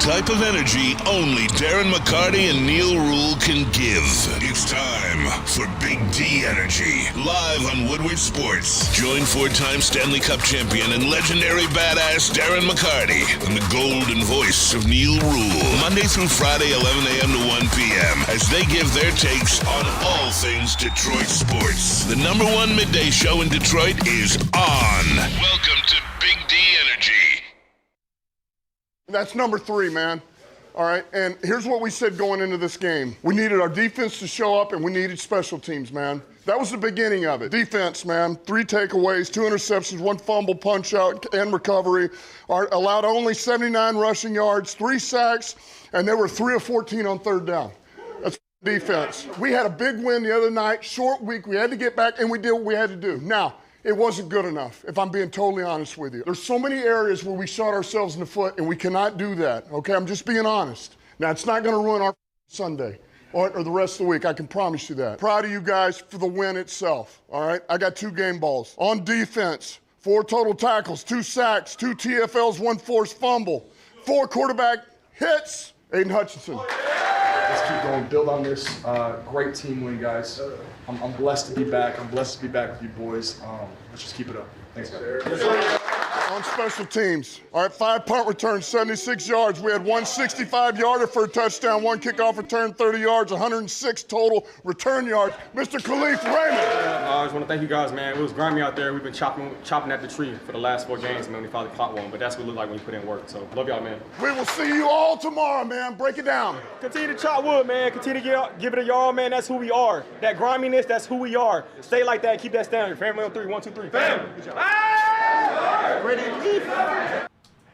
type of energy only Darren McCarty and Neal Ruhl can give. It's time for Big D Energy, live on Woodward Sports. Join four-time Stanley Cup champion and legendary badass Darren McCarty and the golden voice of Neal Ruhl, Monday through Friday, 11 a.m. to 1 p.m., as they give their takes on all things Detroit sports. The number one midday show in Detroit is on. Welcome to Big D Energy. That's number 3, man. All right, and here's what we said going into this game. We needed our defense to show up, and we needed special teams, man. That was the beginning of it. Defense, man, 3 takeaways, 2 interceptions, 1 fumble, punch out, and recovery. Allowed only 79 rushing yards, 3 sacks, and they were 3 of 14 on third down. That's defense. We had a big win the other night, short week. We had to get back, and we did what we had to do. Now, it wasn't good enough, if I'm being totally honest with you. There's so many areas where we shot ourselves in the foot, and we cannot do that, okay? I'm just being honest. Now, it's not going to ruin our Sunday or the rest of the week. I can promise you that. Proud of you guys for the win itself, all right? I got 2 game balls. On defense, 4 total tackles, 2 sacks, 2 TFLs, 1 forced fumble, 4 quarterback hits. Aiden Hutchinson. Let's keep going, build on this. Great team win, guys. I'm blessed to be back. I'm blessed to be back with you boys. Let's just keep it up. Thanks, guys. On special teams, all right, 5 punt returns, 76 yards. We had 1 65-yarder for a touchdown, 1 kickoff return, 30 yards, 106 total return yards. Mr. Khalif Raymond. I just want to thank you guys, man. It was grimy out there. We've been chopping at the tree for the last 4 games, man. We finally caught one, but that's what it looked like when you put in work. So, love y'all, man. We will see you all tomorrow, man. Break it down. Continue to chop wood, man. Continue to give it a y'all, man. That's who we are. That griminess, that's who we are. Stay like that. Keep that standard. Family on 3. 1, 2, 3. Family.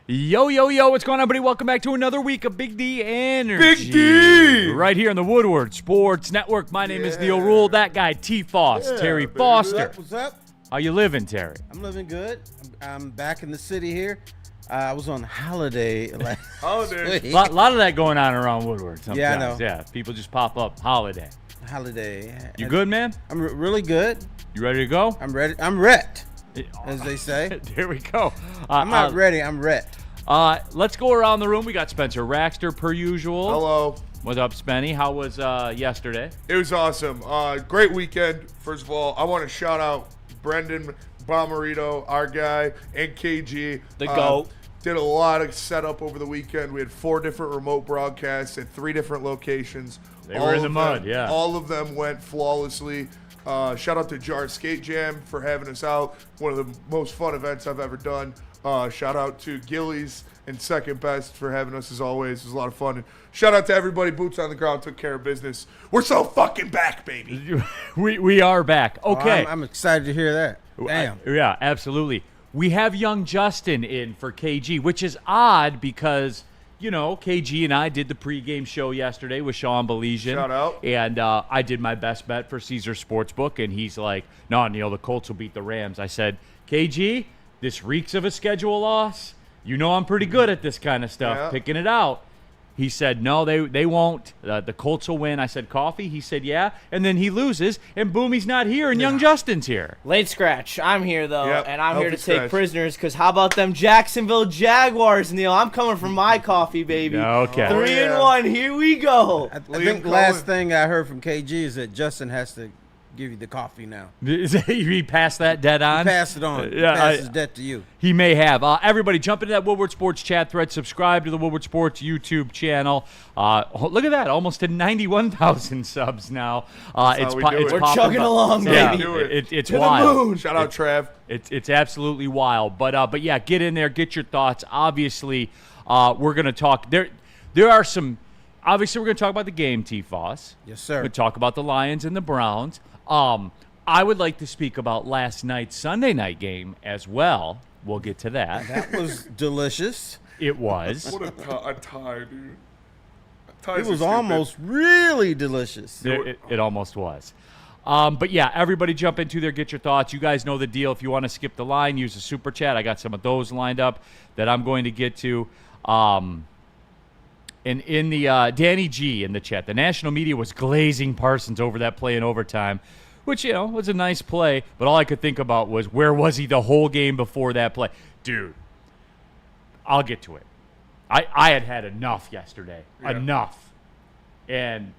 Yo, what's going on, buddy? Welcome back to another week of Big D Energy. Big D! Right here on the Woodward Sports Network. My name is Neal Ruhl. That guy, T-Foss, Terry Foster. What's up? How you living, Terry? I'm living good. I'm back in the city here. I was on holiday last week. A lot of that going on around Woodward sometimes. Yeah, I know. Yeah, people just pop up. Holiday. You good, man? I'm really good. You ready to go? I'm ready. I'm ret, as they say. There we go. I'm not ready. I'm ret. Let's go around the room. We got Spencer Raxter, per usual. Hello. What's up, Spenny? How was yesterday? It was awesome. Great weekend. First of all, I want to shout out Brendan Bomarito, our guy, and KG. The GOAT. Did a lot of setup over the weekend. We had 4 different remote broadcasts at 3 different locations. They were in the mud, yeah. All of them went flawlessly. Shout out to Jar Skate Jam for having us out. One of the most fun events I've ever done. Shout out to Gillies and Second Best for having us as always. It was a lot of fun. And shout out to everybody. Boots on the ground took care of business. We're so fucking back, baby. we are back. Okay. I'm excited to hear that. Damn. Yeah, absolutely. We have young Justin in for KG, which is odd because, you know, KG and I did the pregame show yesterday with Sean Baligan. Shout out. And I did my best bet for Caesar Sportsbook, and he's like, no, Neal, the Colts will beat the Rams. I said, KG, this reeks of a schedule loss. You know I'm pretty good at this kind of stuff, picking it out. He said, no, they won't. The Colts will win. I said, coffee? He said, yeah. And then he loses, and boom, he's not here, and young Justin's here. Late scratch. I'm here, though, and I'm here to take scratch. prisoners, because how about them Jacksonville Jaguars, Neal? I'm coming for my coffee, baby. Okay. 3-1. Here we go. I think the last thing I heard from KG is that Justin has to give you the coffee now. He passed that debt on? Pass it on. Yeah, Pass his debt to you. He may have. Everybody, jump into that Woodward Sports chat thread. Subscribe to the Woodward Sports YouTube channel. Look at that, almost to 91,000 subs now. It's We're chugging along, baby. It's to wild. The moon. Shout out Trav. It's absolutely wild. But yeah, get in there, get your thoughts. Obviously, we're going to talk. There are some. Obviously, we're going to talk about the game, T-Foss. Yes, sir. We're going to talk about the Lions and the Browns. I would like to speak about last night's Sunday night game as well. We'll get to that. That was delicious. It was. What a tie, dude. It was almost really delicious. It almost was. But yeah, everybody jump into there, get your thoughts. You guys know the deal. If you want to skip the line, use the super chat. I got some of those lined up that I'm going to get to. And in the Danny G in the chat, the national media was glazing Parsons over that play in overtime, which, you know, was a nice play. But all I could think about was, where was he the whole game before that play? Dude, I'll get to it. I had enough yesterday. Yeah. Enough. And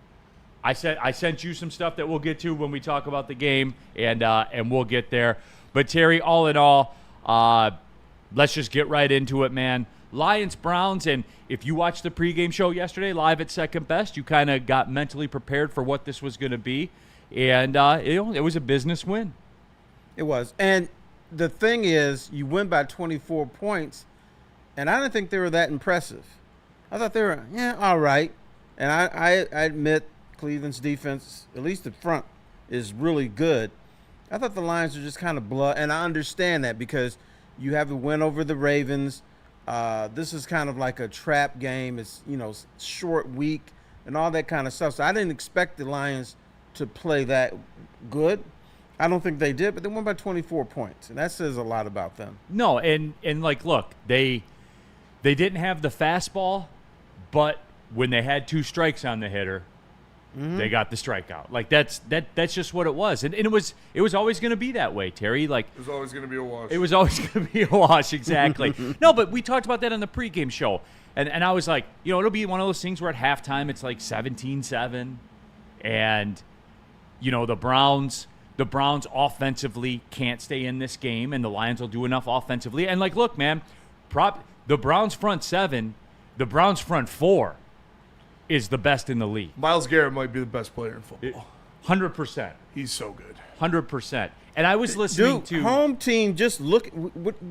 I sent you some stuff that we'll get to when we talk about the game, and we'll get there. But Terry, all in all, let's just get right into it, man. Lions Browns, and if you watched the pregame show yesterday live at Second Best, you kind of got mentally prepared for what this was going to be, and it was a business win. It was. And the thing is, you win by 24 points, and I didn't think they were that impressive. I thought they were, all right. And I admit Cleveland's defense, at least the front, is really good. I thought the Lions were just kind of blah, and I understand that because you have a win over the Ravens. This is kind of like a trap game. It's, short week and all that kind of stuff. So I didn't expect the Lions to play that good. I don't think they did, but they won by 24 points, and that says a lot about them. No, and look, they didn't have the fastball, but when they had 2 strikes on the hitter, they got the strikeout. Like that's just what it was, and it was always going to be that way, Terry. Like It was always going to be a wash. it was always going to be a wash, exactly. No, but we talked about that on the pregame show, and I was like, it'll be one of those things where at halftime it's like 17-7, and the Browns offensively can't stay in this game, and the Lions will do enough offensively. And look, man, the Browns front 7, the Browns front 4 is the best in the league. Miles Garrett might be the best player in football. 100%. He's so good. 100%. And I was listening to home team. Just look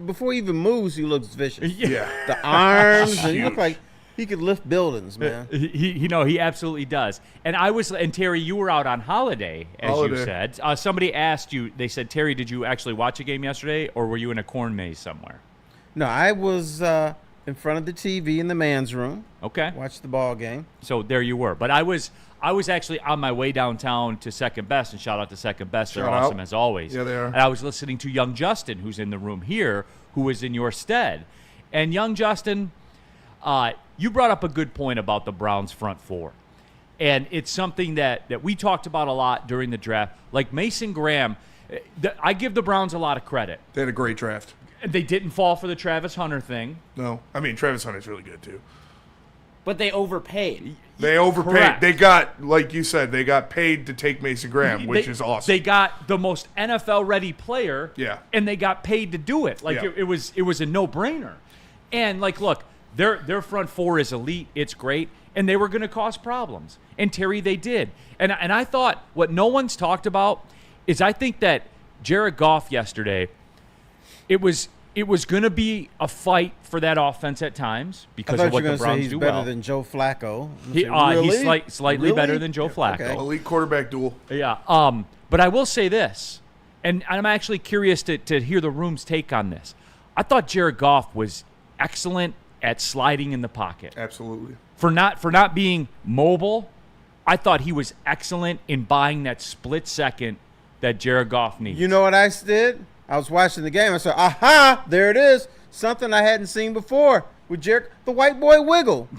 before he even moves. He looks vicious. Yeah. The arms, and he looked like he could lift buildings, man. He absolutely does. And Terry, you were out on holiday, as you said. Somebody asked you. They said, Terry, did you actually watch a game yesterday, or were you in a corn maze somewhere? No, I was in front of the TV in the man's room. Okay. Watched the ball game. So there you were. But I was actually on my way downtown to Second Best, and shout out to Second Best. They're awesome as always. Yeah, they are. And I was listening to young Justin, who's in the room here, who was in your stead. And young Justin, you brought up a good point about the Browns front 4. And it's something that we talked about a lot during the draft. Like Mason Graham, I give the Browns a lot of credit. They had a great draft. They didn't fall for the Travis Hunter thing. No. I mean, Travis Hunter's really good, too. But they overpaid. They overpaid. Correct. They got, like you said, they got paid to take Mason Graham, which is awesome. They got the most NFL-ready player, Yeah. and they got paid to do it. Yeah. It was a no-brainer. And, look, their front 4 is elite. It's great. And they were going to cause problems. And, Terry, they did. And I thought what no one's talked about is I think that Jared Goff yesterday, it was going to be a fight for that offense at times because of what the Browns do well. He's better than Joe Flacco. He's slightly better than Joe Flacco. Okay. Elite quarterback duel. Yeah. But I will say this, and I'm actually curious to hear the room's take on this. I thought Jared Goff was excellent at sliding in the pocket. Absolutely. For not being mobile, I thought he was excellent in buying that split second that Jared Goff needs. You know what I did? I was watching the game. I said, aha, there it is. Something I hadn't seen before with Jared, the white boy wiggle.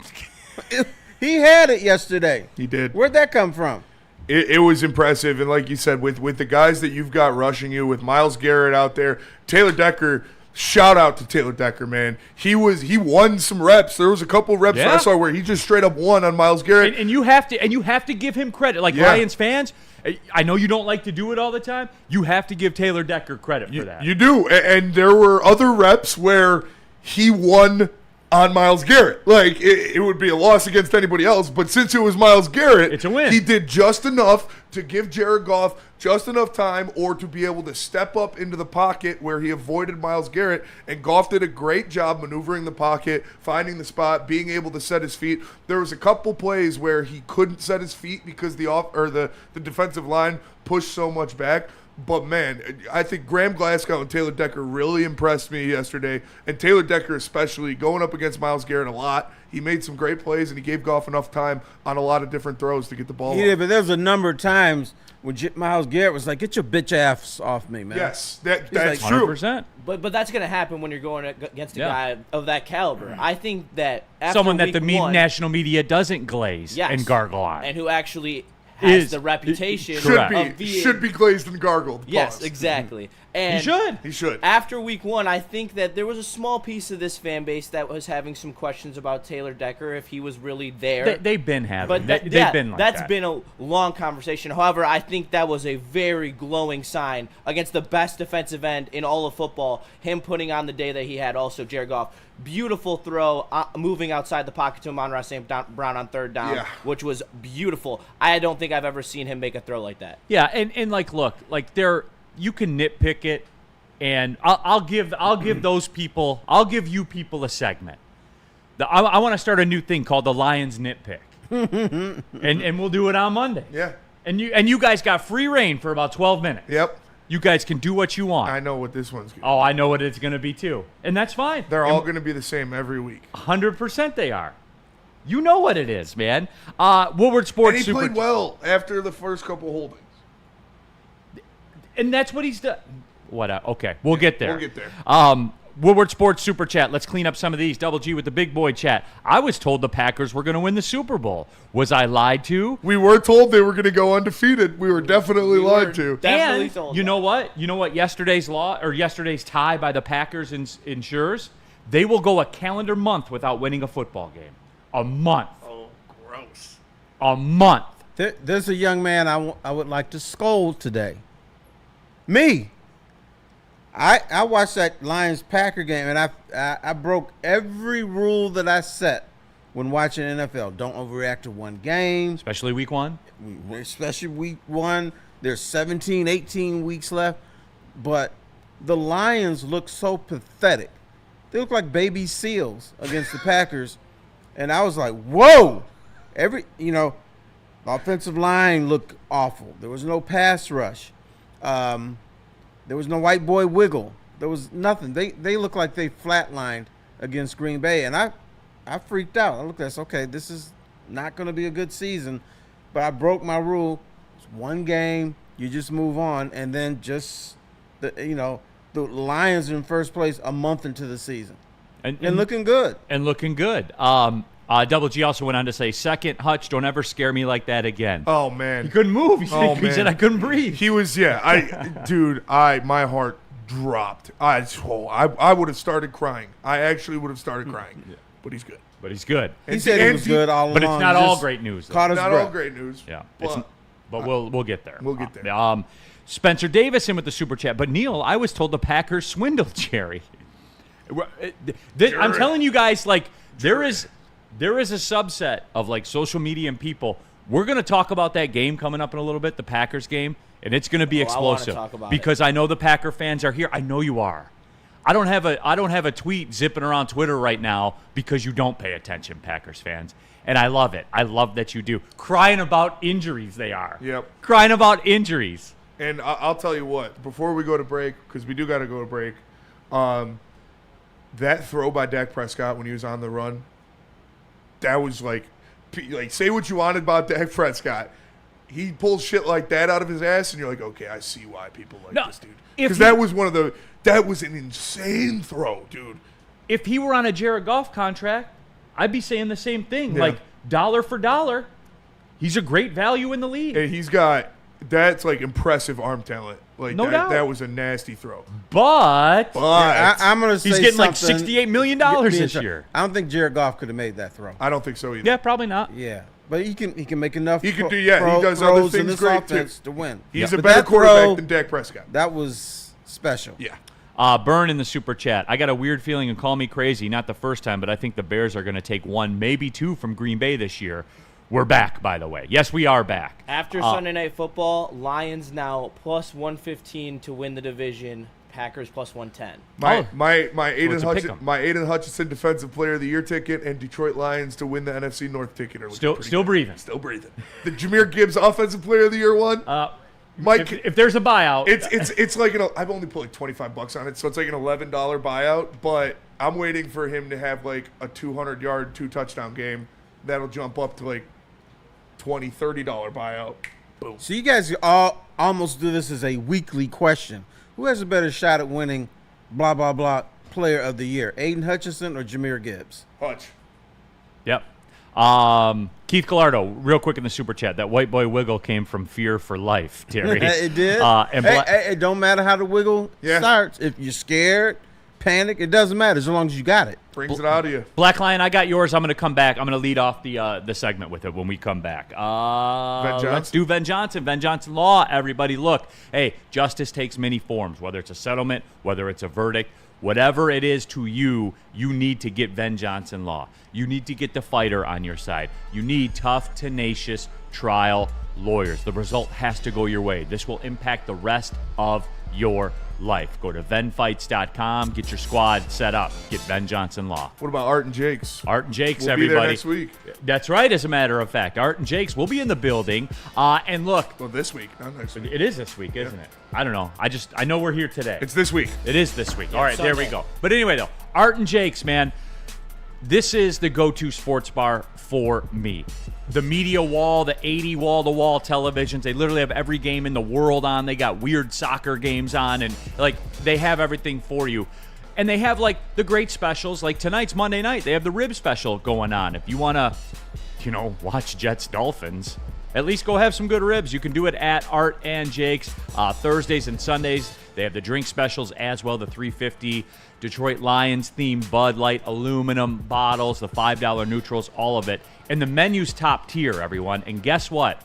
He had it yesterday. He did. Where'd that come from? It was impressive, and like you said, with the guys that you've got rushing you, with Myles Garrett out there, Taylor Decker. Shout out to Taylor Decker, man. He won some reps. There was a couple reps I saw where he just straight up won on Myles Garrett. And you have to give him credit. Like Lions fans, I know you don't like to do it all the time. You have to give Taylor Decker credit for that. You do, and there were other reps where he won on Myles Garrett. Like, it would be a loss against anybody else, but since it was Myles Garrett, it's a win. He did just enough to give Jared Goff just enough time or to be able to step up into the pocket where he avoided Myles Garrett, and Goff did a great job maneuvering the pocket, finding the spot, being able to set his feet. There was a couple plays where he couldn't set his feet because the defensive line pushed so much back. But, man, I think Graham Glasgow and Taylor Decker really impressed me yesterday, and Taylor Decker especially, going up against Myles Garrett a lot. He made some great plays, and he gave Goff enough time on a lot of different throws to get the ball. He did, but there was a number of times when Myles Garrett was like, get your bitch ass off me, man. Yes, that's like, true. 100%. But that's going to happen when you're going against a guy of that caliber. I think that after someone that the week 1, national media doesn't glaze and gargle on. and who actually has the reputation should be glazed and gargled. Yes, Pause. exactly. And He should. After week 1, I think that there was a small piece of this fan base that was having some questions about Taylor Decker, if he was really there. They've been having. But They've been like that's that. been a long conversation. However, I think that was a very glowing sign against the best defensive end in all of football. Him putting on the day that he had, also Jared Goff. Beautiful throw, moving outside the pocket to Amon-Ra St. Brown on 3rd down, which was beautiful. I don't think I've ever seen him make a throw like that. Yeah, and like, look, like you can nitpick it, and I'll give those people, I'll give you people a segment. I want to start a new thing called the Lions Nitpick, and we'll do it on Monday. Yeah. And you guys got free reign for about 12 minutes. Yep. You guys can do what you want. I know what this one's going to be. Oh, I know what it's going to be too, and that's fine. They're all going to be the same every week. 100% they are. You know what it is, man. Woodward Sports. And he played well after the first couple holdings. And that's what he's done. Okay, we'll get there. We'll get there. Woodward Sports Super Chat. Let's clean up some of these. Double G with the big boy chat. I was told the Packers were going to win the Super Bowl. Was I lied to? We were told they were going to go undefeated. We were definitely lied to. Definitely And told you that. know what? You know what? Yesterday's tie by the Packers ensures they will go a calendar month without winning a football game. A month. Oh, gross. A month. There's a young man I would like to scold today. Me. I watched that Lions-Packer game, and I broke every rule that I set when watching NFL. Don't overreact to one game. Especially week 1. Especially week 1. There's 17, 18 weeks left. But the Lions look so pathetic. They look like baby seals against the Packers. And I was like, whoa. The offensive line looked awful. There was no pass rush. There was no white boy wiggle. There was nothing. They look like they flatlined against Green Bay. And I freaked out. I looked at this, okay, this is not going to be a good season. But I broke my rule. It's one game. You just move on. And then the Lions are in first place a month into the season. And looking good. And looking good. Double G also went on to say, second, Hutch, don't ever scare me like that again. Oh, man. He couldn't move. He said I couldn't breathe. He was, my heart dropped. I would have started crying. I actually would have started crying. Yeah. But he's good. He said he was good all along. But it's not all great news. Caught his not breath. all great news. Yeah. But we'll get there. We'll get there. Subspencer Davis in with the super chat. But Neal, I was told the Packers swindled Jerry. I'm telling you guys, like, there is a subset of like social media and people. We're going to talk about that game coming up in a little bit, the Packers game, and it's going to be explosive. I wanna talk about because I know the Packer fans are here. I know you are. I don't have a tweet zipping around Twitter right now because you don't pay attention, Packers fans. And I love it. I love that you do. Crying about injuries, they are. Yep. Crying about injuries. And I'll tell you what, before we go to break, because we do got to go to break, that throw by Dak Prescott when he was on the run, that was like say what you wanted about Dak Prescott. He pulls shit like that out of his ass, and you're like, okay, I see why people like this dude. Because that was an insane throw, dude. If he were on a Jared Goff contract, I'd be saying the same thing. Yeah. Like, dollar for dollar, he's a great value in the league. And that's like impressive arm talent. Like No doubt. that was a nasty throw. But I'm going to say he's getting like something. $68 million this year. I don't think Jared Goff could have made that throw. I don't think so either. Yeah, probably not. Yeah, but he can make enough. He can do. Yeah, he does other throws in things this great too. offense to win. He's But a better that quarterback throw, than Dak Prescott. That was special. Yeah. Burn in the super chat. I got a weird feeling, and call me crazy, not the first time, but I think the Bears are going to take one, maybe two from Green Bay this year. We're back, by the way. Yes, we are back. After Sunday Night Football, Lions now plus 115 to win the division. Packers plus 110. My it's a pick 'em. Aiden Hutchinson Defensive Player of the Year ticket and Detroit Lions to win the NFC North ticket are Still good. breathing. Still breathing. The Jahmyr Gibbs Offensive Player of the Year one. Mike, if there's a buyout, it's like I've only put like $25 on it, so it's like an $11 buyout. But I'm waiting for him to have like a 200-yard, 2-touchdown game. That'll jump up to like $20, $30 buyout. Boom. So you guys all almost do this as a weekly question. Who has a better shot at winning blah, blah, blah Player of the Year, Aiden Hutchinson or Jahmyr Gibbs? Hutch. Yep. Keith Gallardo, real quick in the super chat, that white boy wiggle came from fear for life, Terry. It did. And it don't matter how the wiggle starts. If you're scared, panic, it doesn't matter as long as you got it. Brings it out of you. Black Lion, I got yours. I'm going to come back. I'm going to lead off the segment with it when we come back. Let's do Ven Johnson. Ven Johnson Law, everybody. Look, hey, justice takes many forms, whether it's a settlement, whether it's a verdict. Whatever it is to you, you need to get Ven Johnson Law. You need to get the fighter on your side. You need tough, tenacious trial lawyers. The result has to go your way. This will impact the rest of your life. Go to venfights.com. Get your squad set up. Get Ven Johnson Law. What about Art and Jake's? Art and Jake's, we'll everybody. Be there next week. That's right, as a matter of fact. Art and Jake's will be in the building. And look. Well, this week, not next week. It is this week, isn't it? I don't know. I know we're here today. It's this week. It is this week. Yeah, all right, Sunday. there we go. But anyway, though, Art and Jake's, man, this is the go-to sports bar for me. The media wall, the 80 wall-to-wall televisions, they literally have every game in the world on. They got weird soccer games on, and, like, they have everything for you. And they have, like, the great specials. Like, tonight's Monday night, they have the rib special going on. If you want to, watch Jets-Dolphins, at least go have some good ribs. You can do it at Art and Jake's. Thursdays and Sundays, they have the drink specials as well, the $3.50 Detroit Lions themed Bud Light aluminum bottles, the $5 neutrals, all of it. And the menu's top tier, everyone. And guess what?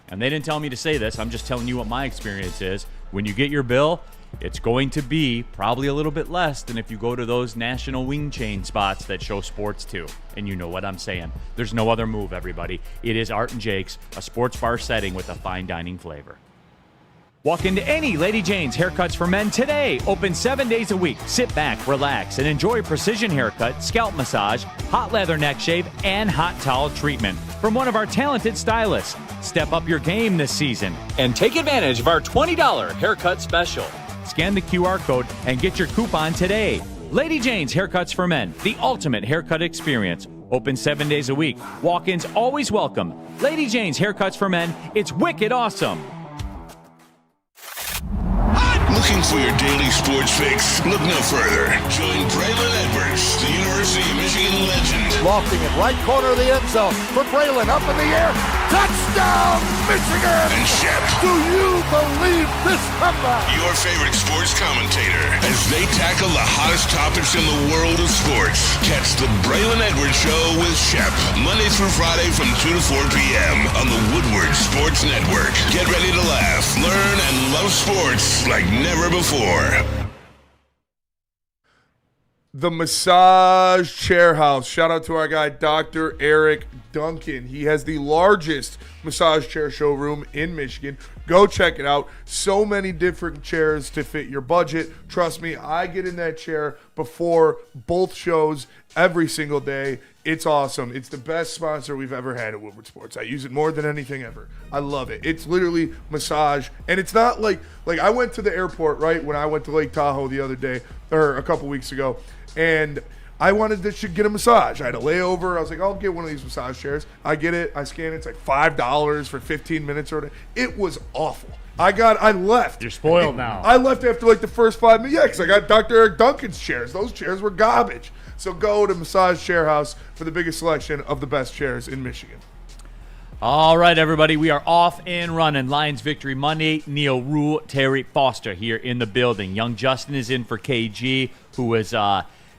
And they didn't tell me to say this. I'm just telling you what my experience is. When you get your bill, it's going to be probably a little bit less than if you go to those national wing chain spots that show sports too. And you know what I'm saying. There's no other move, everybody. It is Art and Jake's, a sports bar setting with a fine dining flavor. Walk into any Lady Jane's Haircuts for Men today. Open 7 days a week. Sit back, relax, and enjoy precision haircut, scalp massage, hot leather neck shave, and hot towel treatment from one of our talented stylists. Step up your game this season and take advantage of our $20 haircut special. Scan the QR code and get your coupon today. Lady Jane's Haircuts for Men, the ultimate haircut experience. Open 7 days a week. Walk-ins always welcome. Lady Jane's Haircuts for Men. It's wicked awesome. Looking for your daily sports fix? Look no further. Join Braylon Edwards, the University of Michigan legend. Lofting it right corner of the end zone for Braylon, up in the air. Touchdown, Michigan! And Shep. Do you believe this comeback? Your favorite sports commentator as they tackle the hottest topics in the world of sports. Catch the Braylon Edwards Show with Shep, Monday through Friday from 2 to 4 p.m. on the Woodward Sports Network. Get ready to laugh, learn, and love sports like never before. The Massage Chair House. Shout out to our guy, Dr. Eric Duncan. He has the largest massage chair showroom in Michigan. Go check it out. So many different chairs to fit your budget. Trust me, I get in that chair before both shows every single day. It's awesome. It's the best sponsor we've ever had at Woodward Sports. I use it more than anything ever. I love it. It's literally massage. And it's not like I went to the airport, right, when I went to Lake Tahoe the other day, or a couple weeks ago, and I wanted to get a massage. I had a layover. I was like, I'll get one of these massage chairs. I get it. I scan it. It's like $5 for 15 minutes or whatever. It was awful. I left. You're spoiled now. I left after like the first 5 minutes. Yeah, because I got Dr. Eric Duncan's chairs. Those chairs were garbage. So go to Massage Chair House for the biggest selection of the best chairs in Michigan. All right, everybody, we are off and running. Lions victory Monday. Neal, Ruhl, Terry, Foster here in the building. Young Justin is in for KG, who is,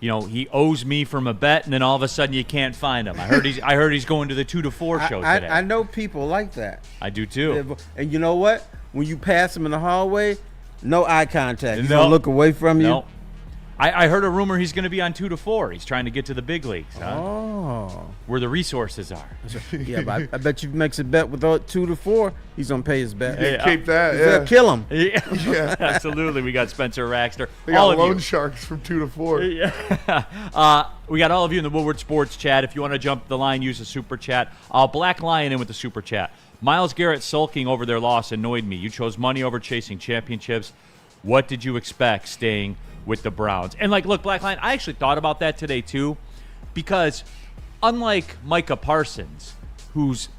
he owes me from a bet, and then all of a sudden you can't find him. I heard he's going to the 2 to 4 show today. I know people like that. I do too. And you know what? When you pass him in the hallway, no eye contact. He's No. gonna look away from you. No. I heard a rumor he's going to be on 2 to 4. He's trying to get to the big leagues, huh? Oh. Where the resources are. Yeah, but I bet you makes a bet with 2 to 4, he's gonna pay his bet. Hey, Keep that. He's Yeah. gonna kill him. Yeah, absolutely. We got Spencer Raxter. They all got of loan you. sharks from 2 to 4. Yeah. We got all of you in the Woodward Sports chat. If you want to jump the line, use the super chat. Black Lion in with the super chat. Myles Garrett sulking over their loss annoyed me. You chose money over chasing championships. What did you expect staying with the Browns? And look, Black Lion, I actually thought about that today too, because unlike Micah Parsons, who's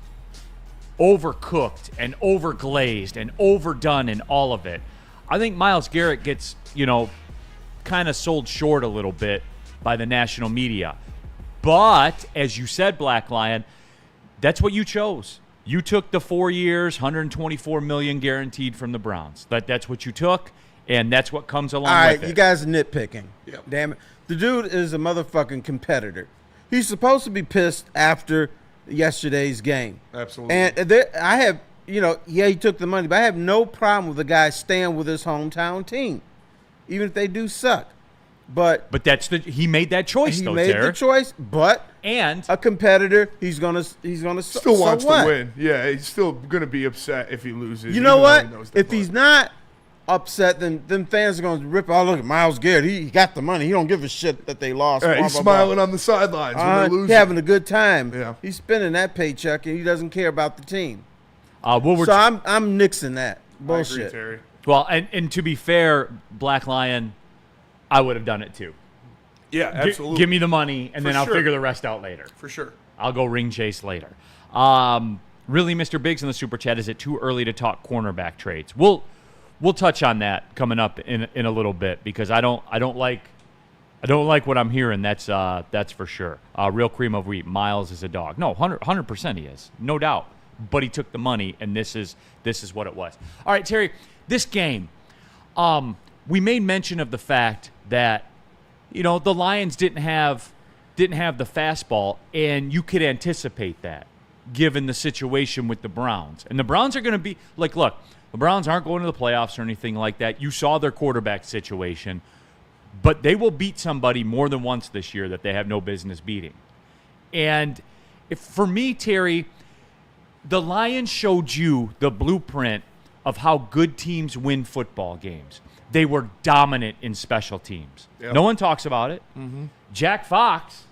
overcooked and overglazed and overdone in all of it, I think Myles Garrett gets, kind of sold short a little bit by the national media. But, as you said, Black Lion, That's what you chose. You took the 4 years, $124 million guaranteed from the Browns. That's what you took, and that's what comes along All right, with it. you guys are nitpicking. Yep. Damn it. The dude is a motherfucking competitor. He's supposed to be pissed after yesterday's game. Absolutely. And I have, he took the money, but I have no problem with the guy staying with his hometown team, even if they do suck. But he made that choice, he though, made Tara. the choice, but And a competitor, he's gonna Still wants what? to win. Yeah, he's still going to be upset if he loses. You know even though what? he knows the If he's not upset, then them fans are going to rip. Oh, look at Myles Garrett. He got the money. He don't give a shit that they lost. Yeah, blah, he's blah, smiling blah. on the sidelines when they're He's losing. having a good time. Yeah. He's spending that paycheck, and he doesn't care about the team. Woodward, So I'm nixing that I bullshit. agree, Terry. well, and to be fair, Black Lion, I would have done it too. Yeah, absolutely. Give me the money, and For then I'll sure. figure the rest out later. For sure. I'll go ring chase later. Really, Mr. Biggs in the super chat, is it too early to talk cornerback trades? We'll touch on that coming up in a little bit because I don't like what I'm hearing. That's for sure. Real cream of wheat. Miles is a dog. No, 100% he is, no doubt. But he took the money, and this is what it was. All right, Terry. This game, we made mention of the fact that the Lions didn't have the fastball, and you could anticipate that given the situation with the Browns. And the Browns are going to be like, look, the Browns aren't going to the playoffs or anything like that. You saw their quarterback situation, but they will beat somebody more than once this year that they have no business beating. And for me, Terry, the Lions showed you the blueprint of how good teams win football games. They were dominant in special teams. Yep. No one talks about it. Mm-hmm. Jack Fox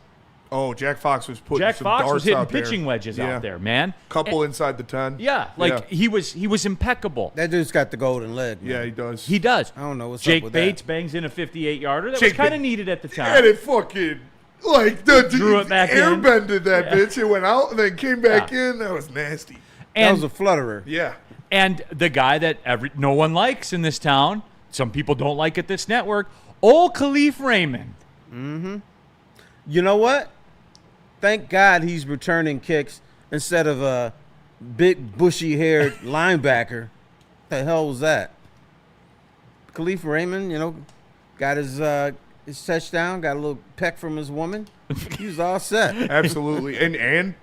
Oh, Jack Fox was putting some darts was hitting out there. pitching wedges Yeah. out there, man. Couple inside the 10. Yeah, he was impeccable. That dude's got the golden leg. Man. Yeah, he does. He does. I don't know what's Jake up with Bates that. bangs in a 58-yarder. That Jake was kind of Bates. needed at the time. And it fucking, Drew it back in. airbended that bitch. It went out and then came back Yeah. in. That was nasty. That And was a flutterer. Yeah. And the guy that no one likes in this town, some people don't like at this network, old Khalif Raymond. You know what? Thank God he's returning kicks instead of a big bushy-haired linebacker. The hell was that? Khalif Raymond, got his touchdown, got a little peck from his woman. He was all set. Absolutely. And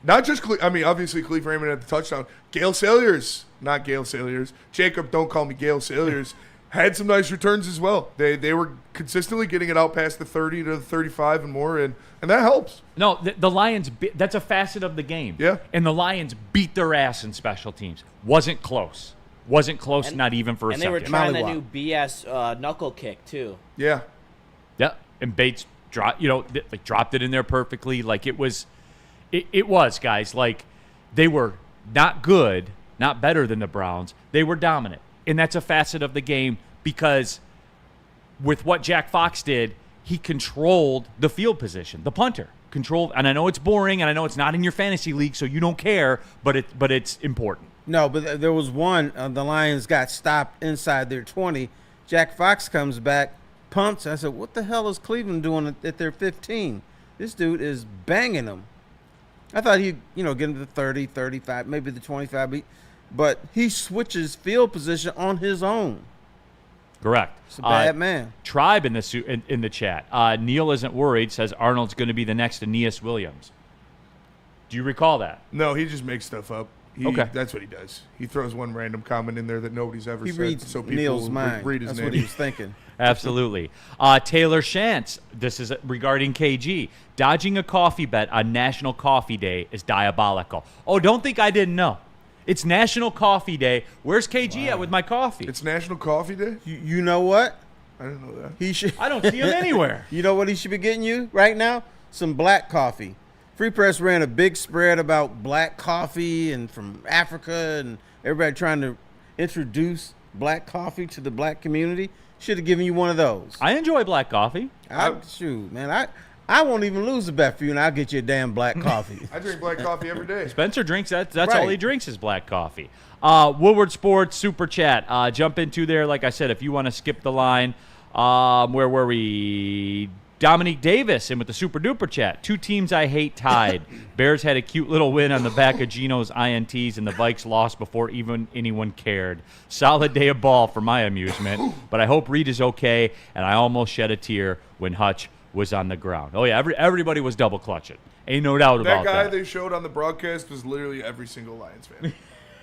not just, obviously Khalif Raymond had the touchdown. Gale Salyers, not Gale Salyers. Jacob, don't call me Gale Salyers. Had some nice returns as well. They were consistently getting it out past the 30 to the 35 and more, and that helps. No, the Lions, that's a facet of the game. Yeah. And the Lions beat their ass in special teams. Wasn't close, not even for a And second. they were trying the Mollywop. new BS knuckle kick, too. Yeah. Yeah, and Bates dropped it in there perfectly. Like it was guys. Like they were not good, not better than the Browns. They were dominant, and that's a facet of the game because with what Jack Fox did, he controlled the field position, the punter controlled. And I know it's boring, and I know it's not in your fantasy league, so you don't care, but it's important. No, but there was one. The Lions got stopped inside their 20. Jack Fox comes back, pumps. I said, what the hell is Cleveland doing at their 15? This dude is banging them. I thought he'd, get into the 30, 35, maybe the 25. But he switches field position on his own. Correct. It's a bad man. Tribe in the chat. Neal isn't worried. Says Arnold's going to be the next Aeneas Williams. Do you recall that? No, he just makes stuff up. Okay. That's what he does. He throws one random comment in there that nobody's ever He said. reads so people Neal's will mind. read his That's name. what he was thinking. Absolutely. Taylor Shantz, this is regarding KG. Dodging a coffee bet on National Coffee Day is diabolical. Oh, don't think I didn't know. It's National Coffee Day. Where's KG at with my coffee? It's National Coffee Day? You know what? I didn't know that. He should. I don't see him anywhere. You know what he should be getting you right now? Some black coffee. Free Press ran a big spread about black coffee and from Africa and everybody trying to introduce black coffee to the black community. Should have given you one of those. I enjoy black coffee. Shoot, man. I won't even lose a bet for you, and I'll get you a damn black coffee. I drink black coffee every day. Spencer drinks that's Right. all he drinks is black coffee. Woodward Sports Super Chat. Jump into there. Like I said, if you want to skip the line, where were we? Dominique Davis in with the super duper chat. 2 teams I hate tied. Bears had a cute little win on the back of Geno's INTs, and the Vikes lost before even anyone cared. Solid day of ball for my amusement, but I hope Reed is okay, and I almost shed a tear when Hutch was on the ground. Oh, yeah, everybody was double clutching. Ain't no doubt about that. That guy they showed on the broadcast was literally every single Lions fan.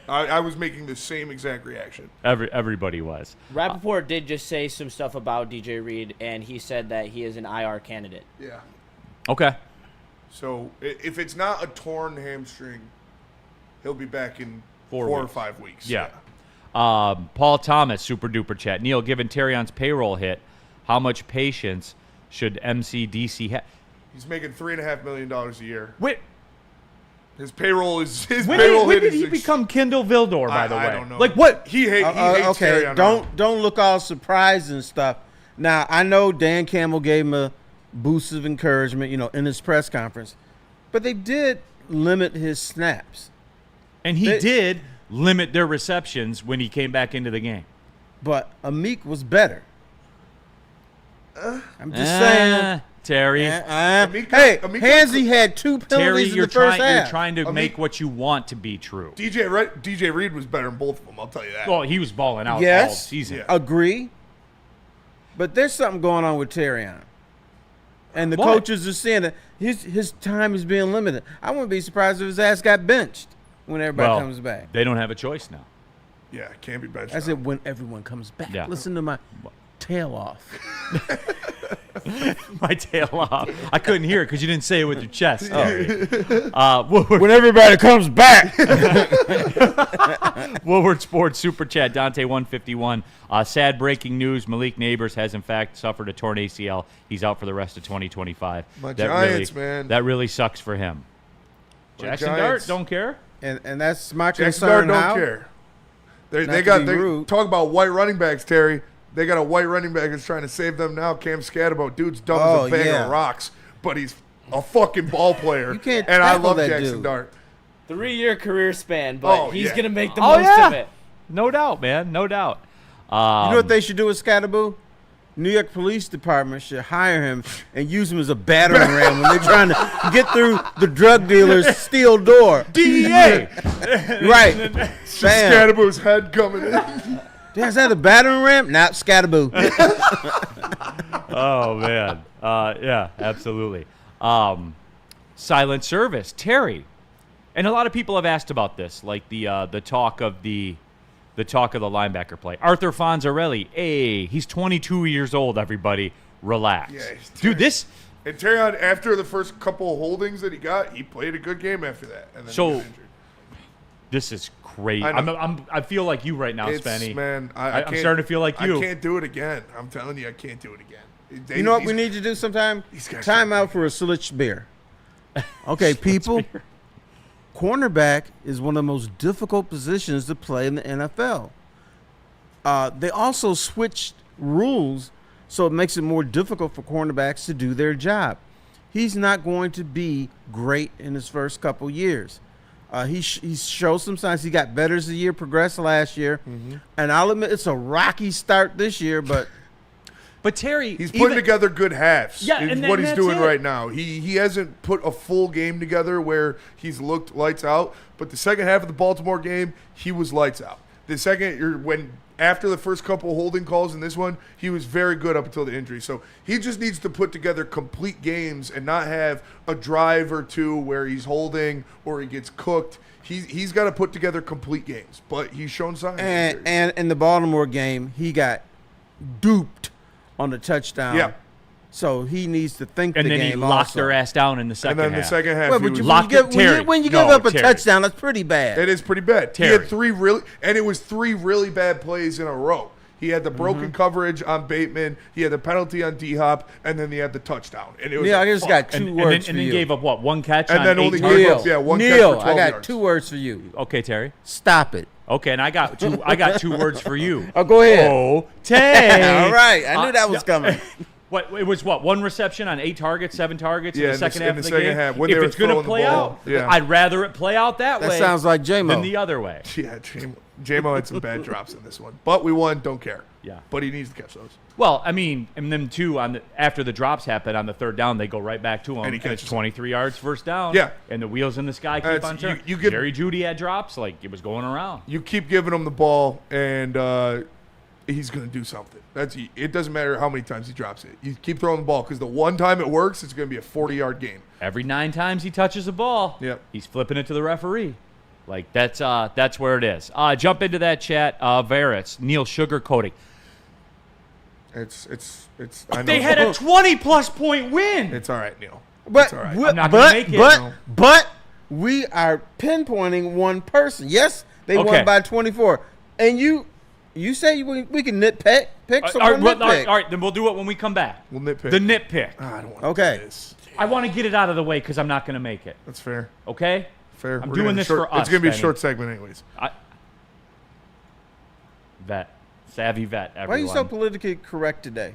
I was making the same exact reaction. Everybody was. Rappaport did just say some stuff about DJ Reed, and he said that he is an IR candidate. Yeah. Okay. So if it's not a torn hamstring, he'll be back in 4 or 5 weeks. Yeah. Paul Thomas, super duper chat. Neal, given Terrion's payroll hit, how much patience should MCDC have? He's making $3.5 million a year. Wait. His payroll is When did he become Kendall Vildor, by the way? I don't know. Like what? He hates okay, Terrion. don't look all surprised and stuff. Now, I know Dan Campbell gave him a boost of encouragement, in his press conference. But they did limit his snaps. And he did limit their receptions when he came back into the game. But Amik was better. I'm just saying. Terry. Hansy had 2 penalties Terry, in the first half. you're trying to make what you want to be true. DJ Reed was better than both of them, I'll tell you that. Well, he was balling out all season. Yeah. Agree. But there's something going on with Terrion. And the coaches are saying that his time is being limited. I wouldn't be surprised if his ass got benched when everybody comes back. They don't have a choice now. Yeah, can't be benched. I said when everyone comes back. Yeah. Listen to my tail off. My tail off. I couldn't hear it because you didn't say it with your chest. When everybody comes back. Woodward Sports Super Chat, Dante 151. Sad breaking news. Malik Neighbors has, in fact, suffered a torn ACL. He's out for the rest of 2025. My Giants, man. That really sucks for him. Jackson Dart, don't care? And that's my Jackson concern. Dart don't care. They talk about white running backs, Terry. They got a white running back that's trying to save them now. Cam Scatterbo, dude's dumb as a bag of rocks, but he's a fucking ball player. You can't and I tackle love that Jackson dude. Dart. 3-year career span, but he's going to make the Oh, most yeah. of it. No doubt, man. No doubt. You know what they should do with Scatterbo? New York Police Department should hire him and use him as a battering ram when they're trying to get through the drug dealer's steel door. DEA! Right. Scatterbo's head coming in. Is that a battering ram? Not Scatterbo. Oh, man. Yeah, absolutely. Silent service. Terry. And a lot of people have asked about this, like the talk of the linebacker play. Arthur Fonzarelli, he's 22 years old, everybody. Relax. Yeah, Dude, this... And Terrion, after the first couple of holdings that he got, he played a good game after that. And then he was injured. This is crazy. I I feel like you right now, Spenny. Man, I'm starting to feel like you. I can't do it again. I'm telling you, I can't do it again. You know what we need to do sometime? Time out for a Slitch beer. Okay, people. Cornerback is one of the most difficult positions to play in the NFL. They also switched rules, so it makes it more difficult for cornerbacks to do their job. He's not going to be great in his first couple years. He showed some signs. He got better as the year progressed last year. Mm-hmm. And I'll admit it's a rocky start this year, but Terry, he's putting together good halves. Yeah, is what he's doing right now. He hasn't put a full game together where he's looked lights out. But the second half of the Baltimore game, he was lights out. After the first couple holding calls in this one, he was very good up until the injury. So he just needs to put together complete games and not have a drive or two where he's holding or he gets cooked. He's got to put together complete games, but he's shown signs. And in the Baltimore game, he got duped on the touchdown. Yeah. So he needs to think the game. And then he locked their ass down in the second half. And then the second half, when you give up a touchdown, that's pretty bad. It is pretty bad. Terry. He had three really bad plays in a row. He had the broken coverage on Bateman. He had the penalty on D-Hop, and then he had the touchdown. And it was I just got two words and for then you. gave up what, one catch and on then 8 only targets? gave up one catch for 12 I got yards. 2 words for you. Okay, Terry. Stop it. Okay, and I got two words for you. Oh, go ahead. Oh, Tay. All right, I knew that was coming. It was one reception on 8 targets, 7 targets in the second half of the game? Half, when if they were it's going to throwing play the ball. out, Yeah. I'd rather it play out that way. That sounds like J-Mo. Than the other way. Yeah, J-Mo had some bad drops in this one. But we won, don't care. Yeah. But he needs to catch those. Well, I mean, and then too after the drops happen on the third down, they go right back to him, And he it's catches 23 yards first down. Yeah. And the wheels in the sky keep It's- on turning. you get- Jerry Jeudy had drops, like it was going around. You keep giving him the ball, and he's going to do something. It doesn't matter how many times he drops it. You keep throwing the ball because the one time it works, it's going to be a 40-yard game. Every 9 times he touches the ball, he's flipping it to the referee. Like that's where it is. Jump into that chat. Varets, Neal sugarcoating. It's. I know. They had a 20-plus point win. It's all right, Neal. But It's all right. I'm not gonna make it. But we are pinpointing one person. Yes, they Okay. won by 24. And you say we can nitpick. All right, then we'll do it when we come back. We'll nitpick. The nitpick. I don't want Okay. to do this. I want to get it out of the way because I'm not going to make it. That's fair. Okay? Fair. I'm We're doing gonna this short, for us. It's going to be a Benny. short segment anyways. Vet. Savvy vet, everyone. Why are you so politically correct today?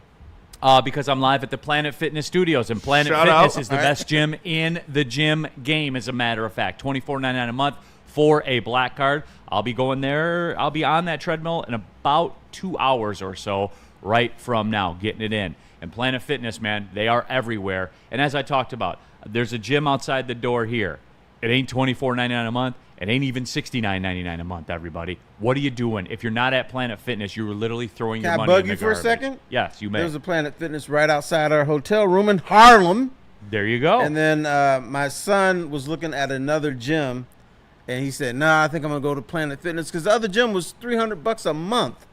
Because I'm live at the Planet Fitness Studios, and Planet Shout Fitness out. is the best gym in the gym game, as a matter of fact. $24.99 a month for a black card. I'll be going there. I'll be on that treadmill in about 2 hours or so right from now, getting it in. And Planet Fitness, man, they are everywhere. And as I talked about, there's a gym outside the door here. It ain't $24.99 a month. It ain't even $69.99 a month, everybody. What are you doing? If you're not at Planet Fitness, you're literally throwing your Can I money bug in the you for a garbage. second? Yes, you may. There's a Planet Fitness right outside our hotel room in Harlem. There you go. And then my son was looking at another gym, and he said, "Nah, I think I'm gonna go to Planet Fitness because the other gym was $300 a month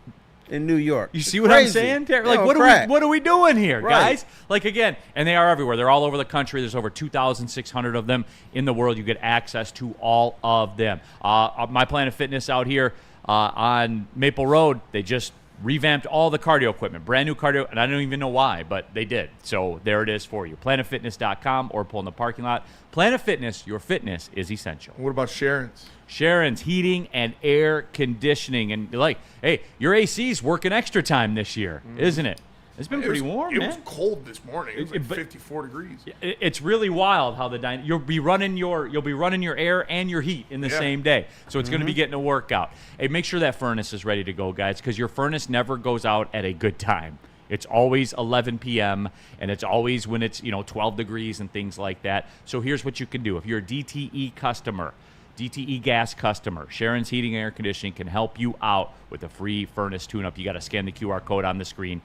in New York." You It's see what crazy. I'm saying, Terry? Like, No, what crack. are we doing here, Right. guys? Like, again, and they are everywhere. They're all over the country. There's over 2,600 of them in the world. You get access to all of them. My Planet Fitness out here on Maple Road, they just revamped all the cardio equipment, brand new cardio, and I don't even know why, but they did. So there it is for you. PlanetFitness.com or pull in the parking lot. Planet Fitness, your fitness is essential. What about Sharon's? Sharon's Heating and Air Conditioning. And like, hey, your AC's working extra time this year, isn't it? It's been pretty warm, It man. was cold this morning. It was like But- 54 degrees. It's really wild how you'll be running your air and your heat in the same day. So it's going to be getting a workout. Hey, make sure that furnace is ready to go, guys, because your furnace never goes out at a good time. It's always 11 p.m. and it's always when it's 12 degrees and things like that. So here's what you can do. If you're a DTE customer, DTE gas customer, Sharon's Heating and Air Conditioning can help you out with a free furnace tune-up. You got to scan the QR code on the screen.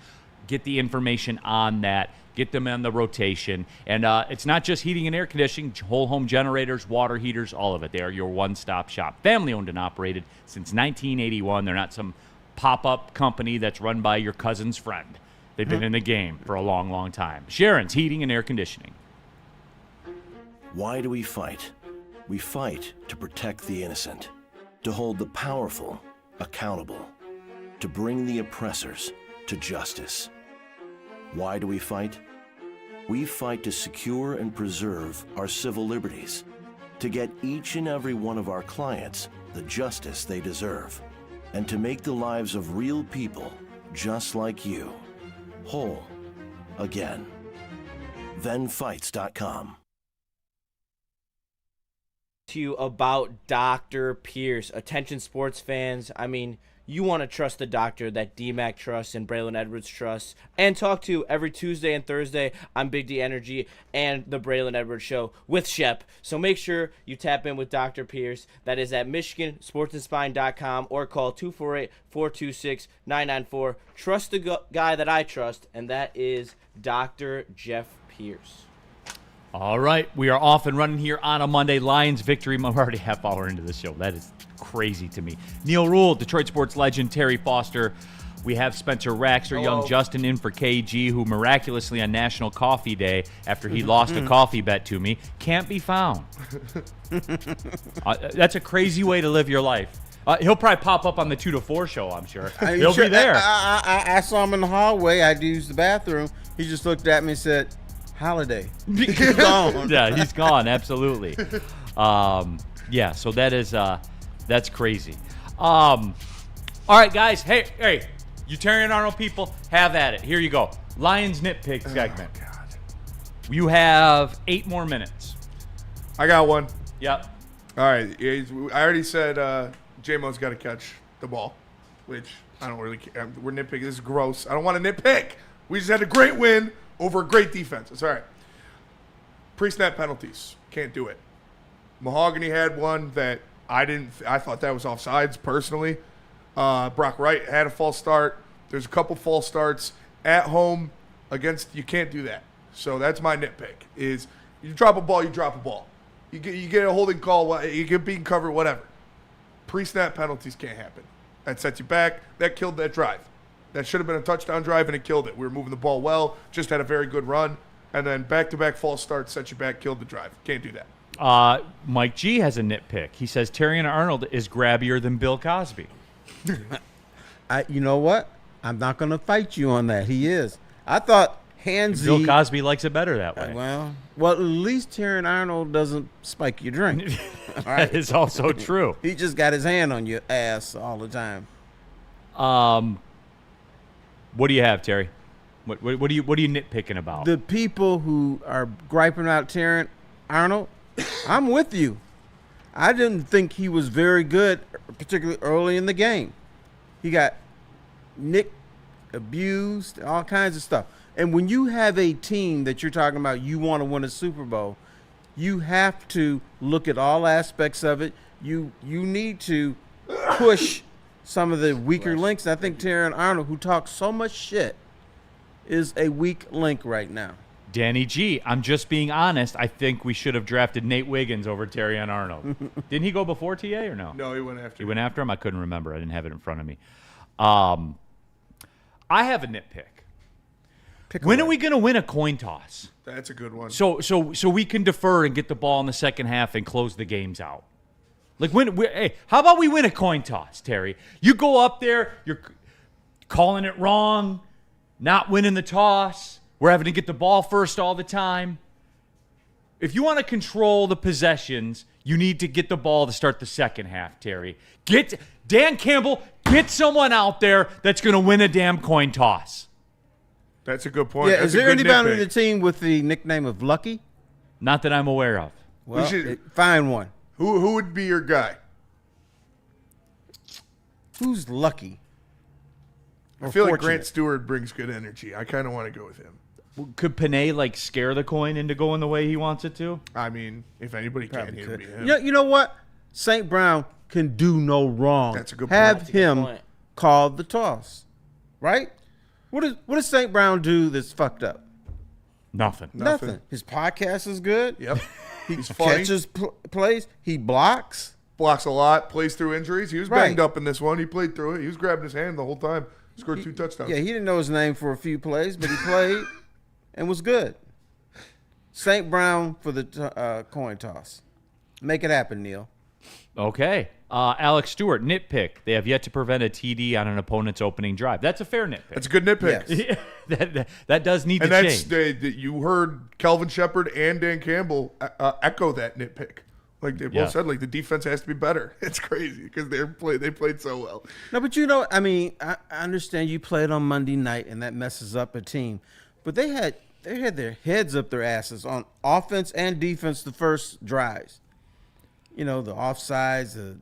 Get the information on that. Get them on the rotation. And it's not just heating and air conditioning, whole home generators, water heaters, all of it. They are your one-stop shop. Family owned and operated since 1981. They're not some pop-up company that's run by your cousin's friend. They've been in the game for a long, long time. Sharon's Heating and Air Conditioning. Why do we fight? We fight to protect the innocent, to hold the powerful accountable, to bring the oppressors to justice. Why do we fight? We fight to secure and preserve our civil liberties, to get each and every one of our clients the justice they deserve, and to make the lives of real people just like you whole again. ThenFights.com. To you about Dr. Pierce. Attention sports fans. I mean, you want to trust the doctor that DMAC trusts and Braylon Edwards trusts and talk to every Tuesday and Thursday on Big D Energy and the Braylon Edwards Show with Shep. So make sure you tap in with Dr. Pierce. That is at MichiganSportsandSpine.com or call 248-426-994. Trust the guy that I trust, and that is Dr. Jeff Pierce. All right, we are off and running here on a Monday. Lions victory. We're already half hour into the show. That is crazy to me. Neal Ruhl, Detroit sports legend, Terry Foster. We have Spencer Raxter, young Justin in for KG, who miraculously on National Coffee Day, after he lost a coffee bet to me, can't be found. That's a crazy way to live your life. He'll probably pop up on the 2 to 4 show, I'm sure. He'll be there. I saw him in the hallway. I had to use the bathroom. He just looked at me and said, "Holiday." He's gone. Yeah, he's gone. Absolutely. Yeah. So that is that's crazy. All right, guys. Hey, you Terry Arnold people, have at it. Here you go. Lions nitpick segment. Oh, God. You have 8 more minutes. I got one. Yep. All right. I already said J-Mo's got to catch the ball. which I don't really care. We're nitpicking. This is gross. I don't want to nitpick. We just had a great win over a great defense. It's all right. Pre-snap penalties. Can't do it. Mahogany had one that I thought that was offsides personally. Brock Wright had a false start. There's a couple false starts at home against. You can't do that. So that's my nitpick. Is you drop a ball, you drop a ball. You get a holding call, you get being covered, whatever. Pre-snap penalties can't happen. That sets you back. That killed that drive. That should have been a touchdown drive, and it killed it. We were moving the ball well, just had a very good run, and then back-to-back false starts set you back, killed the drive. Can't do that. Mike G has a nitpick. He says Terrion Arnold is grabbier than Bill Cosby. You know what? I'm not going to fight you on that. He is. I thought handsy. Bill Cosby likes it better that way. Well, at least Terrion Arnold doesn't spike your drink. All right? That is also true. He just got his hand on your ass all the time. What do you have, Terry? What are you nitpicking about? The people who are griping about Terrion Arnold, I'm with you. I didn't think he was very good, particularly early in the game. He got nicked, abused, all kinds of stuff. And when you have a team that you're talking about, you want to win a Super Bowl, you have to look at all aspects of it. You need to push some of the weaker links. I think Terrion Arnold, who talks so much shit, is a weak link right now. Danny G, I'm just being honest. I think we should have drafted Nate Wiggins over Terrion Arnold. Didn't he go before TA or no? No, he went after him. He went after him? I couldn't remember. I didn't have it in front of me. I have a nitpick. When are we going to win a coin toss? That's a good one. So we can defer and get the ball in the second half and close the games out. Like hey, how about we win a coin toss, Terry? You go up there, you're calling it wrong, not winning the toss. We're having to get the ball first all the time. If you want to control the possessions, you need to get the ball to start the second half, Terry. Dan Campbell, get someone out there that's going to win a damn coin toss. That's a good point. Yeah, that's is there anybody on the team with the nickname of Lucky? Not that I'm aware of. Well, find one. Who would be your guy? Who's lucky? I feel like Grant Stewart brings good energy. I kind of want to go with him. Could Panay scare the coin into going the way he wants it to? I mean, if anybody can, it would be him. You know what? St. Brown can do no wrong. That's a good point. Have him call the toss, right? What does St. Brown do that's fucked up? Nothing. His podcast is good. Yep. He catches plays. He blocks. Blocks a lot. Plays through injuries. He was banged up in this one. He played through it. He was grabbing his hand the whole time. Scored 2 touchdowns. Yeah, he didn't know his name for a few plays, but he played and was good. St. Brown for the coin toss. Make it happen, Neal. Okay. Alex Stewart, nitpick. They have yet to prevent a TD on an opponent's opening drive. That's a fair nitpick. That's a good nitpick. Yes. that does need to change. You heard Kelvin Shepard and Dan Campbell echo that nitpick. Like they both said, the defense has to be better. It's crazy because they played so well. No, but I understand you played on Monday night and that messes up a team, but they had their heads up their asses on offense and defense the first drives. The offsides, the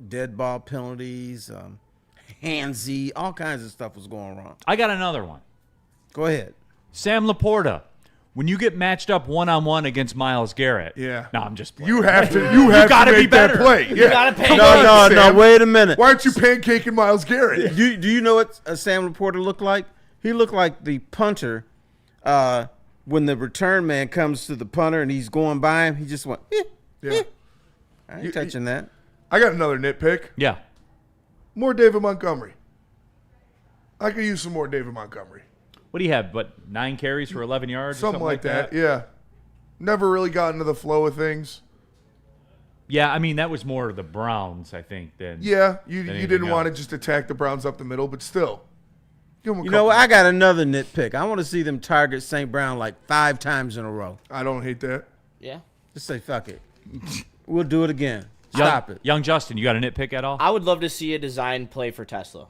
dead ball penalties, handsy, all kinds of stuff was going wrong. I got another one. Go ahead. Sam Laporta. When you get matched up one-on-one against Myles Garrett. Yeah. No, I'm just playing. You have to make that play. You got to pay. No, wait a minute. Why aren't you pancaking Myles Garrett? Do you know what Sam Laporta looked like? He looked like the punter when the return man comes to the punter and he's going by him. He just went, Yeah. I ain't touching that. I got another nitpick. Yeah. More David Montgomery. I could use some more David Montgomery. What do you have? 9 carries for 11 yards? Something like that. Yeah. Never really got into the flow of things. Yeah, I mean, that was more the Browns, I think, than you didn't want to just attack the Browns up the middle, but still. You know what? I got another nitpick. I want to see them target St. Brown 5 times in a row. I don't hate that. Yeah. Just say, fuck it. We'll do it again. Stop it. Young Justin, you got a nitpick at all? I would love to see a design play for Tesla.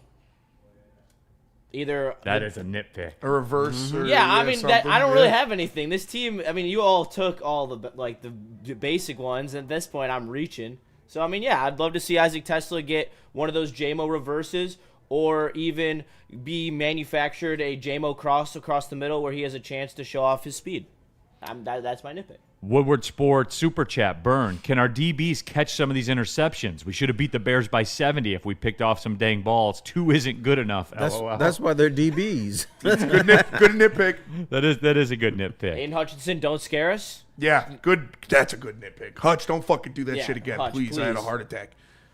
That is a nitpick. A reverse. Or, I mean, I don't really have anything. This team, I mean, you all took all the basic ones. At this point, I'm reaching. So, I mean, I'd love to see Isaac Tesla get one of those JMO reverses or even be manufactured a JMO cross across the middle where he has a chance to show off his speed. That's my nitpick. Woodward Sports Super Chat, Burn. Can our DBs catch some of these interceptions? We should have beat the Bears by 70 if we picked off some dang balls. 2 isn't good enough. LOL. That's why they're DBs. Good nitpick. That is a good nitpick. Aiden Hutchinson, don't scare us. Yeah, good. That's a good nitpick. Hutch, don't fucking do that Yeah, shit again, Hutch, please. I had a please. heart attack.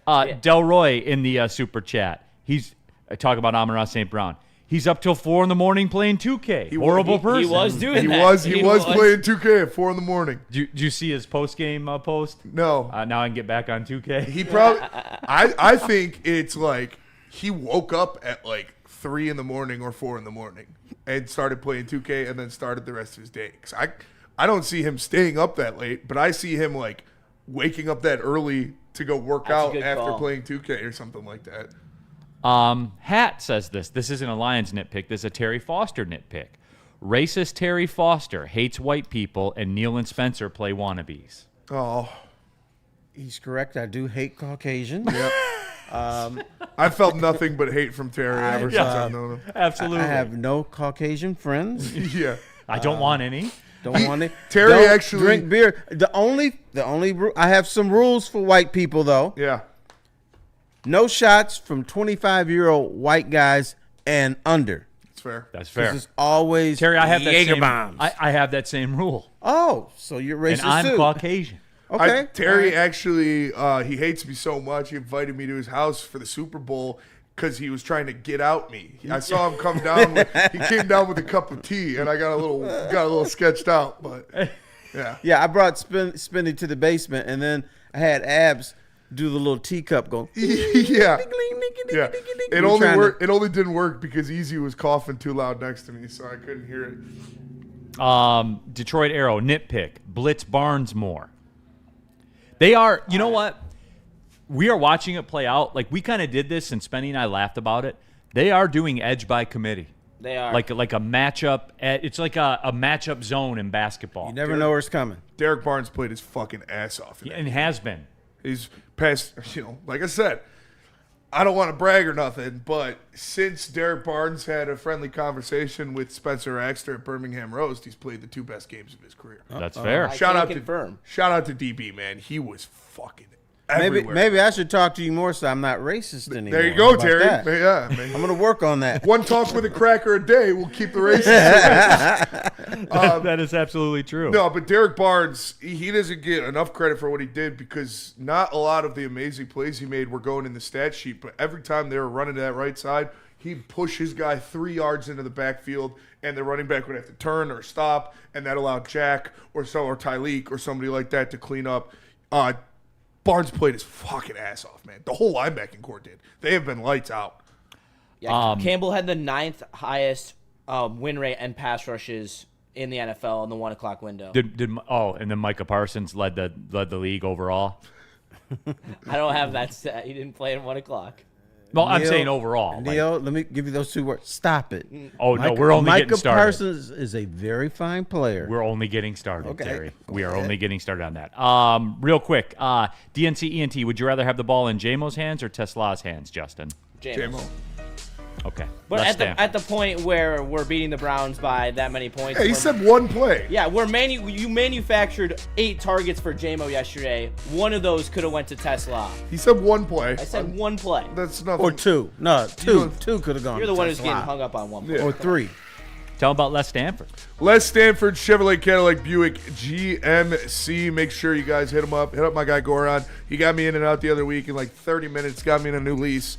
Delroy in the Super Chat. He's talking about Amon-Ra St. Brown. He's up till 4 in the morning playing 2K. Horrible person. He was doing He that. was playing 2K at 4 in the morning. Did you see his post-game post? No. Now I can get back on 2K. He probably. I think it's like he woke up at like 3 in the morning or 4 in the morning and started playing 2K and then started the rest of his day. 'Cause I don't see him staying up that late, but I see him like waking up that early to go work That's a out good after call. playing 2K or something like that. Hat says this. This isn't a Lions nitpick. This is a Terry Foster nitpick. Racist Terry Foster hates white people, and Neal and Spencer play wannabes. Oh, He's correct. I do hate Caucasians. I felt nothing but hate from Terry ever since I've known him. Absolutely. I have no Caucasian friends. Yeah. I don't want any. Don't want it. Terry Don't actually- drink beer. The only I have some rules for white people though. Yeah. No shots from 25-year-old white guys and under. It's fair. That's fair. This is always Terry, I have that Jaeger same. bombs. I have that same rule, Oh, so you're racist and I'm too. Caucasian. Okay. Terry actually, he hates me so much. He invited me to his house for the Super Bowl because he was trying to get out me. I saw him come down. He came down with a cup of tea, and I got a little sketched out. But yeah, Yeah, I brought Spinny to the basement, and then I had Abs do the little teacup going. yeah. It We're only trying worked. It only didn't work because Easy was coughing too loud next to me, so I couldn't hear it. Detroit Arrow nitpick. Blitz Barnes more. They are. You know what? We are watching it play out. Like we kind of did this, and Spenny and I laughed about it. They are doing edge by committee. They are. Like a matchup. It's like a matchup zone in basketball. You never know where it's coming. Derek Barnes played his fucking ass off. And has been. He's past, like I said, I don't want to brag or nothing, but since Derek Barnes had a friendly conversation with Spencer Axter at Birmingham Roast, he's played the 2 best games of his career. That's fair. Shout out confirm. to DB, man. He was fucking everywhere. Maybe I should talk to you more so I'm not racist anymore. There you go, How about Terry. that? Yeah, man. I'm gonna work on that. One talk with a cracker a day will keep the races. That is absolutely true. No, but Derek Barnes, he doesn't get enough credit for what he did because not a lot of the amazing plays he made were going in the stat sheet, but every time they were running to that right side, he'd push his guy 3 yards into the backfield, and the running back would have to turn or stop, and that allowed Jack or Tyleek or somebody like that to clean up. Barnes played his fucking ass off, man. The whole linebacking core did. They have been lights out. Yeah, Campbell had the 9th highest win rate and pass rushes in the NFL in the 1 o'clock window. And then Micah Parsons led the league overall. I don't have that stat. He didn't play at 1 o'clock. Well, I'm Neal- saying overall. Neal, let me give you those 2 words. Stop it. Oh, no, we're only getting started. Micah Parsons is a very fine player. We're only getting started, Okay. Terry. We are only getting started on that. Real quick, DNC ENT, would you rather have the ball in JMO's hands or Tesla's hands, Justin? JMO. Okay. But Less at the point where we're beating the Browns by that many points. Hey, he said one play. Yeah, you manufactured 8 targets for JMO yesterday. One of those could have went to Tesla. He said one play. I said one play. That's nothing. Or 2. No, 2. 2 could have gone. You're the to one who's Tesla. getting hung up on one play. Or 3. Tell them about Les Stanford. Les Stanford, Chevrolet Cadillac Buick GMC. Make sure you guys hit him up. Hit up my guy Goran. He got me in and out the other week in like 30 minutes. Got me in a new lease.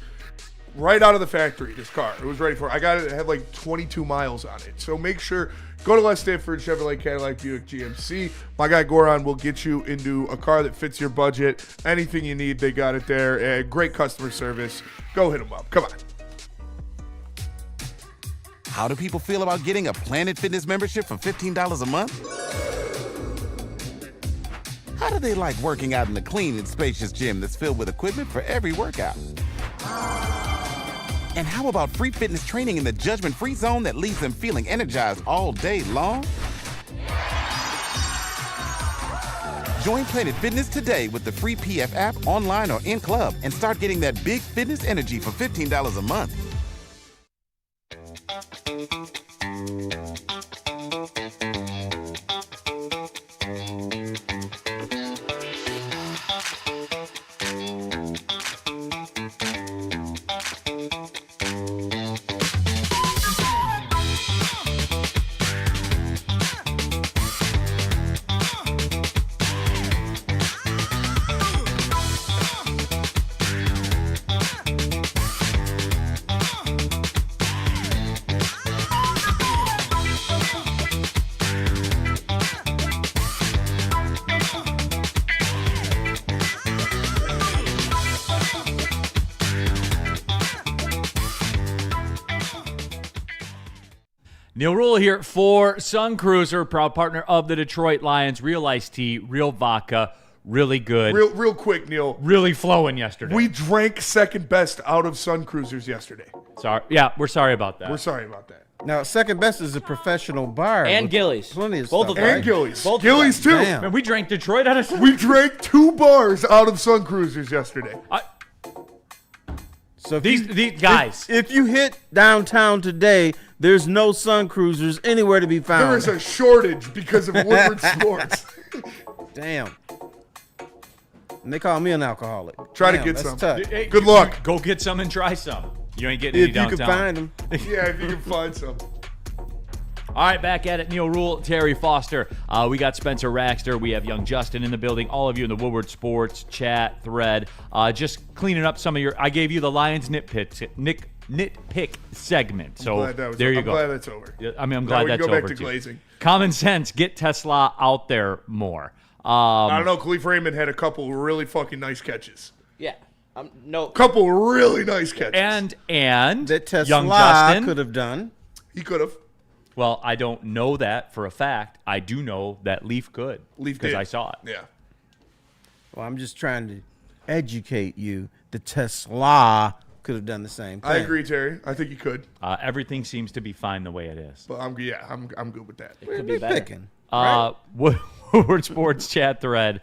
Right out of the factory, this car. It was ready for it. I got it. It had like 22 miles on it. So make sure, go to Les Stanford, Chevrolet Cadillac Buick GMC. My guy Goran will get you into a car that fits your budget. Anything you need, they got it there. Great customer service. Go hit them up. Come on. How do people feel about getting a Planet Fitness membership for $15 a month? How do they like working out in a clean and spacious gym that's filled with equipment for every workout? And how about free fitness training in the judgment-free zone that leaves them feeling energized all day long? Join Planet Fitness today with the free PF app, online or in club, and start getting that big fitness energy for $15 a month. Neal Ruhl here for Sun Cruiser, proud partner of the Detroit Lions. Real iced tea, real vodka, really good. Real quick, Neal. Really flowing yesterday. We drank second best out of Sun Cruisers yesterday. Sorry. Yeah, we're sorry about that. We're sorry about that. Now, second best is a professional bar. And with Gillies. Plenty of Both stuff. of them. And right? Gillies. Both of Gillies, too. Damn. Man, we drank Detroit out of We drank 2 bars out of Sun Cruisers yesterday. So if These guys. if you hit downtown today, there's no Sun Cruisers anywhere to be found. There is a shortage because of Woodward Sports. Damn. And they call me an alcoholic. Try Damn, to get that's some. tough. Hey, Good luck. Go get some and try some. You ain't getting any If you downtown. can find them. Yeah, if you can find some. All right, back at it. Neal Ruhl, Terry Foster. We got Spencer Raxter. We have young Justin in the building. All of you in the Woodward Sports chat thread. Just cleaning up some of your. I gave you the Lions nitpick segment. So there you I'm go. glad that's over. I'm Now glad we can that's go over back to too. glazing. Common sense. Get Tesla out there more. I don't know. Khalif Raymond had a couple really fucking nice catches. Yeah. No. Couple really nice catches. And That young Tesla Justin could have done. He could have. Well, I don't know that for a fact. I do know that Leaf could. Leaf because did. I saw it. Yeah. Well, I'm just trying to educate you. The Tesla could have done the same thing. I agree, Terry. I think he could. Everything seems to be fine the way it is. But I'm good with that. It could be They're better. picking. Woodward Sports chat thread.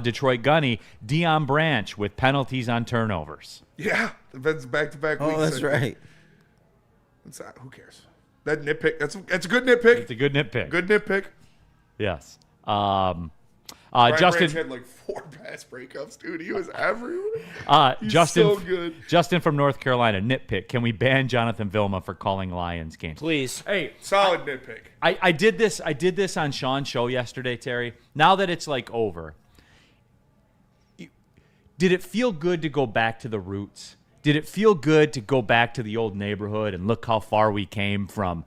Detroit Gunny, Deion Branch with penalties on turnovers. Yeah. That's back-to-back weeks. Oh, that's right. Who cares? That nitpick. That's a good nitpick. It's a good nitpick. Good nitpick. Yes. Brian Justin Branch had like 4 pass breakups, dude. He was everywhere. He's Justin, so good. Justin from North Carolina, nitpick. Can we ban Jonathan Vilma for calling Lions games? Please. Hey, Solid nitpick. I did this on Sean's show yesterday, Terry. Now that it's like over, did it feel good to go back to the roots? Did it feel good to go back to the old neighborhood and look how far we came from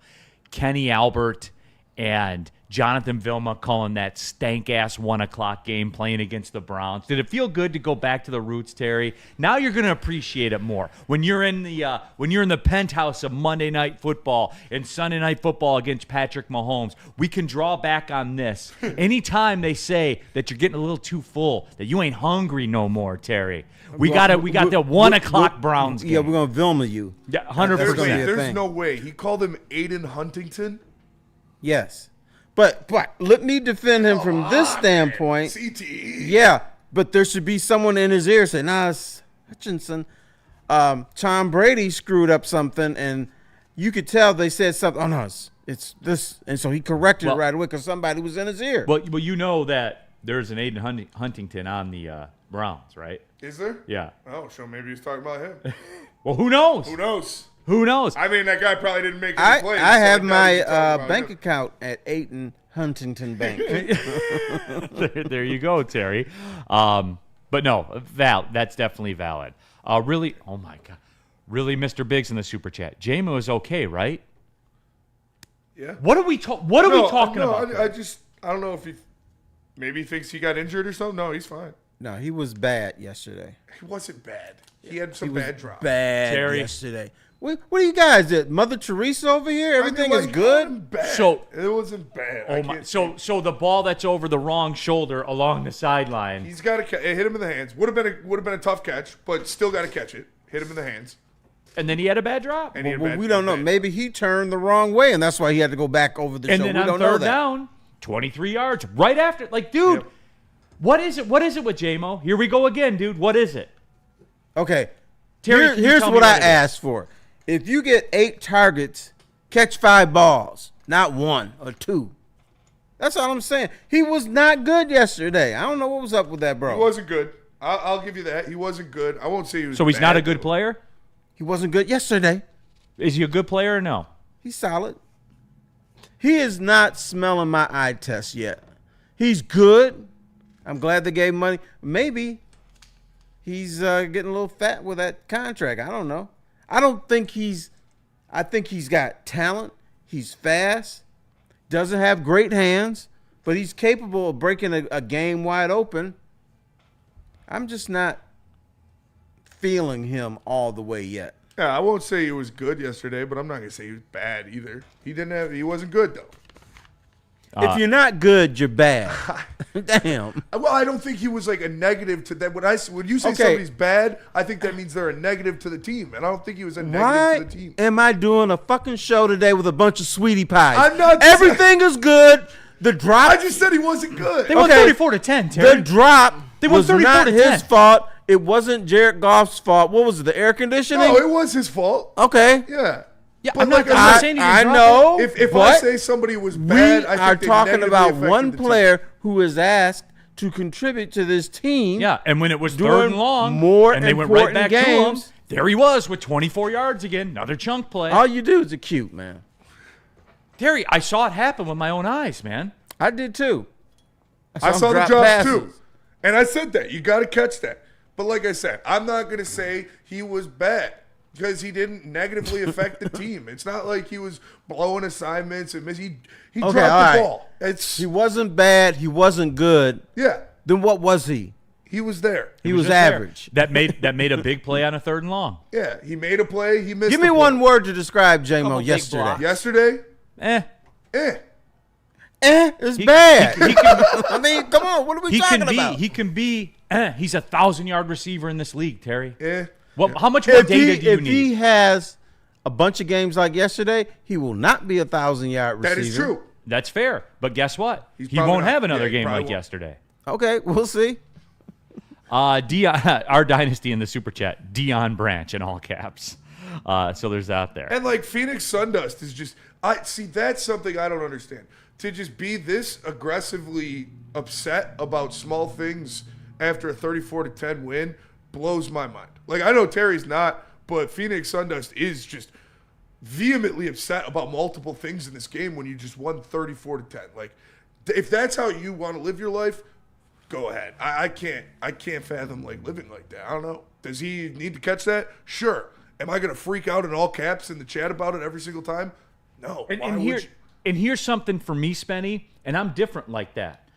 Kenny Albert and Jonathan Vilma calling that stank-ass 1 o'clock game playing against the Browns? Did it feel good to go back to the roots, Terry? Now you're going to appreciate it more. When you're in the penthouse of Monday Night Football and Sunday Night Football against Patrick Mahomes, we can draw back on this. Anytime they say that you're getting a little too full, that you ain't hungry no more, Terry. We got the 1 o'clock Browns game. Yeah, we're going to Vilma you. Yeah, 100%. gonna be a There's thing. no way. He called him Aiden Huntington. Yes. But let me defend him from this standpoint. CTE. Yeah, but there should be someone in his ear saying, nah, it's Hutchinson. Tom Brady screwed up something, and you could tell they said something. Oh, no, it's this. And so he corrected it right away because somebody was in his ear. Well, you know that there's an Aiden Huntington on the Browns, right? Is there? Yeah. Oh, so maybe he's talking about him. Well, who knows? Who knows? Who knows? I mean, that guy probably didn't make any plays. I so have know my he's talking about bank him. account at Aiden Huntington Bank. there you go, Terry. But no, that's definitely valid. Really, oh my God. Really, Mr. Biggs in the super chat. Jamu is okay, right? Yeah. What are we talking about? I don't know if maybe he thinks he got injured or something. No, he's fine. No, he was bad yesterday. He wasn't bad. He had some He was bad drops. bad Terry. yesterday. What are you guys did? Mother Teresa over here? Everything is good? Bad. So- it wasn't bad. Oh my! So the ball that's over the wrong shoulder along the sideline. He's got to hit him in the hands. Would have been a tough catch, but still got to catch it. Hit him in the hands. And then he had a bad drop. And he had Well, bad- we don't know. bad- Maybe he turned the wrong way, and that's why he had to go back over the And shoulder. then We on don't know third that. down, 23 yards right after. Like, dude, What is it? What is it with J-Mo? Here we go again, dude. What is it? Okay. Terry, can you Here's tell me what I it is? asked for. If you get 8 targets, catch 5 balls, not 1 or 2. That's all I'm saying. He was not good yesterday. I don't know what was up with that, bro. He wasn't good. I'll give you that. He wasn't good. I won't say he was So he's bad, not a good though. player? He wasn't good yesterday. Is he a good player or no? He's solid. He is not smelling my eye test yet. He's good. I'm glad they gave him money. Maybe he's getting a little fat with that contract. I don't know. I think he's got talent. He's fast. Doesn't have great hands, but he's capable of breaking a game wide open. I'm just not feeling him all the way yet. Yeah, I won't say he was good yesterday, but I'm not gonna say he was bad either. He wasn't good though. If you're not good, you're bad. Damn. Well, I don't think he was like a negative to that. When you say somebody's bad, I think that means they're a negative to the team, and I don't think he was a negative Why to the team. am I doing a fucking show today with a bunch of sweetie pies? I'm not. Everything is good. The drop. I just said he wasn't good. They won 34-10, Terry. The drop They won was not 34-10. his fault. It wasn't Jared Goff's fault. What was it? The air conditioning? No, it was his fault. Okay. Yeah. Yeah, But I'm not, like I'm not saying he I didn't drop know. it. If I but say somebody was we bad, I think are they talking negatively about affected one the team. player who is asked to contribute to this team. Yeah, and when it was Doing third and long, more and they went right important back games. to him, there he was with 24 yards again, another chunk play. All you do is acute, man. Terry, I saw it happen with my own eyes, man. I did too. I him saw the drop drops passes. too. And I said that. You got to catch that. But like I said, I'm not going to say he was bad because he didn't negatively affect the team. It's not like he was blowing assignments and he dropped the ball. He wasn't bad. He wasn't good. Yeah. Then what was he? He was there. He was just there. average. That made a big play on a third and long. Yeah. He made a play. He missed Give the me play. one word to describe J-Mo Couple big yesterday. blocks. Yesterday? Eh. It's bad. He can, I mean, come on. What are we he talking can be. about? He can be. He's a 1,000-yard receiver in this league, Terry. Yeah. Well, how much more data do you If need? he has a bunch of games like yesterday, he will not be a 1,000-yard receiver. That is true. That's fair. But guess what? He's He probably won't not. have another Yeah, he game probably like won't. yesterday. Okay, we'll see. Our dynasty in the super chat, Dion Branch in all caps. So there's that there. And like Phoenix Sundust is just, I see that's something I don't understand. To just be this aggressively upset about small things after a 34-10 win blows my mind. Like I know Terry's not, but Phoenix Sundust is just vehemently upset about multiple things in this game when you just won 34-10. Like if that's how you want to live your life, go ahead. I can't fathom like living like that. I don't know. Does he need to catch that? Sure. Am I going to freak out in all caps in the chat about it every single time? No. Why would you? And here's something for me, Spenny, and I'm different like that.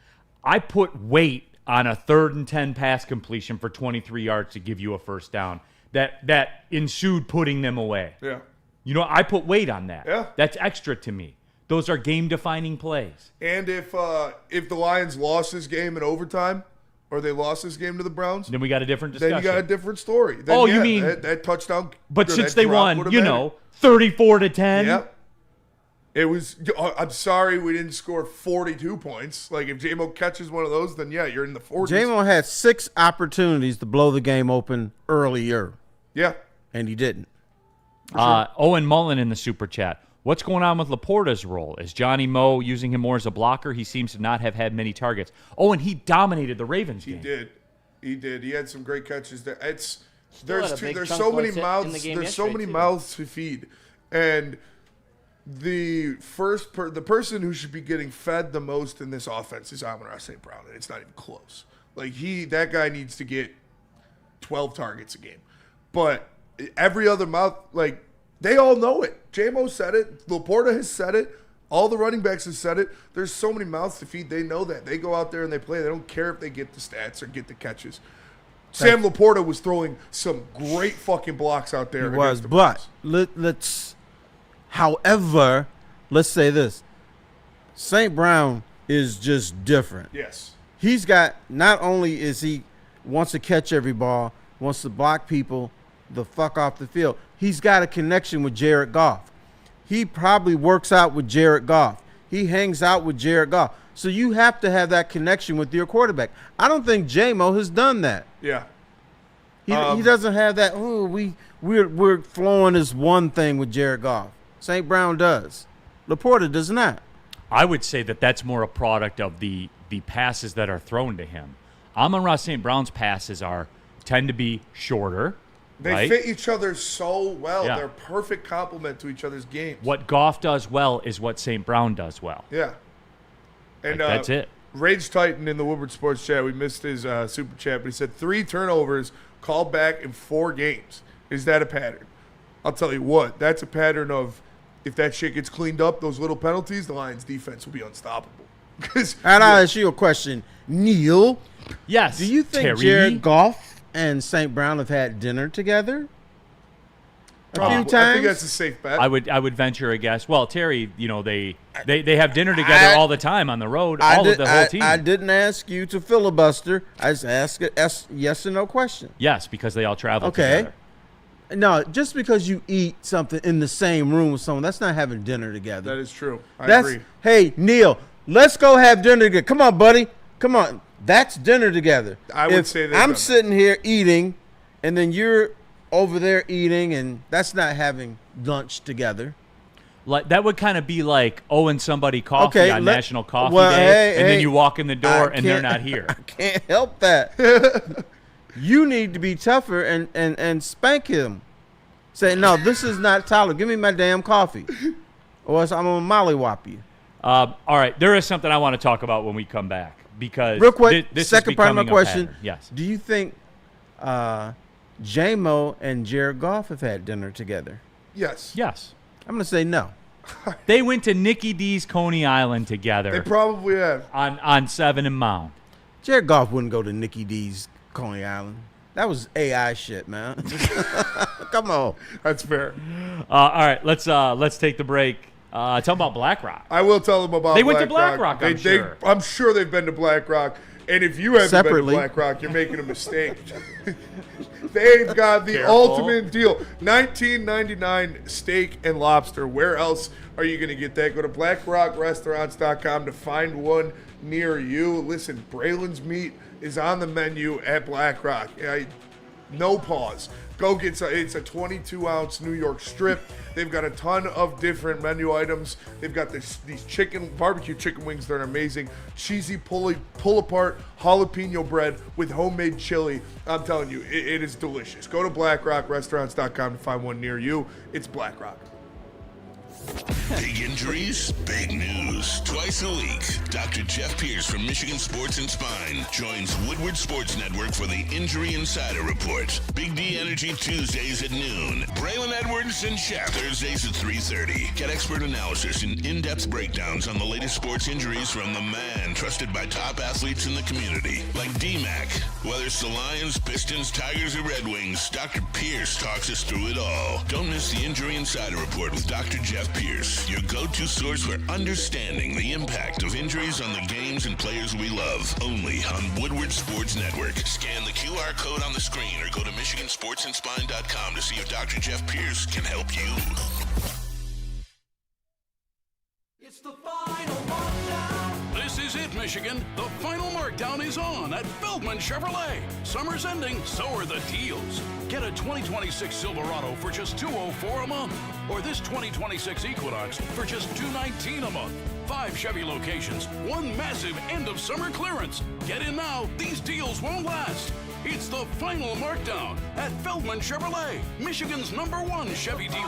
I put weight on a 3rd and 10 pass completion for 23 yards to give you a first down. That ensued putting them away. Yeah. You know, I put weight on that. Yeah. That's extra to me. Those are game-defining plays. And if the Lions lost this game in overtime, or they lost this game to the Browns, Then we got a different discussion. then you got a different story. Then, Oh, you yeah, mean- that touchdown? But or since that they drop won, would've you mattered. know, 34-10. Yep. It was. I'm sorry we didn't score 42 points. Like if J-Mo catches one of those, then yeah, you're in the 40s. J-Mo had 6 opportunities to blow the game open earlier, Yeah. and he didn't. Owen Mullen in the super chat. What's going on with Laporta's role? Is Johnny Moe using him more as a blocker? He seems to not have had many targets. Oh, and he dominated the Ravens game. He did. He had some great catches there. had There's a big there's chunk so was many hit in the mouths. game There's so yesterday, many too. mouths to feed, and the person who should be getting fed the most in this offense is Amon-Ra St. Brown, and it's not even close. Like that guy needs to get 12 targets a game, but every other mouth, like they all know it. J-Mo said it. Laporta has said it. All the running backs have said it. There's so many mouths to feed. They know that. They go out there and they play. They don't care if they get the stats or get the catches. Sam Laporta was throwing some great fucking blocks out there. He was, against the but Browns. however, let's say this. St. Brown is just different. Yes. He's got, not only is he wants to catch every ball, wants to block people the fuck off the field, he's got a connection with Jared Goff. He probably works out with Jared Goff. He hangs out with Jared Goff. So you have to have that connection with your quarterback. I don't think J-Mo has done that. Yeah. He doesn't have that. Oh, we're flowing this one thing with Jared Goff. St. Brown does. Laporta does not. I would say that that's more a product of the passes that are thrown to him. Amon-Ra St. Brown's passes tend to be shorter. They right? fit each other so well. Yeah. They're a perfect complement to each other's games. What Goff does well is what St. Brown does well. Yeah. And that's it. Rage Titan in the Woodward Sports chat, we missed his super chat, but he said 3 turnovers called back in 4 games. Is that a pattern? I'll tell you what, that's a pattern of if that shit gets cleaned up, those little penalties, the Lions' defense will be unstoppable. And I'll ask you a question. Neal, yes. Do you think Terry? Jared Goff and St. Brown have had dinner together a few times? I think that's a safe bet. I would venture a guess. Well, Terry, they have dinner together all the time on the road, the whole team. I didn't ask you to filibuster. I just asked a yes or no question. Yes, because they all travel Okay. together. No, just because you eat something in the same room with someone, that's not having dinner together. That is true. I That's agree. Hey, Neal, let's go have dinner together. Come on, buddy. Come on. That's dinner together. I would say they've I'm done sitting here eating, and then you're over there eating, and that's not having lunch together. Like that would kind of be like owing somebody coffee on National Coffee Day, hey, and then you walk in the door and they're not here. I can't help that. You need to be tougher and spank him. Say, no, this is not Tyler. Give me my damn coffee, or else I'm gonna mollywop you. All right, there is something I want to talk about when we come back because Real quick, this second is part of my becoming a question. pattern. Yes. Do you think J-Mo and Jared Goff have had dinner together? Yes. Yes. I'm gonna say no. They went to Nicky D's Coney Island together. They probably have. On 7 and Mound. Jared Goff wouldn't go to Nicky D's Coney Island. That was AI shit, man. Come on. That's fair. All right, let's take the break. Tell them about Black Rock. I will tell them about They went to Black Rock, I'm sure. I'm sure they've been to Black Rock. And if you haven't Separately. been to Black Rock, you're making a mistake. They've got the ultimate deal. $19.99 steak and lobster. Where else are you going to get that? Go to blackrockrestaurants.com to find one near you. Listen, Braylon's meat is on the menu at Black Rock. No pause. Go get some. It's a 22-ounce New York strip. They've got a ton of different menu items. They've got these barbecue chicken wings that are amazing. Cheesy pull-apart jalapeno bread with homemade chili. I'm telling you, it is delicious. Go to blackrockrestaurants.com to find one near you. It's Black Rock. Big injuries, big news. Twice a week, Dr. Jeff Pierce from Michigan Sports and Spine joins Woodward Sports Network for the Injury Insider Report. Big D Energy Tuesdays at noon. Braylon Edwards and Shep Thursdays at 3:30. Get expert analysis and in-depth breakdowns on the latest sports injuries from the man trusted by top athletes in the community, like D-Mac. Whether it's the Lions, Pistons, Tigers, or Red Wings, Dr. Pierce talks us through it all. Don't miss the Injury Insider Report with Dr. Jeff Pierce, your go-to source for understanding the impact of injuries on the games and players we love. Only on Woodward Sports Network. Scan the QR code on the screen or go to MichiganSportsandSpine.com to see if Dr. Jeff Pierce can help you. It's the final markdown. This is it, Michigan. The final markdown is on at Feldman Chevrolet. Summer's ending, so are the deals. Get a 2026 Silverado for just $204 a month, or this 2026 Equinox for just $219 a month. 5 Chevy locations, one massive end of summer clearance. Get in now, these deals won't last. It's the final markdown at Feldman Chevrolet, Michigan's #1 Chevy dealer.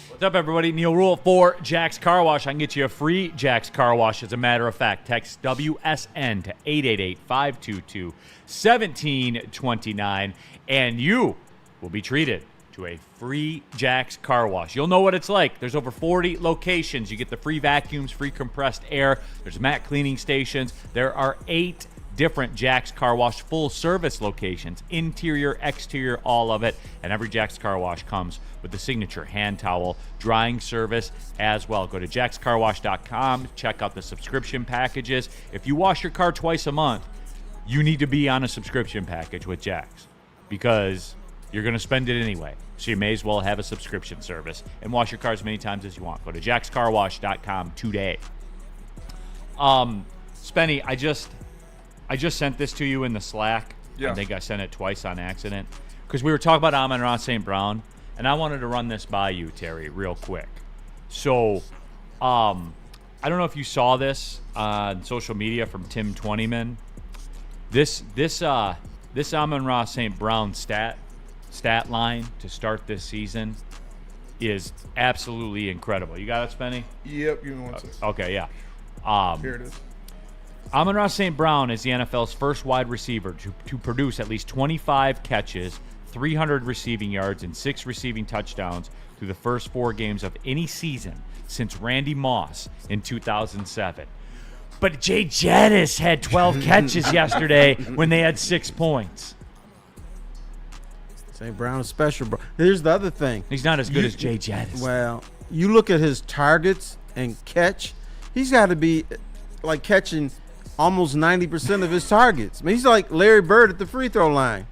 What's up, everybody? Neal Ruhl for Jack's Car Wash. I can get you a free Jack's Car Wash. As a matter of fact, text WSN to 888-522-1729, and you will be treated to a free Jack's Car Wash. You'll know what it's like. There's over 40 locations. You get the free vacuums, free compressed air. There's mat cleaning stations. There are 8 different Jack's Car Wash full service locations, interior, exterior, all of it. And every Jack's Car Wash comes with the signature hand towel drying service as well. Go to jackscarwash.com, check out the subscription packages. If you wash your car twice a month, you need to be on a subscription package with Jack's, because You're going to spend it anyway, so you may as well have a subscription service and wash your car as many times as you want. Go to jackscarwash.com today. Spenny, I just sent this to you in the Slack. Yeah. I think I sent it twice on accident because we were talking about Amon-Ra St. Brown, and I wanted to run this by you, Terry, real quick. So, I don't know if you saw this on social media from Tim Twentyman. This Amon-Ra St. Brown stat line to start this season is absolutely incredible. You got it, Spenny? Yep, you want to. Okay, yeah. Here it is. Amon-Ra St. Brown is the NFL's first wide receiver to produce at least 25 catches, 300 receiving yards, and 6 receiving touchdowns through the first 4 games of any season since Randy Moss in 2007. But Jay Jettis had 12 catches yesterday when they had 6 points. St. Brown is special, bro. Here's the other thing. He's not as good as Jay Jettis. Well, you look at his targets and catch. He's got to be like catching almost 90% of his targets. I mean, he's like Larry Bird at the free throw line.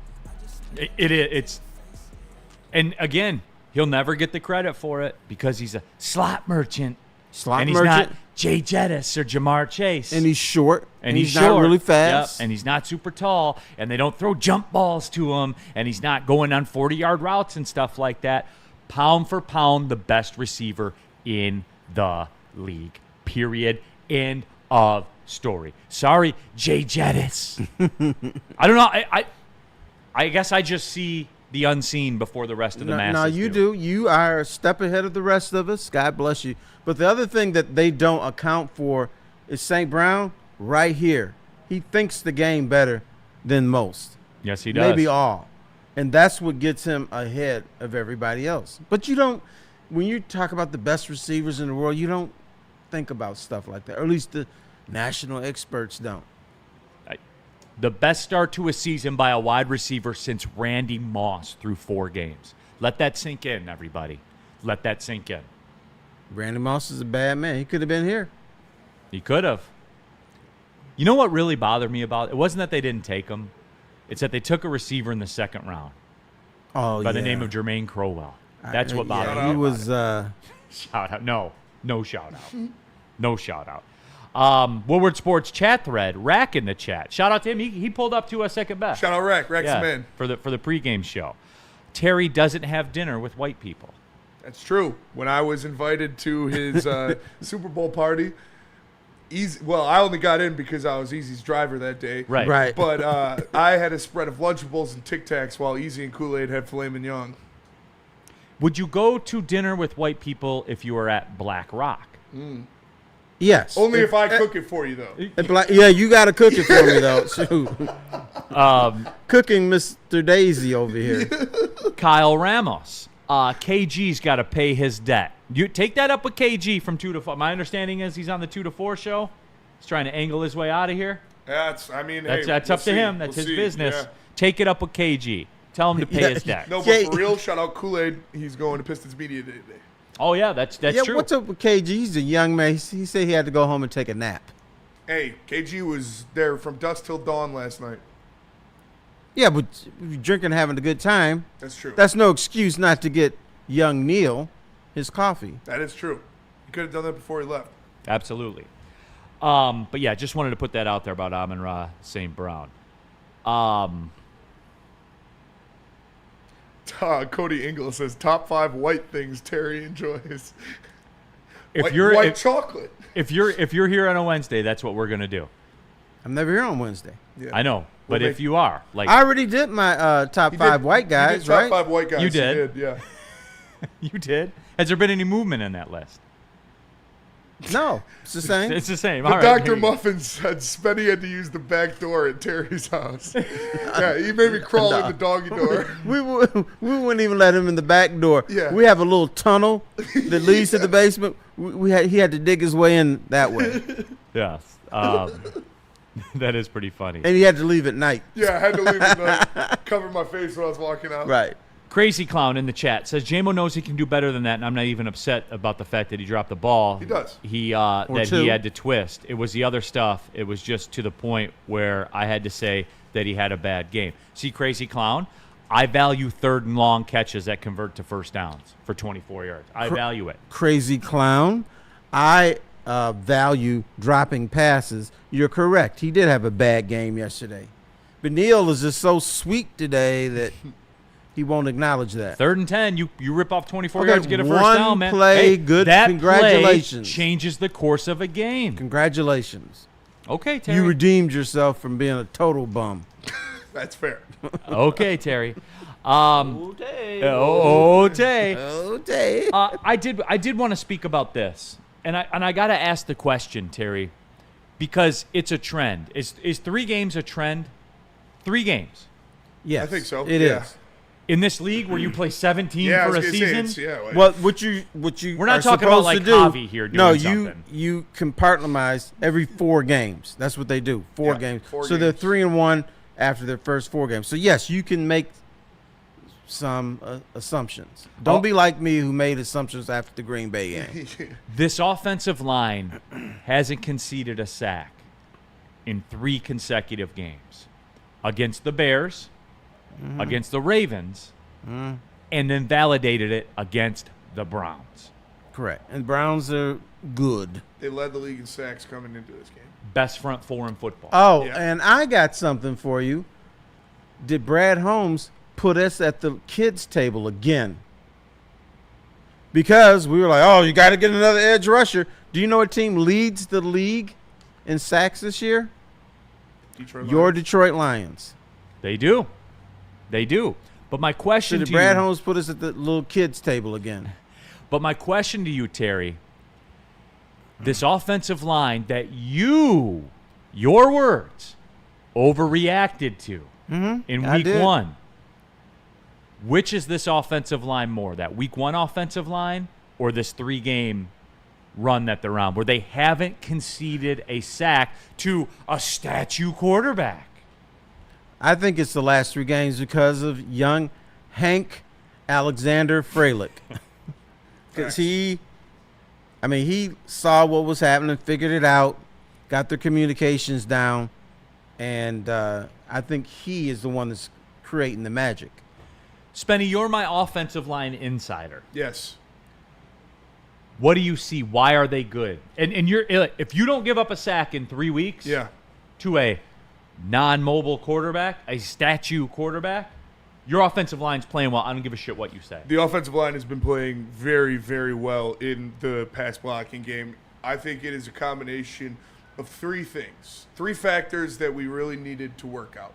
And again, he'll never get the credit for it because he's a slot merchant. He's not Jay Jettis or Jamar Chase. And he's short. And he's not really fast. Yep. And he's not super tall. And they don't throw jump balls to him. And he's not going on 40-yard routes and stuff like that. Pound for pound, the best receiver in the league. Period. End of story. Sorry, Jay Jettis. I don't know. I guess I just see the unseen before the rest of the masses. No, you do. You are a step ahead of the rest of us. God bless you. But the other thing that they don't account for is St. Brown right here. He thinks the game better than most. Yes, he does. Maybe all. And that's what gets him ahead of everybody else. But you don't, when you talk about the best receivers in the world, you don't think about stuff like that. Or at least the national experts don't. The best start to a season by a wide receiver since Randy Moss through 4 games. Let that sink in, everybody. Let that sink in. Randy Moss is a bad man. He could have been here. He could have. You know what really bothered me about it? It wasn't that they didn't take him. It's that they took a receiver in the 2nd round. Oh, by the name of Jermaine Crowell. That's what bothered me. He was shout out. No shout out. No shout out. Woodward Sports chat thread, Rack in the chat. Shout out to him. He pulled up to a second best. Shout out Rack. Rack's the man. For the pregame show. Terry doesn't have dinner with white people. That's true. When I was invited to his Super Bowl party, I only got in because I was Easy's driver that day. Right. But I had a spread of Lunchables and Tic Tacs while Easy and Kool-Aid had filet mignon. Would you go to dinner with white people if you were at Black Rock? Yes. Only if I cook it for you, though. Yeah, you got to cook it for me, though. Shoot. Cooking Mr. Daisy over here. Kyle Ramos. KG's got to pay his debt. You take that up with KG from 2 to 4. My understanding is he's on the 2 to 4 show. He's trying to angle his way out of here. That's up to him. That's his business. Yeah. Take it up with KG. Tell him to pay his debt. No, but for real, shout out Kool-Aid. He's going to Pistons Media Day today. Oh, yeah, that's true. What's up with KG? He's a young man. He said he had to go home and take a nap. Hey, KG was there from dusk till dawn last night. Yeah, but drinking and having a good time. That's true. That's no excuse not to get young Neal his coffee. That is true. He could have done that before he left. Absolutely. But, yeah, just wanted to put that out there about Amon-Ra St. Brown. Cody Engel says, top 5 white things Terry enjoys. White chocolate. If you're here on a Wednesday, that's what we're going to do. I'm never here on Wednesday. Yeah. I know. But if you are, I already did my top 5 white guys, right? Top 5 white guys. You did. Yeah. You did. Has there been any movement in that list? No, it's the same. It's the same. The All right, Dr. Muffin said Spenny had to use the back door at Terry's house. Yeah, he made me crawl in the doggy door. We wouldn't even let him in the back door. Yeah. We have a little tunnel that leads to the basement. He had to dig his way in that way. Yes. That is pretty funny. And he had to leave at night. Yeah, I had to leave at night. Cover my face when I was walking out. Right. Crazy Clown in the chat says J-Mo knows he can do better than that, and I'm not even upset about the fact that he dropped the ball. He does. He had to twist. It was the other stuff. It was just to the point where I had to say that he had a bad game. See, Crazy Clown, I value 3rd and long catches that convert to first downs for 24 yards. I value it. Crazy clown. I value dropping passes. You're correct. He did have a bad game yesterday. But Neal is just so sweet today that he won't acknowledge that. 3rd and 10, you rip off 24 yards, get a first one down, man. play, Hey, good. that Congratulations. play changes the course of a game. Congratulations. Okay, Terry. You redeemed yourself from being a total bum. That's fair. Okay, Terry. Tay. I did want to speak about this, and I got to ask the question, Terry, because it's a trend. Is 3 games a trend? 3 games. Yes, I think so. It is. In this league where you play 17 Yeah, I for was a gonna say, season? like, Well, what you We're not are talking about supposed like to do, Javi here doing no, something. you compartmentalize every 4 games. That's what they do. 4 games. 4 so they're games. 3-1 after their first 4 games. So yes, you can make some assumptions. Don't be like me who made assumptions after the Green Bay game. This offensive line hasn't conceded a sack in 3 consecutive games. Against the Bears, against the Ravens, and then validated it against the Browns. Correct. And Browns are good. They led the league in sacks coming into this game. Best front 4 in football. Oh, Yeah. and I got something for you. Did Brad Holmes put us at the kids' table again? Because we were like, oh, you got to get another edge rusher. Do you know what team leads the league in sacks this year? Your Detroit Lions. They do. They do. But my question So to did Brad you, Holmes put us at the little kids' table again? But my question to you, Terry, this offensive line that your words, overreacted to in I week did. 1, which is this offensive line more, that week 1 offensive line or this 3-game run that they're on, where they haven't conceded a sack to a statue quarterback? I think it's the last 3 games because of young Hank Alexander Freilich. Because he saw what was happening, figured it out, got their communications down, and I think he is the one that's creating the magic. Spenny, you're my offensive line insider. Yes. What do you see? Why are they good? And you're, if you don't give up a sack in 3 weeks to a non-mobile quarterback, a statue quarterback, your offensive line's playing well. I don't give a shit what you say. The offensive line has been playing very, very well in the pass blocking game. I think it is a combination of 3 things, 3 factors that we really needed to work out.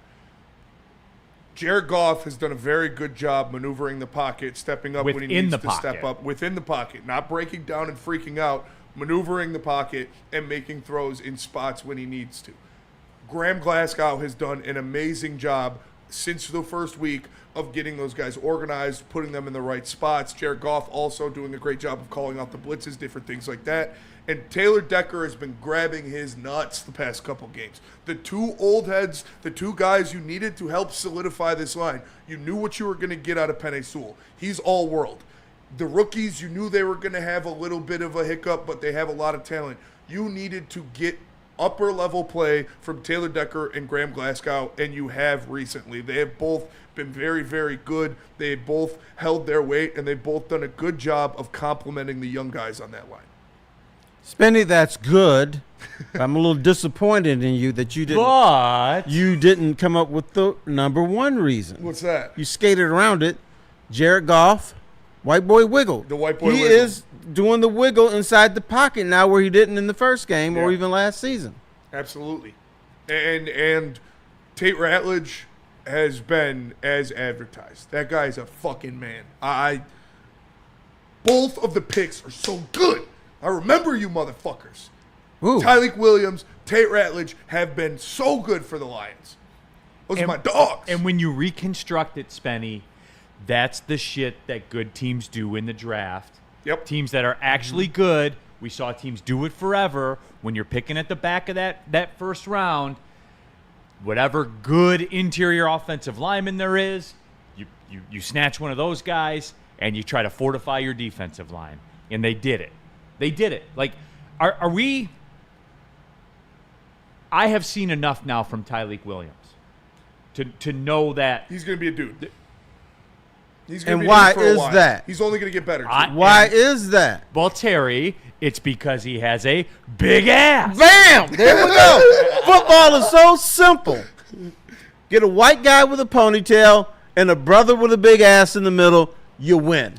Jared Goff has done a very good job maneuvering the pocket, stepping up when he needs to step up within the pocket, not breaking down and freaking out, maneuvering the pocket and making throws in spots when he needs to. Graham Glasgow has done an amazing job since the first week of getting those guys organized, putting them in the right spots. Jared Goff also doing a great job of calling out the blitzes, different things like that. And Taylor Decker has been grabbing his nuts the past couple games. The 2 old heads, the 2 guys you needed to help solidify this line. You knew what you were going to get out of Penei Sewell. He's all world. The rookies, you knew they were going to have a little bit of a hiccup, but they have a lot of talent. You needed to get upper level play from Taylor Decker and Graham Glasgow, and you have recently. They have both been very, very good. They have both held their weight, and they've both done a good job of complementing the young guys on that line. Spenny, that's good. I'm a little disappointed in you that you didn't come up with the number 1 reason. What's that? You skated around it. Jared Goff, white boy wiggle. The white boy he wiggle. is doing the wiggle inside the pocket now where he didn't in the first game or even last season. Absolutely. And Tate Ratledge has been as advertised. That guy's a fucking man. Both of the picks are so good. I remember you motherfuckers. Tyleik Williams, Tate Ratledge have been so good for the Lions. Those are my dogs. And when you reconstruct it, Spenny, that's the shit that good teams do in the draft. Yep. Teams that are actually good. We saw teams do it forever. When you're picking at the back of that first round, whatever good interior offensive lineman there is, you snatch one of those guys and you try to fortify your defensive line. And they did it. They did it. Like, are we? I have seen enough now from Tyleik Williams to know that he's going to be a dude. He's gonna And be why in for a is while. that? He's only going to get better. Why is that? Well, Terry, it's because he has a big ass. Bam! There we go. Football is so simple. Get a white guy with a ponytail and a brother with a big ass in the middle, you win.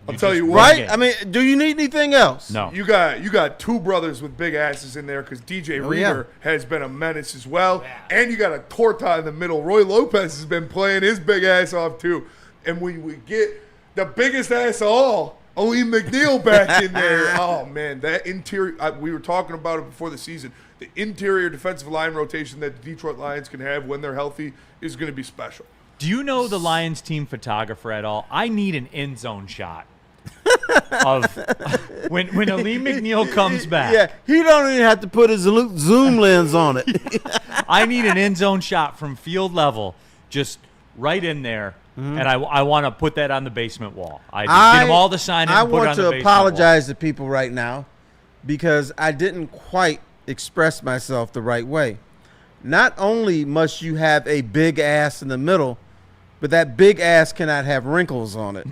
I'll tell you what. Right? I mean, do you need anything else? No. You got two brothers with big asses in there because DJ Reader has been a menace as well. And you got a Torta in the middle. Roy Lopez has been playing his big ass off too. And when we get the biggest ass of all, Aleem McNeil back in there. Oh, man, that interior, we were talking about it before the season. The interior defensive line rotation that the Detroit Lions can have when they're healthy is going to be special. Do you know the Lions team photographer at all? I need an end zone shot of when Aleem McNeil comes back. Yeah, he don't even have to put his zoom lens on it. I need an end zone shot from field level, just right in there. And I want to put that on the basement wall. I get them all to sign it and put it on the basement wall. I want to apologize to people right now because I didn't quite express myself the right way. Not only must you have a big ass in the middle, but that big ass cannot have wrinkles on it.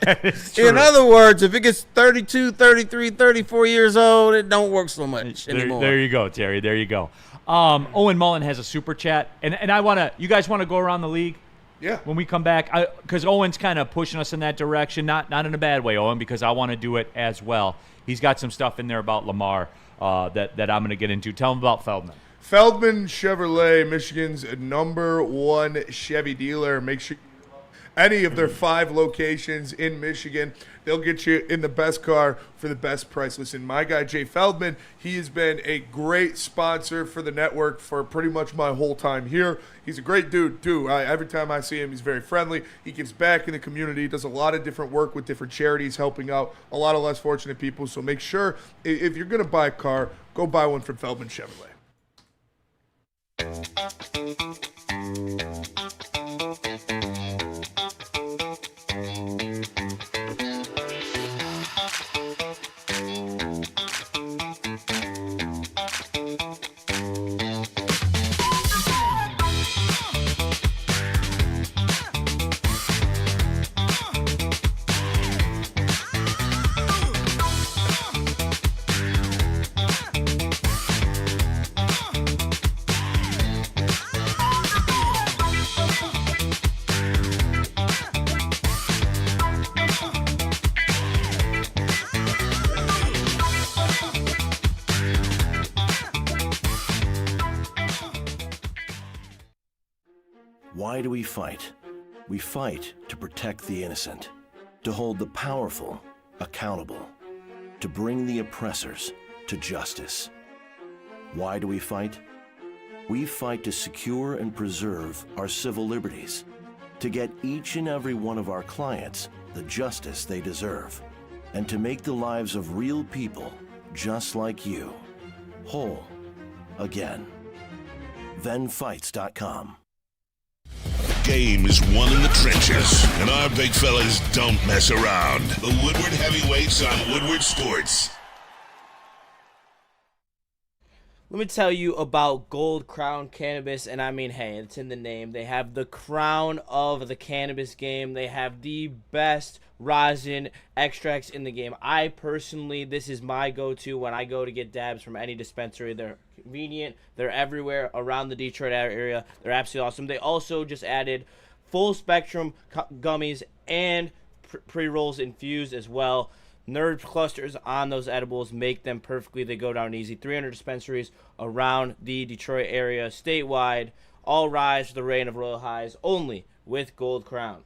That is true. In other words, if it gets 32, 33, 34 years old, it don't work so much anymore. There you go, Terry. There you go. Owen Mullen has a super chat. And I want to – you guys want to go around the league? Yeah. When we come back, because Owen's kind of pushing us in that direction, not in a bad way, Owen, because I want to do it as well. He's got some stuff in there about Lamar that I'm going to get into. Tell him about Feldman. Feldman Chevrolet, Michigan's #1 Chevy dealer. Make sure any of their 5 locations in Michigan, they'll get you in the best car for the best price. Listen, my guy Jay Feldman, he has been a great sponsor for the network for pretty much my whole time here. He's a great dude, too. Every time I see him, he's very friendly. He gives back in the community, does a lot of different work with different charities, helping out a lot of less fortunate people. So make sure, if you're going to buy a car, go buy one from Feldman Chevrolet. Why do we fight? We fight to protect the innocent, to hold the powerful accountable, to bring the oppressors to justice. Why do we fight? We fight to secure and preserve our civil liberties, to get each and every one of our clients the justice they deserve, and to make the lives of real people just like you whole again. ThenFights.com. Game is won in the trenches, and our big fellas don't mess around. The Woodward Heavyweights on Woodward Sports. Let me tell you about Gold Crown Cannabis, and I mean, hey, it's in the name. They have the crown of the cannabis game. They have the best rosin extracts in the game. I personally, this is my go-to when I go to get dabs from any dispensary. They're convenient. They're everywhere around the Detroit area. They're absolutely awesome. They also just added full spectrum gummies and pre-rolls infused as well. Nerve clusters on those edibles make them perfectly. They go down easy. 300 dispensaries around the Detroit area, statewide. All rise to the reign of royal highs, only with Gold Crown.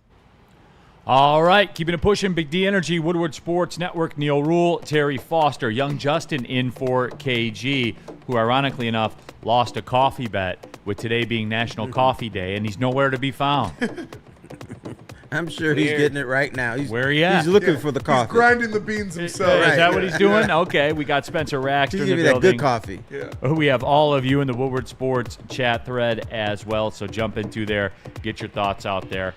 All right, keeping it pushing. Big D Energy, Woodward Sports Network, Neal Ruhl, Terry Foster, young Justin in for KG, who ironically enough lost a coffee bet with today being National Coffee Day, and he's nowhere to be found. I'm sure he's getting it right now. Where he at? He's looking for the coffee. He's grinding the beans himself. Is that what he's doing? Okay, we got Spencer Raxter in the building. That good coffee. Yeah. We have all of you in the Woodward Sports chat thread as well, so jump into there, get your thoughts out there.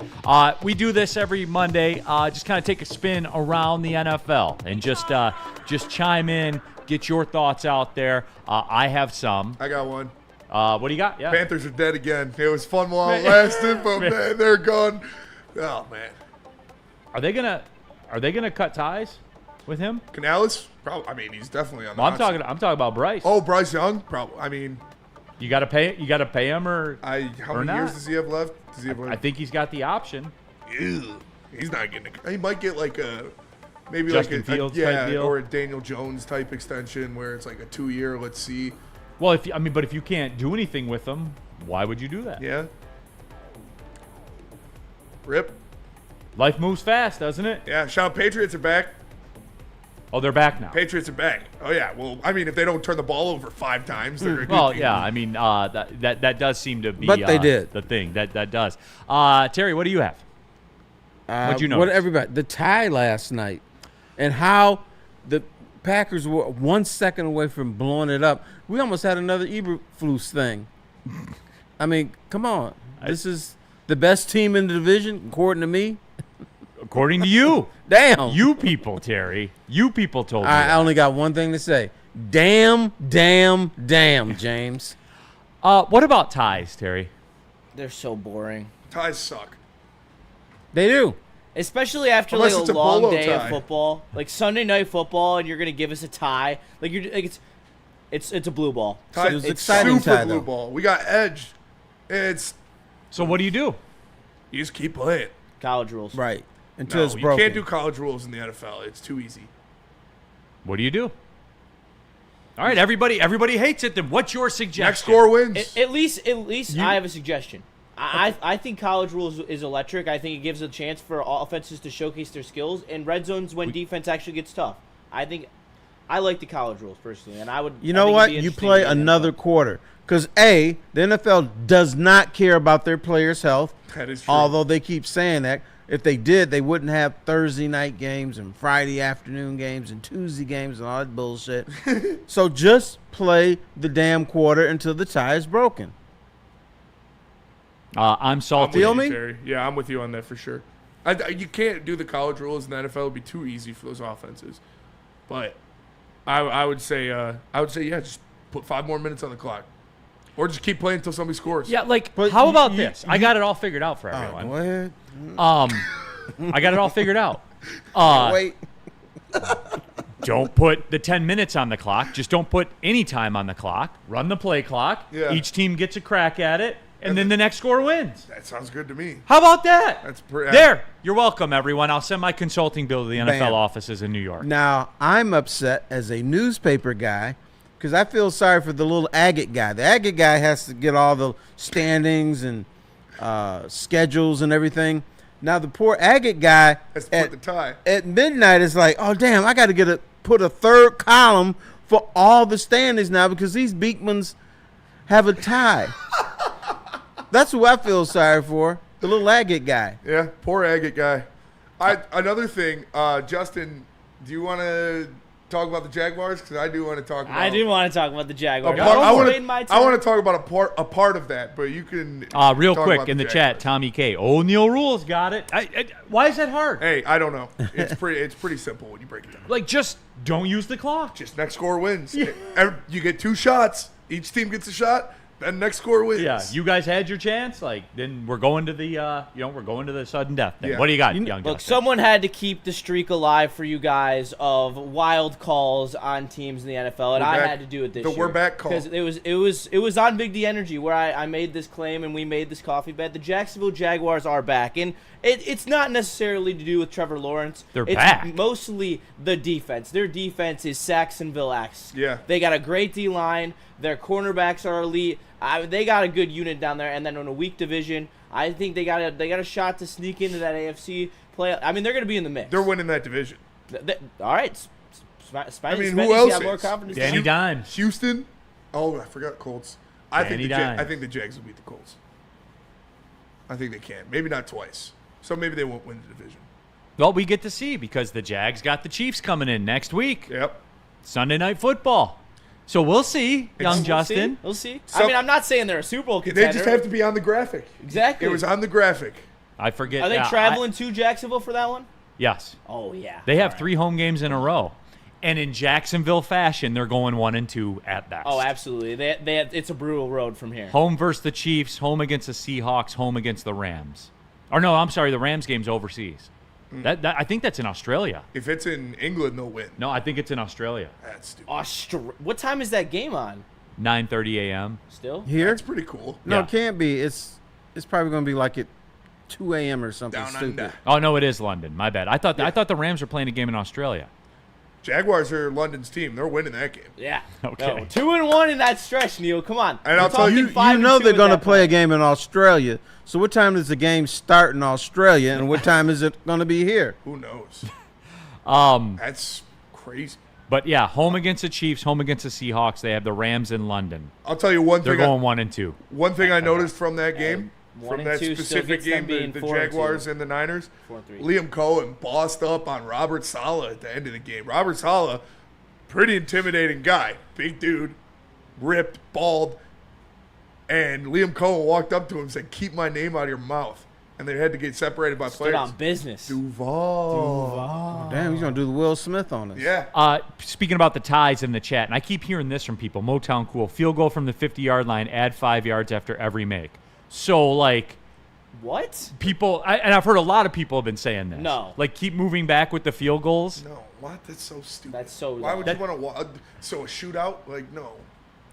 We do this every Monday, just kind of take a spin around the NFL and just chime in, get your thoughts out there. I have some. I got one. What do you got? Yeah. Panthers are dead again. It was fun while it lasted, but man, they're gone. Oh, man. Are they gonna cut ties with him? Canales? Probably. I mean, he's definitely on the Well, hot I'm talking about Bryce. Oh, Bryce Young? Probably. I mean, you got to pay him or how or many not? years does he have left? Does he have I think he's got the option. Ew. He's not getting. He might get like a maybe Justin like Fields type deal. or a Daniel Jones type extension where it's like a 2-year. Let's see. Well, but if you can't do anything with them, why would you do that? Yeah. Rip. Life moves fast, doesn't it? Yeah. Shout out, Patriots are back. Oh, they're back now. Patriots are back. Oh yeah. Well, I mean, if they don't turn the ball over 5 times, they're a good Well, team. yeah. I mean, that does seem to be. But they did. The thing that does. Terry, what do you have? What'd you What notice? the tie last night, and how the Packers were 1 second away from blowing it up. We almost had another Eberflus thing. I mean, come on. This is the best team in the division, according to me. According to you. Damn. You people, Terry. You people told me. I only got one thing to say. Damn, James. What about ties, Terry? They're so boring. Ties suck. They do. Especially after Unless like it's a a long bolo day tie. of football, like Sunday night football, and you're gonna give us a tie. Like it's a blue ball. Ties, was it's exciting super tie, blue though. ball. We got edge. It's So what do you do? you just keep playing. College rules. Right. Until No, it's you broken. can't do college rules in the NFL. It's too easy. What do you do? All right, everybody hates it. Then what's your suggestion? Next score wins. At least I have a suggestion. I think college rules is electric. I think it gives a chance for offenses to showcase their skills in red zones when defense actually gets tough. I like the college rules personally, and I would. You know what? You play another quarter. Because, the NFL does not care about their players' health. That is true. Although they keep saying that. If they did, they wouldn't have Thursday night games and Friday afternoon games and Tuesday games and all that bullshit. So just play the damn quarter until the tie is broken. I'm salty. Feel me? Terry. Yeah, I'm with you on that for sure. You can't do the college rules in the NFL. It would be too easy for those offenses. But I would say, yeah, just put 5 more minutes on the clock. Or just keep playing until somebody scores. Yeah, like, But how you- about you- this? I got it all figured out for everyone. Go ahead. I got it all figured out. Wait. Don't put the 10 minutes on the clock. Just don't put any time on the clock. Run the play clock. Yeah. Each team gets a crack at it, and then the next score wins. That sounds good to me. How about that? That's pretty. There. You're welcome, everyone. I'll send my consulting bill to the NFL Bam. offices in New York. Now, I'm upset as a newspaper guy because I feel sorry for the little agate guy. The agate guy has to get all the standings and schedules and everything. Now, the poor agate guy Has to put the tie. at midnight is like, oh, damn, I got to put a third column for all the standings now because these Beekmans have a tie. That's who I feel sorry for, the little agate guy. Yeah, poor agate guy. Another thing, Justin, do you want to talk about the Jaguars? Because I do want to talk about. I do want to talk about the Jaguars. I want Wait my to turn. talk about a part of that, but you can. Real talk quick about in the Jaguars. chat, Tommy K. Oh, Neal Ruhl's got it. Why is that hard? Hey, I don't know. It's pretty simple when you break it down. Like, just don't use the clock. Just next score wins. You get 2 shots. Each team gets a shot. Then next score wins. Yeah, you guys had your chance. Like, then we're going to the, we're going to the sudden death thing. Yeah. What do you got, young Look, Justin? someone had to keep the streak alive for you guys of wild calls on teams in the NFL, and I had to do it this year. The we're back call. Because it was on Big D Energy where I made this claim and we made this coffee bet. The Jacksonville Jaguars are back, and it's not necessarily to do with Trevor Lawrence. They're it's back. Mostly the defense. Their defense is Saxonville-esque. Yeah. They got a great D line. Their cornerbacks are elite. They got a good unit down there, and then in a weak division, I think they got a shot to sneak into that AFC play. I mean, they're going to be in the mix. They're winning that division. All right. I mean, who else have more is? confidence. Danny Dimes. Houston. Oh, I forgot Colts. I think the Jags will beat the Colts. I think they can. Maybe not twice. So maybe they won't win the division. Well, we get to see because the Jags got the Chiefs coming in next week. Yep. Sunday Night Football. So we'll see, young Justin. We'll see. So- I mean, I'm not saying they're a Super Bowl They contender. just have to be on the graphic. Exactly. It was on the graphic. I forget. Are they yeah, traveling to Jacksonville for that one? Yes. Oh, yeah. They have 3 home games in a row. And in Jacksonville fashion, they're going 1-2 at best. Oh, absolutely. It's a brutal road from here. Home versus the Chiefs, home against the Seahawks, home against the Rams. Or no, I'm sorry, the Rams game's overseas. I think that's in Australia. If it's in England, they'll win. No, I think it's in Australia. That's stupid. What time is that game on? 9:30 a.m. Still? Here? That's pretty cool. No, Yeah. it can't be. It's probably going to be like at 2 a.m. or something Down stupid. under. Oh no, it is London. My bad. I thought the Rams were playing a game in Australia. Jaguars are London's team. They're winning that game. Yeah. Okay. No, 2-1 in that stretch, Neal. Come on. And I'll tell you, You know they're going to play a game in Australia. So what time does the game start in Australia, and what time is it going to be here? Who knows? That's crazy. But yeah, home against the Chiefs, home against the Seahawks. They have the Rams in London. I'll tell you one They're thing. going 1-2. One thing I noticed from that game, 1 from and that 2 still specific gets them game, being the 4 and 2. Jaguars and the Niners, 4 and 3. Liam Cohen bossed up on Robert Saleh at the end of the game. Robert Saleh, pretty intimidating guy, big dude, ripped, bald, and Liam Cohen walked up to him and said, "Keep my name out of your mouth." And they had to get separated by Stood players. on business. Duval. Damn, he's going to do the Will Smith on us. Yeah. Speaking about the ties in the chat, and I keep hearing this from people, Motown Cool, field goal from the 50-yard line, add 5 yards after every make. So, like, What? people, and I've heard a lot of people have been saying this. No. Like, keep moving back with the field goals. No, what? That's so stupid. That's so Why would dumb. you want to? So a shootout? Like, no.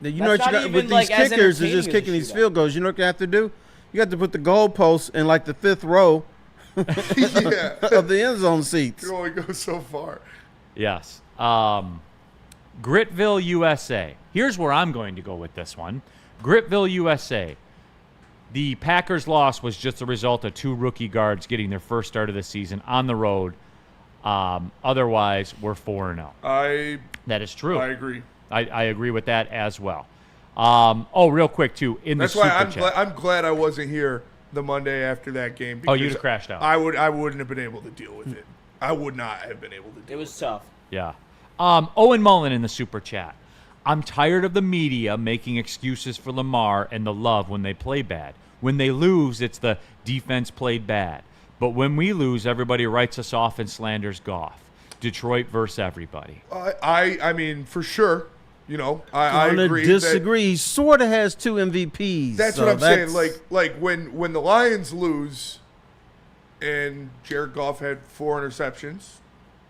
Now, you That's know what you not got even, with these like, as kickers is entertaining just as a kicking these shootout. field goals. You know what you have to do? You got to put the goalposts in like the 5th row Yeah. of the end zone seats. You only go so far. Yes. Gritville, USA. Here's where I'm going to go with this one. Gritville, USA. The Packers' loss was just a result of 2 rookie guards getting their first start of the season on the road. Otherwise, we're 4-0. That is true. I agree. I agree with that as well. Real quick, too. That's why I'm glad I wasn't here the Monday after that game. Oh, you'd have crashed out. I wouldn't have been able to deal with it. I would not have been able to deal It was tough. Yeah. Owen Mullen in the super chat. I'm tired of the media making excuses for Lamar and the love when they play bad. When they lose, it's the defense played bad. But when we lose, everybody writes us off and slanders Goff. Detroit versus everybody. I mean, for sure. You know, I agree. Disagree. He sort of has 2 MVPs. That's what I'm saying. Like when the Lions lose, and Jared Goff had 4 interceptions,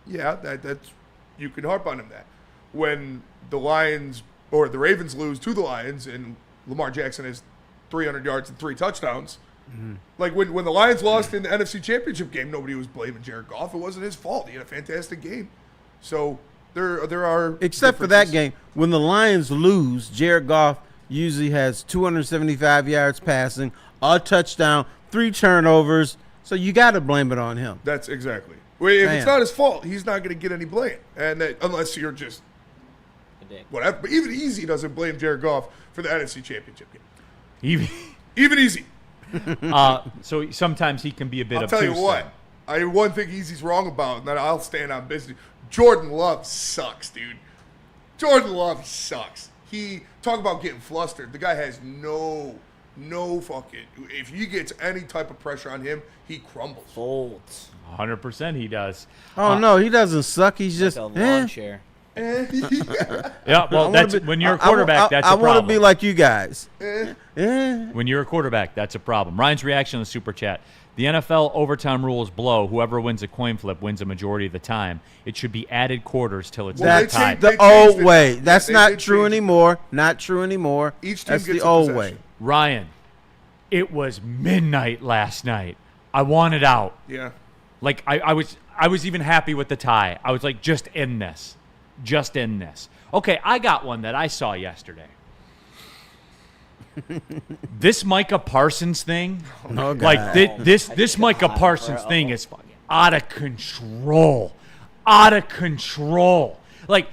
yeah, that's you can harp on him that. When the Lions or the Ravens lose to the Lions, and Lamar Jackson has 300 yards and 3 touchdowns. Like when the Lions lost in the NFC Championship game, nobody was blaming Jared Goff. It wasn't his fault. He had a fantastic game. So there are except for that game, when the Lions lose, Jared Goff usually has 275 yards passing, a touchdown, 3 turnovers. So you got to blame it on him. That's exactly. If it's not his fault, he's not going to get any blame, and unless you're just whatever. But even Easy doesn't blame Jared Goff for the NFC Championship game. Even Easy. So sometimes he can be a bit obtuse. I'll tell you what. One thing Easy's wrong about, and that I'll stand on business. Jordan Love sucks, dude. Jordan Love sucks. He talk about getting flustered. The guy has no fucking. If he gets any type of pressure on him, he crumbles. Folds. 100% he does. Oh no, he doesn't suck. He's just Like a lawn chair. Yeah, well, when you're a quarterback, that's a problem. I want to be like you guys. When you're a quarterback, that's a problem. Ryan's reaction in the super chat. The NFL overtime rules blow. Whoever wins a coin flip wins a majority of the time. It should be added quarters till it's That's tied. the old way. That's not true anymore. Not true anymore. Each team That's gets the a old possession. way. Ryan, it was midnight last night. I wanted out. Yeah. Like I was even happy with the tie. I was like, just end this. Just end this. Okay, I got one that I saw yesterday. This Micah Parsons thing, like this Micah Parsons thing is fucking out of control. Out of control. Like,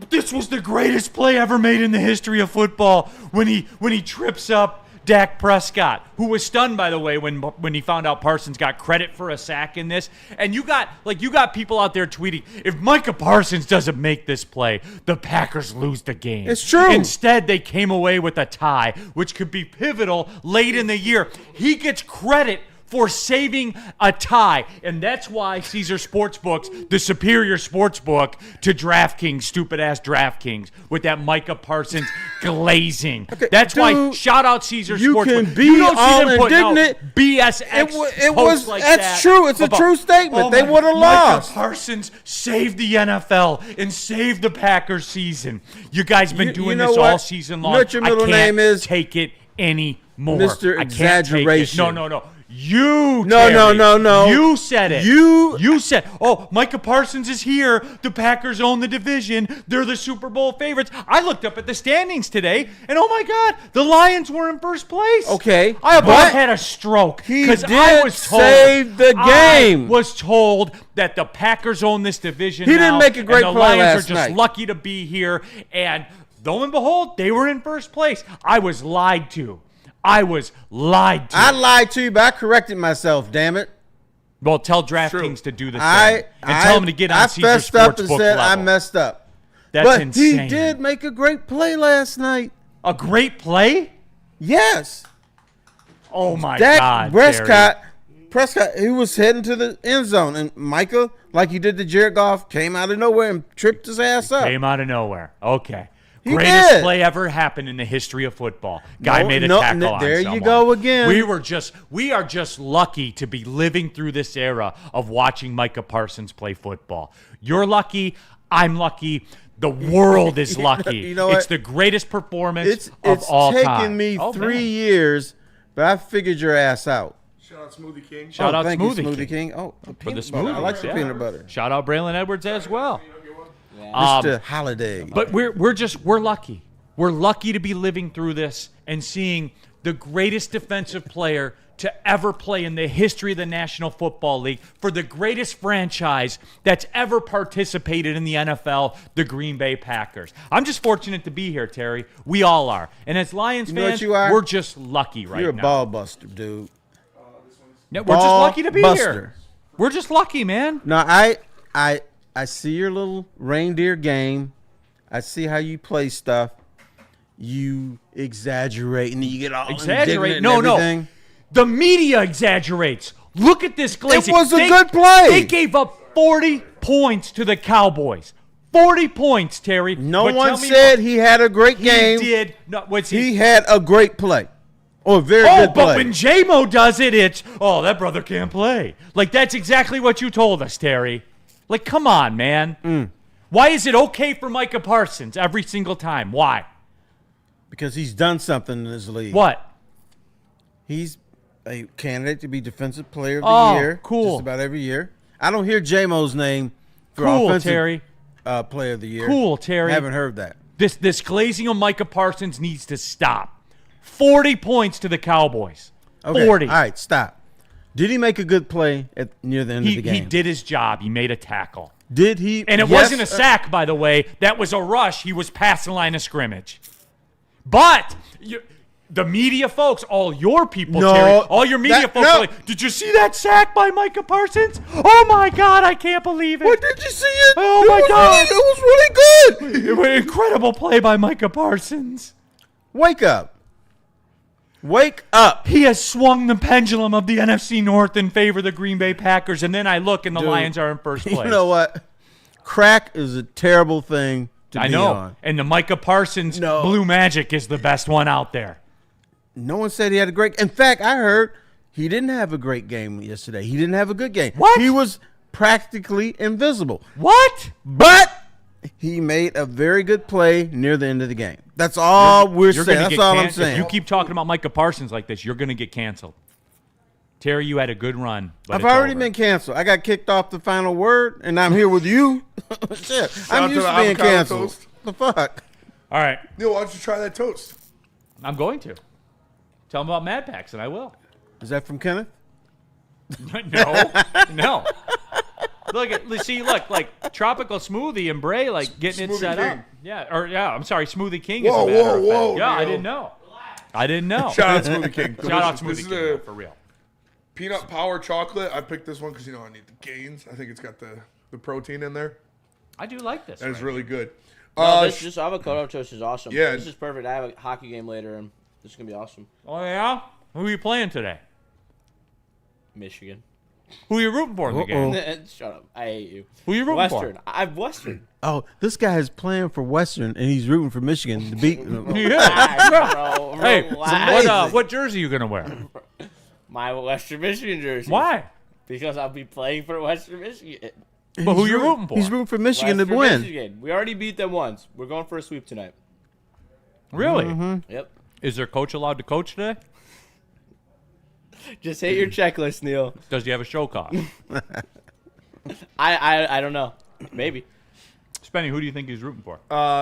this was the greatest play ever made in the history of football when he trips up Dak Prescott, who was stunned, by the way, when he found out Parsons got credit for a sack in this. And you got people out there tweeting, if Micah Parsons doesn't make this play, the Packers lose the game. It's true. Instead, they came away with a tie, which could be pivotal late in the year. He gets credit for saving a tie. And that's why Caesar Sportsbook's the superior sportsbook to DraftKings, stupid-ass DraftKings, with that Micah Parsons glazing. Okay, that's why, dude, shout out Caesar you Sportsbook. can be all indignant. BSX was like that's that true. It's a true statement. They would have lost. Micah Parsons saved the NFL and saved the Packers season. You guys been doing this all season long. What your middle name is? Take it anymore. Mr. I can't take it. Exaggeration. No. You, No, Terry. no. You said it. You said, oh, Micah Parsons is here. The Packers own the division. They're the Super Bowl favorites. I looked up at the standings today, and oh my God, the Lions were in first place. Okay, I about had a stroke. He did I was told, save the game. I was told that the Packers own this division. He didn't make a great and the play Lions last are just night. lucky to be here. And lo and behold, they were in first place. I was lied to. I lied to you, but I corrected myself, damn it. Well, tell DraftKings to do the same. And tell them to get on Caesar I fessed up and Sportsbook said level. I messed up. That's insane. He did make a great play last night. A great play? Yes. Oh, my Dak God, Prescott, he was heading to the end zone, and Micah, like he did to Jared Goff, came out of nowhere and tripped his ass up. Came out of nowhere. Okay. He Greatest did. play ever happened in the history of football. Guy made a tackle on there someone. you go again. We are just lucky to be living through this era of watching Micah Parsons play football. You're lucky. I'm lucky. The world is lucky. You know what? It's the greatest performance of it's all time. It's taken me 3 years, but I figured your ass out. Shout out Smoothie King. Shout out thank Smoothie you, Smoothie King. Oh, the For the peanut butter. I like the smoothies, peanut butter. Shout out Braylon Edwards as well. Mr. Holiday. But we're lucky. We're lucky to be living through this and seeing the greatest defensive player to ever play in the history of the National Football League for the greatest franchise that's ever participated in the NFL, the Green Bay Packers. I'm just fortunate to be here, Terry. We all are. And as Lions You know what fans, you are? we're just lucky right now. You're a ball buster, dude. Yeah, we're just lucky to be Ball here. buster. We're just lucky, man. No, I see your little reindeer game. I see how you play stuff. You exaggerate and you get all Exaggerate? indignant No, and everything. The media exaggerates. Look at this glazing. It was a good play. They gave up 40 points to the Cowboys. 40 points, Terry. No But one tell me said he had a great game. He did. No, what's He had a great play. Or a very good play. But when J-Mo does it, it's, oh, that brother can't play. Like, that's exactly what you told us, Terry. Like, come on, man. Why is it okay for Micah Parsons every single time? Why? Because he's done something in this league. What? He's a candidate to be Defensive Player of the Year. Cool. Just about every year. I don't hear J-Mo's name for Cool, Offensive Terry. Player of the Year. Cool, Terry. I haven't heard that. This glazing on Micah Parsons needs to stop. 40 points to the Cowboys. Okay. 40. All right, stop. Did he make a good play near the end of the game? He did his job. He made a tackle. Did he? And it wasn't a sack, by the way. That was a rush. He was past the line of scrimmage. But the media folks, all your people, Terry, all your media folks are like, did you see that sack by Micah Parsons? Oh, my God, I can't believe it. What, did you see it? Oh, my God. It was really good. It was an incredible play by Micah Parsons. Wake up. Wake up. He has swung the pendulum of the NFC North in favor of the Green Bay Packers, and then I look and the Lions are in first place. You know what? Crack is a terrible thing to I be know. on. And the Micah Parsons Blue Magic is the best one out there. No one said he had a great. In fact, I heard he didn't have a great game yesterday. He didn't have a good game. What? He was practically invisible. What? But he made a very good play near the end of the game. That's all we're saying. That's all I'm saying. If you keep talking about Micah Parsons like this, you're going to get canceled. Terry, you had a good run. But I've already been canceled. I got kicked off the final word, and I'm here with you. Shit, I'm used to being canceled. Toast. The fuck? All right. Neal, why don't you try that toast? I'm going to. Tell him about Mad Packs, and I will. Is that from Kenneth? No. Look, like Tropical Smoothie and Bray, like getting it set up. Yeah, I'm sorry, Smoothie King is a matter of fact. Yeah, I didn't know. Shout out Smoothie King. Shout out Delicious. Smoothie This King, is for real. Peanut Power Chocolate. I picked this one because, I need the gains. I think it's got the protein in there. I do like this. That is really good. This avocado toast is awesome. Yeah. This is perfect. I have a hockey game later, and this is going to be awesome. Oh, yeah? Who are you playing today? Michigan. Who are you rooting for in the game? Shut up. I hate you. Who are you rooting Western. for? I'm Western. Oh, this guy is playing for Western, and he's rooting for Michigan to beat. Bro, Hey, relax. what jersey are you going to wear? My Western Michigan jersey. Why? Because I'll be playing for Western Michigan. But who are you rooting for? He's rooting for Michigan Western to win. Michigan. We already beat them once. We're going for a sweep tonight. Really? Yep. Is their coach allowed to coach today? Just hit your checklist, Neal. Does he have a show cost? I don't know. Maybe. Spenny, who do you think he's rooting for?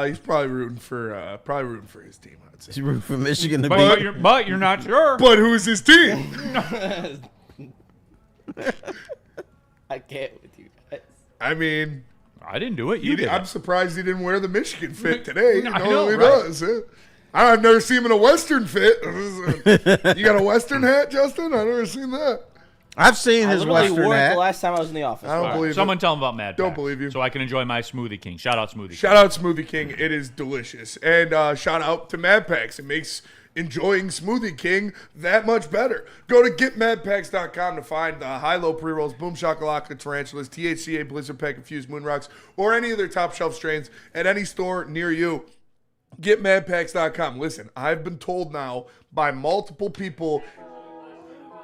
He's probably rooting for his team. I'd say. He's rooting for Michigan to But beat. you're not sure. But who's his team? I can't with you guys. I mean, I didn't do it. You did. I'm surprised he didn't wear the Michigan fit today. He I know, normally right? does. I've never seen him in a Western fit. You got a Western hat, Justin? I've never seen that. I've seen I his literally Western wore it hat. the last time I was in the office. I don't believe Someone it. tell him about Mad Don't Pack, believe you. so I can enjoy my Smoothie King. Shout out Smoothie King. Shout out Smoothie King. It is delicious. And shout out to Mad Packs. It makes enjoying Smoothie King that much better. Go to getmadpacks.com to find the high-low pre-rolls, Boom Shakalaka, Tarantulas, THCA, Blizzard Pack, Infused Moon Rocks, or any of their top shelf strains at any store near you. Getmadpacks.com. Listen, I've been told now by multiple people.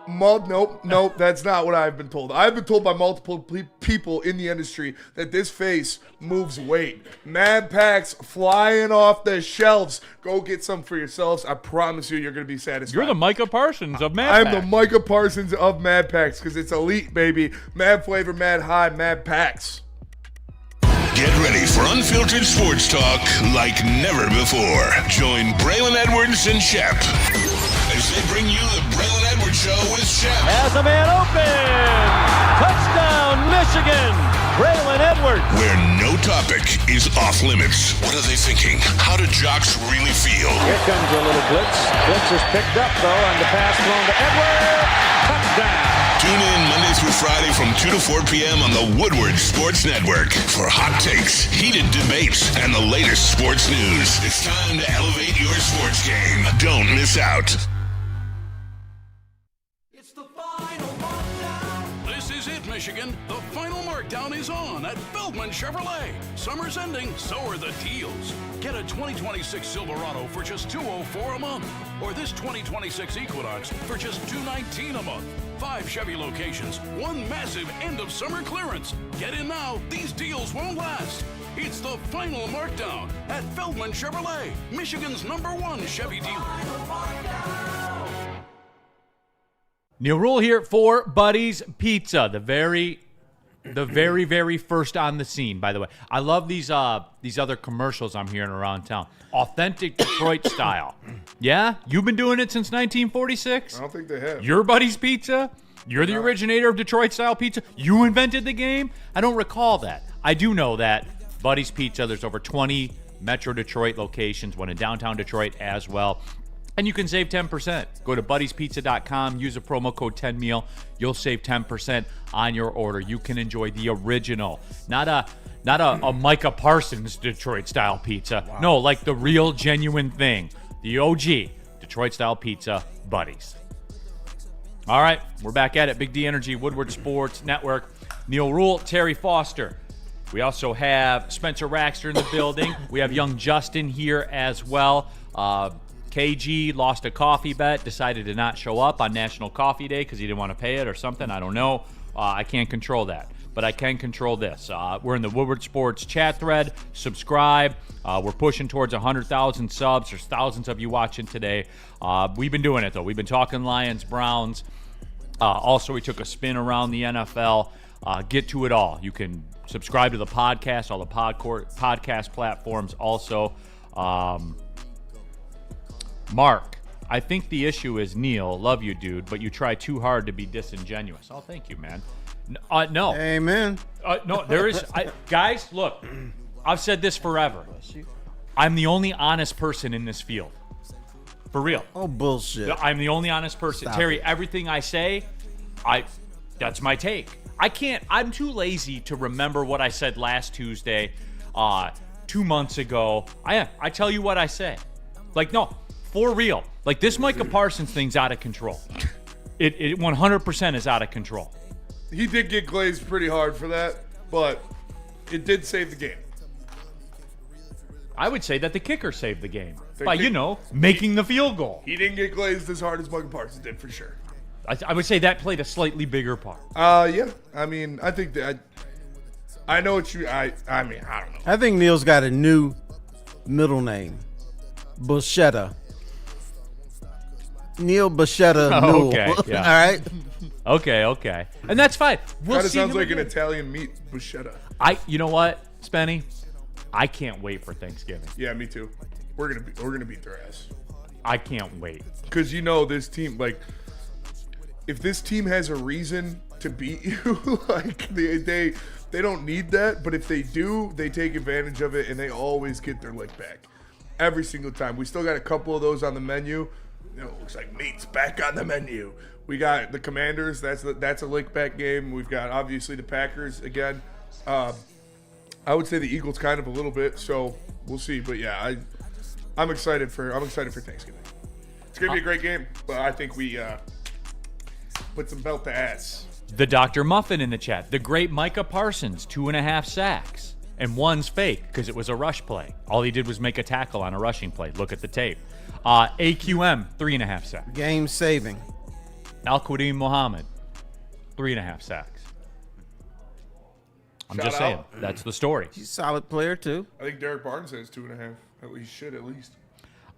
Nope, that's not what I've been told. I've been told by multiple people in the industry that this face moves weight. Mad Packs flying off the shelves. Go get some for yourselves. I promise you're going to be satisfied. You're the Micah Parsons of Mad I'm Pack. the Micah Parsons of Mad Packs because it's elite, baby. Mad flavor, mad high, Mad Packs. Get ready for unfiltered sports talk like never before. Join Braylon Edwards and Shep as they bring you the Braylon Edwards Show with Shep. Has a man open. Touchdown, Michigan. Braylon Edwards. Where no topic is off limits. What are they thinking? How do jocks really feel? Here comes a little blitz. Blitz is picked up, though, and the pass thrown to Edwards. Touchdown. Tune in Monday through Friday from 2 to 4 p.m. on the Woodward Sports Network for hot takes, heated debates, and the latest sports news. It's time to elevate your sports game. Don't miss out. It's the final markdown. This is it, Michigan. The final markdown is on at Feldman Chevrolet. Summer's ending, so are the deals. Get a 2026 Silverado for just $204 a month, or this 2026 Equinox for just $219 a month. 5 Chevy locations, one massive end-of-summer clearance. Get in now. These deals won't last. It's the final markdown at Feldman Chevrolet, Michigan's #1 Chevy dealer. Neal Ruhl here for Buddy's Pizza, the very first on the scene, by the way. I love these other commercials I'm hearing around town. Authentic Detroit style. Yeah? You've been doing it since 1946? I don't think they have. Your Buddy's Pizza? You're the originator of Detroit style pizza? You invented the game? I don't recall that. I do know that Buddy's Pizza, there's over 20 Metro Detroit locations, one in downtown Detroit as well. And you can save 10%. Go to buddyspizza.com, use a promo code 10meal. You'll save 10% on your order. You can enjoy the original, not a Micah Parsons Detroit style pizza. Wow. No, like the real genuine thing. The OG Detroit style pizza, Buddy's. All right, we're back at it. Big D Energy, Woodward Sports Network. Neal Ruhl, Terry Foster. We also have Spencer Raxter in the building. We have young Justin here as well. KG lost a coffee bet, decided to not show up on National Coffee Day because he didn't want to pay it or something. I don't know. I can't control that, but I can control this. We're in the Woodward Sports chat thread. Subscribe. We're pushing towards 100,000 subs. There's thousands of you watching today. We've been doing it, though. We've been talking Lions, Browns. Also, we took a spin around the NFL. Get to it all. You can subscribe to the podcast, all the podcast platforms also. Mark, I think the issue is Neal. Love you, dude, but you try too hard to be disingenuous. Oh, thank you, man. No. Amen. No, there is. Guys, look, I've said this forever. I'm the only honest person in this field. For real. Oh, bullshit. I'm the only honest person. Stop Terry, it. everything I say, that's my take. I'm too lazy to remember what I said last Tuesday, 2 months ago. I tell you what I say. Like, no, for real. Like, this Micah Parsons thing's out of control. It 100% is out of control. He did get glazed pretty hard for that, but it did save the game. I would say that the kicker saved the game by, making the field goal. He didn't get glazed as hard as Micah Parsons did, for sure. I would say that played a slightly bigger part. Yeah. I mean, I think that I know what you. I mean, I don't know. I think Neal's got a new middle name, Buschetta. Neal Buschetta Newell. Okay, yeah. All right. Okay, and that's fine. Kind of sounds like an Italian meat, Buschetta. You know what, Spenny? I can't wait for Thanksgiving. Yeah, me too. We're gonna beat their ass. I can't wait. Because this team, like, if this team has a reason to beat you, like they don't need that. But if they do, they take advantage of it, and they always get their lick back every single time. We still got a couple of those on the menu. Looks like meat's back on the menu. We got the Commanders. That's a lick back game. We've got obviously the Packers again. I would say the Eagles kind of a little bit. So we'll see. But yeah, I'm excited for Thanksgiving. It's gonna be a great game. But I think we put some belt to ass. The Dr. Muffin in the chat. The great Micah Parsons, 2.5 sacks. And one's fake because it was a rush play. All he did was make a tackle on a rushing play. Look at the tape. AQM, 3.5 sacks. Game saving. Al-Qadim Muhammad, 3.5 sacks. I'm just saying. That's the story. He's a solid player, too. I think Derek Barnes has 2.5. He should at least.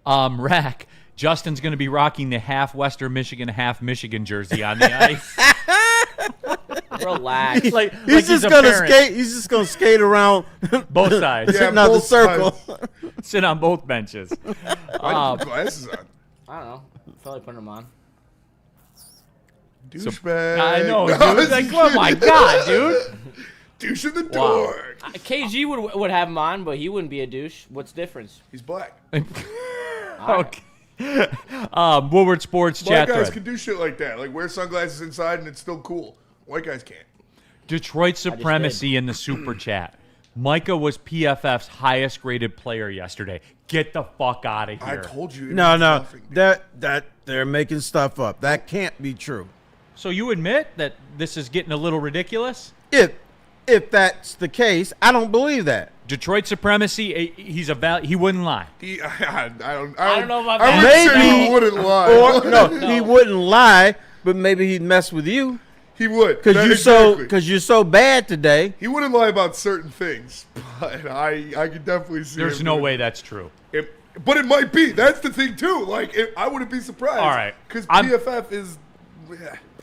Rack, Justin's going to be rocking the half Western Michigan, half Michigan jersey on the ice. Relax. He's just gonna skate. He's just gonna skate around both sides. Sitting out the circle. Sit on both benches. Why do you put glasses on? I don't know. I felt like putting them on. Douchebag. I know, dude. Like, oh my god, dude. Douche in the door. KG would have him on, but he wouldn't be a douche. What's the difference? He's black. Okay. Woodward Sports Black chat guys thread. can do shit like that. Like wear sunglasses inside and it's still cool. White guys can't. Detroit supremacy in the super chat. Micah was PFF's highest graded player yesterday. Get the fuck out of here. I told you. No. That they're making stuff up. That can't be true. So you admit that this is getting a little ridiculous? If that's the case, I don't believe that. Detroit supremacy. He wouldn't lie. I don't know about that. Maybe he wouldn't lie. Or no, he wouldn't lie, but maybe he'd mess with you. He would, because you're so bad today. He wouldn't lie about certain things, but I could definitely see. There's no way that's true. But it might be. That's the thing too. Like I wouldn't be surprised. All right, because PFF is.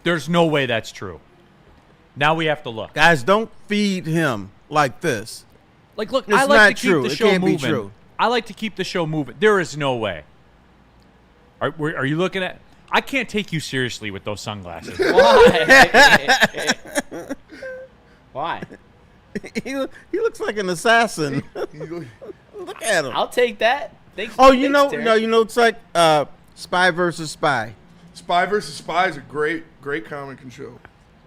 There's no way that's true. Now we have to look. Guys, don't feed him like this. Like, look, It's I like not to keep true. the It show can't be moving. true. I like to keep the show moving. There is no way. Are you looking at? I can't take you seriously with those sunglasses. Why? Why? He looks like an assassin. Look at him. I'll take that. Thanks. You looks like Spy versus Spy. Spy versus Spy is a great comic and show.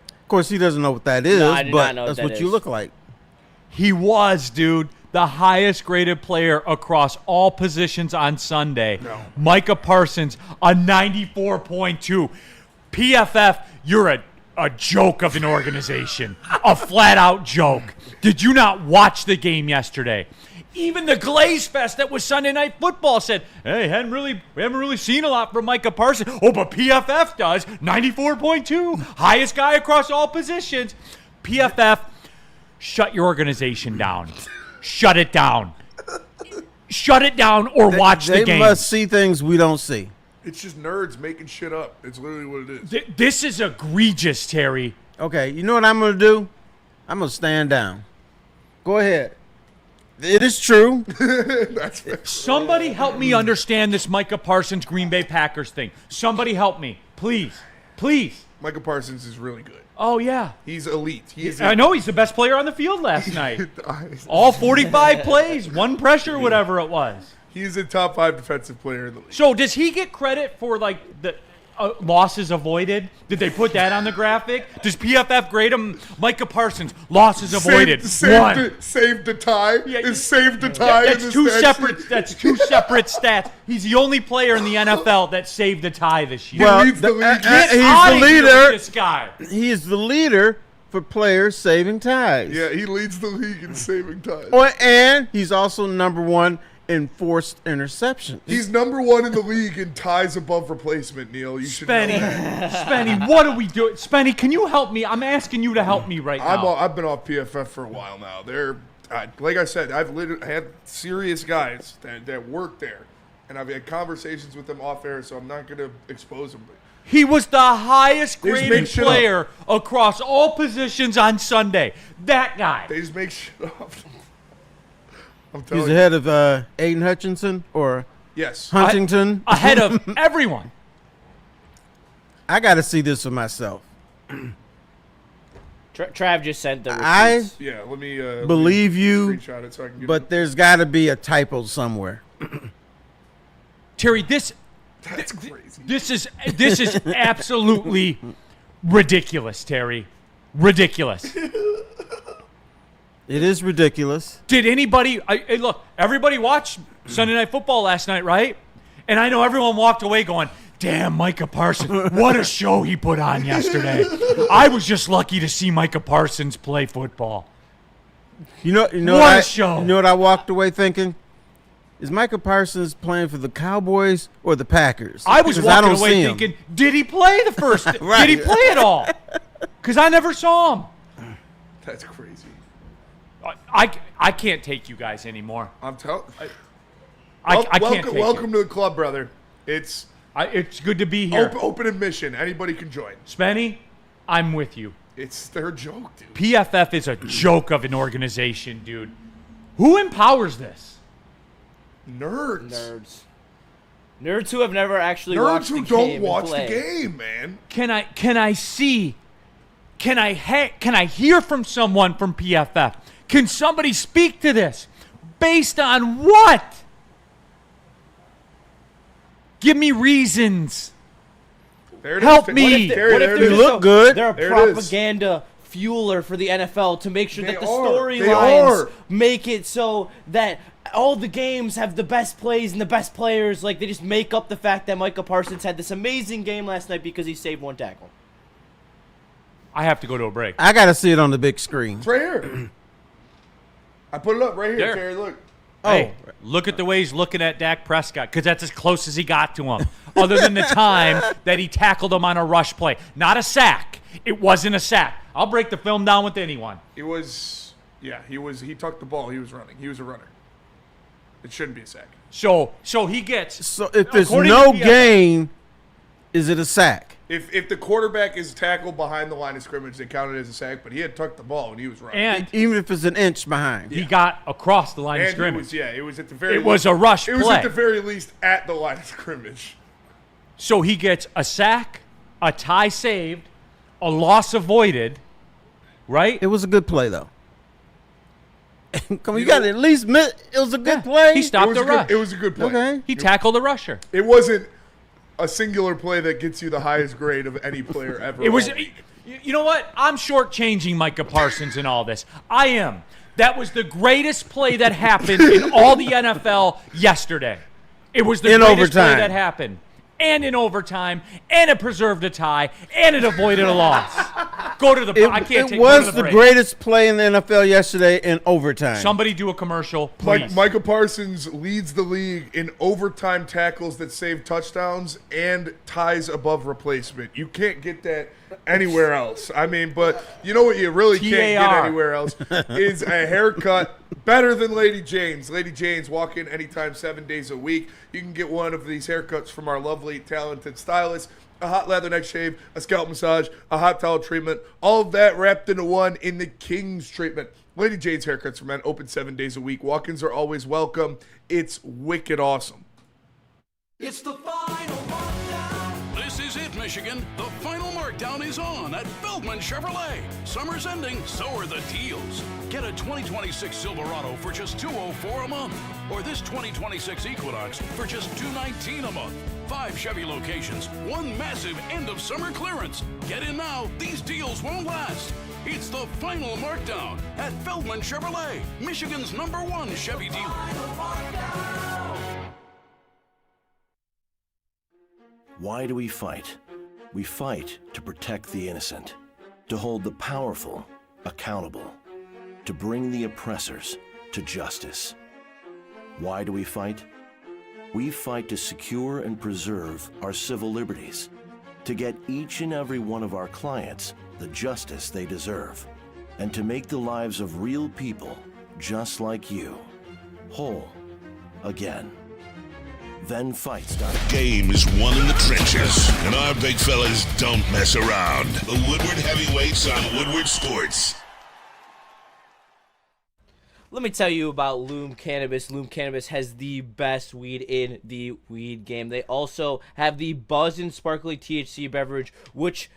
Of course, he doesn't know what that is, No, I do but not know that's what that what you is. look like. He was, dude, the highest graded player across all positions on Sunday. No. Micah Parsons, a 94.2. PFF, you're a joke of an organization. A flat-out joke. Did you not watch the game yesterday? Even the Glaze Fest that was Sunday Night Football said, hey, we haven't really seen a lot from Micah Parsons. Oh, but PFF does. 94.2. Highest guy across all positions. PFF, shut your organization down. Shut it down. Shut it down or watch the game. They must see things we don't see. It's just nerds making shit up. It's literally what it is. This is egregious, Terry. Okay, you know what I'm going to do? I'm going to stand down. Go ahead. It is true. That's fair. Somebody help me understand this Micah Parsons Green Bay Packers thing. Somebody help me. Please. Please. Micah Parsons is really good. Oh, yeah. He's elite. I know he's the best player on the field last night. All 45 plays, one pressure, whatever it was. He's a top 5 defensive player in the league. So does he get credit for, like, losses avoided? Did they put that on the graphic? Does PFF grade him? Micah Parsons, losses avoided. Saved the tie. Saved the tie. That's two separate. That's two separate stats. He's the only player in the NFL that saved the tie this year. Well, leads the league. he's the leader. This guy. He is the leader for players saving ties. Yeah, he leads the league in saving ties. And he's also number 1 in forced interceptions. He's number 1 in the league in ties above replacement, Neal. You should know that. Spenny, what are we doing? Spenny, can you help me? I'm asking you to help me right now. I've been off PFF for a while now. They're like I said, I've had serious guys that work there, and I've had conversations with them off air, so I'm not going to expose them. He was the highest graded player across all positions on Sunday. That guy. They just make shit up. He's ahead of Aiden Hutchinson or Huntington. Ahead of everyone. I got to see this for myself. Trav just sent the receipts. Let me believe you, screenshot it so I can get but there's got to be a typo somewhere. Terry, that's crazy. This is absolutely ridiculous, Terry. Ridiculous. It is ridiculous. Did anybody look, everybody watched Sunday Night Football last night, right? And I know everyone walked away going, damn, Micah Parsons, what a show he put on yesterday. I was just lucky to see Micah Parsons play football. You know what a show. You know what I walked away thinking? Is Micah Parsons playing for the Cowboys or the Packers? I was walking away thinking, did he play the first? Right. Did he play it all? Because I never saw him. That's crazy. I can't take you guys anymore. I'm telling. I can't take welcome to the club, brother. It's good to be here. Open admission. Anybody can join. Spenny, I'm with you. It's their joke, dude. PFF is a joke of an organization, dude. Who empowers this? Nerds who have never actually watched the game. Nerds who don't watch the game, man. Can I hear from someone from PFF? Can somebody speak to this? Based on what? Give me reasons. Help me. What if they look good? They're a propaganda fueler for the NFL to make sure that the storylines make it so that all the games have the best plays and the best players. Like, they just make up the fact that Micah Parsons had this amazing game last night because he saved 1 tackle. I have to go to a break. I got to see it on the big screen. It's right here. I put it up right here, Terry. Look. Hey, look at the way he's looking at Dak Prescott, because that's as close as he got to him. Other than the time that he tackled him on a rush play. Not a sack. It wasn't a sack. I'll break the film down with anyone. It was, he tucked the ball. He was running. He was a runner. It shouldn't be a sack. So he gets. So if there's no gain, is it a sack? If the quarterback is tackled behind the line of scrimmage, they count it as a sack, but he had tucked the ball and he was running. And even if it's an inch behind. He got across the line of scrimmage. It was at the very It was a rush play. It was at the very least at the line of scrimmage. So he gets a sack, a tie saved, a loss avoided, right? It was a good play, though. Come on, you got to at least admit it was a good play. He stopped the rush. It was a good play. Okay. He tackled the rusher. It wasn't a singular play that gets you the highest grade of any player ever. It was. You know what? I'm shortchanging Micah Parsons in all this. I am. That was the greatest play that happened in all the NFL yesterday. It was the greatest play that happened. And in overtime, and it preserved a tie, and it avoided a loss. Go to the break. I can't take it was the greatest play in the NFL yesterday in overtime. Somebody do a commercial, please. Micah Parsons leads the league in overtime tackles that save touchdowns and ties above replacement. You can't get that anywhere else. I mean, but you know what you really can't get anywhere else is a haircut better than Lady Jane's. Lady Jane's, walk in anytime, 7 days a week. You can get one of these haircuts from our lovely, talented stylist. A hot leather shave, a scalp massage, a hot towel treatment, all of that wrapped into one in the King's treatment. Lady Jane's Haircuts for Men, open 7 days a week. Walk-ins are always welcome. It's wicked awesome. It's the final markdown. This is it, Michigan. The final markdown is on at Feldman Chevrolet. Summer's ending, so are the deals. Get a 2026 Silverado for just $204 a month. or this 2026 Equinox for just $219 a month. 5 Chevy locations, one massive end-of-summer clearance. Get in now. These deals won't last. It's the final markdown at Feldman Chevrolet, Michigan's #1 Chevy dealer. Why do we fight? We fight to protect the innocent, to hold the powerful accountable, to bring the oppressors to justice. Why do we fight? We fight to secure and preserve our civil liberties, to get each and every one of our clients the justice they deserve, and to make the lives of real people just like you whole again. Then fights. Game is won in the trenches, and our big fellas don't mess around. The Woodward Heavyweights on Woodward Sports. Let me tell you about Loom Cannabis. Loom Cannabis has the best weed in the weed game. They also have the Buzzin' Sparkly THC beverage, which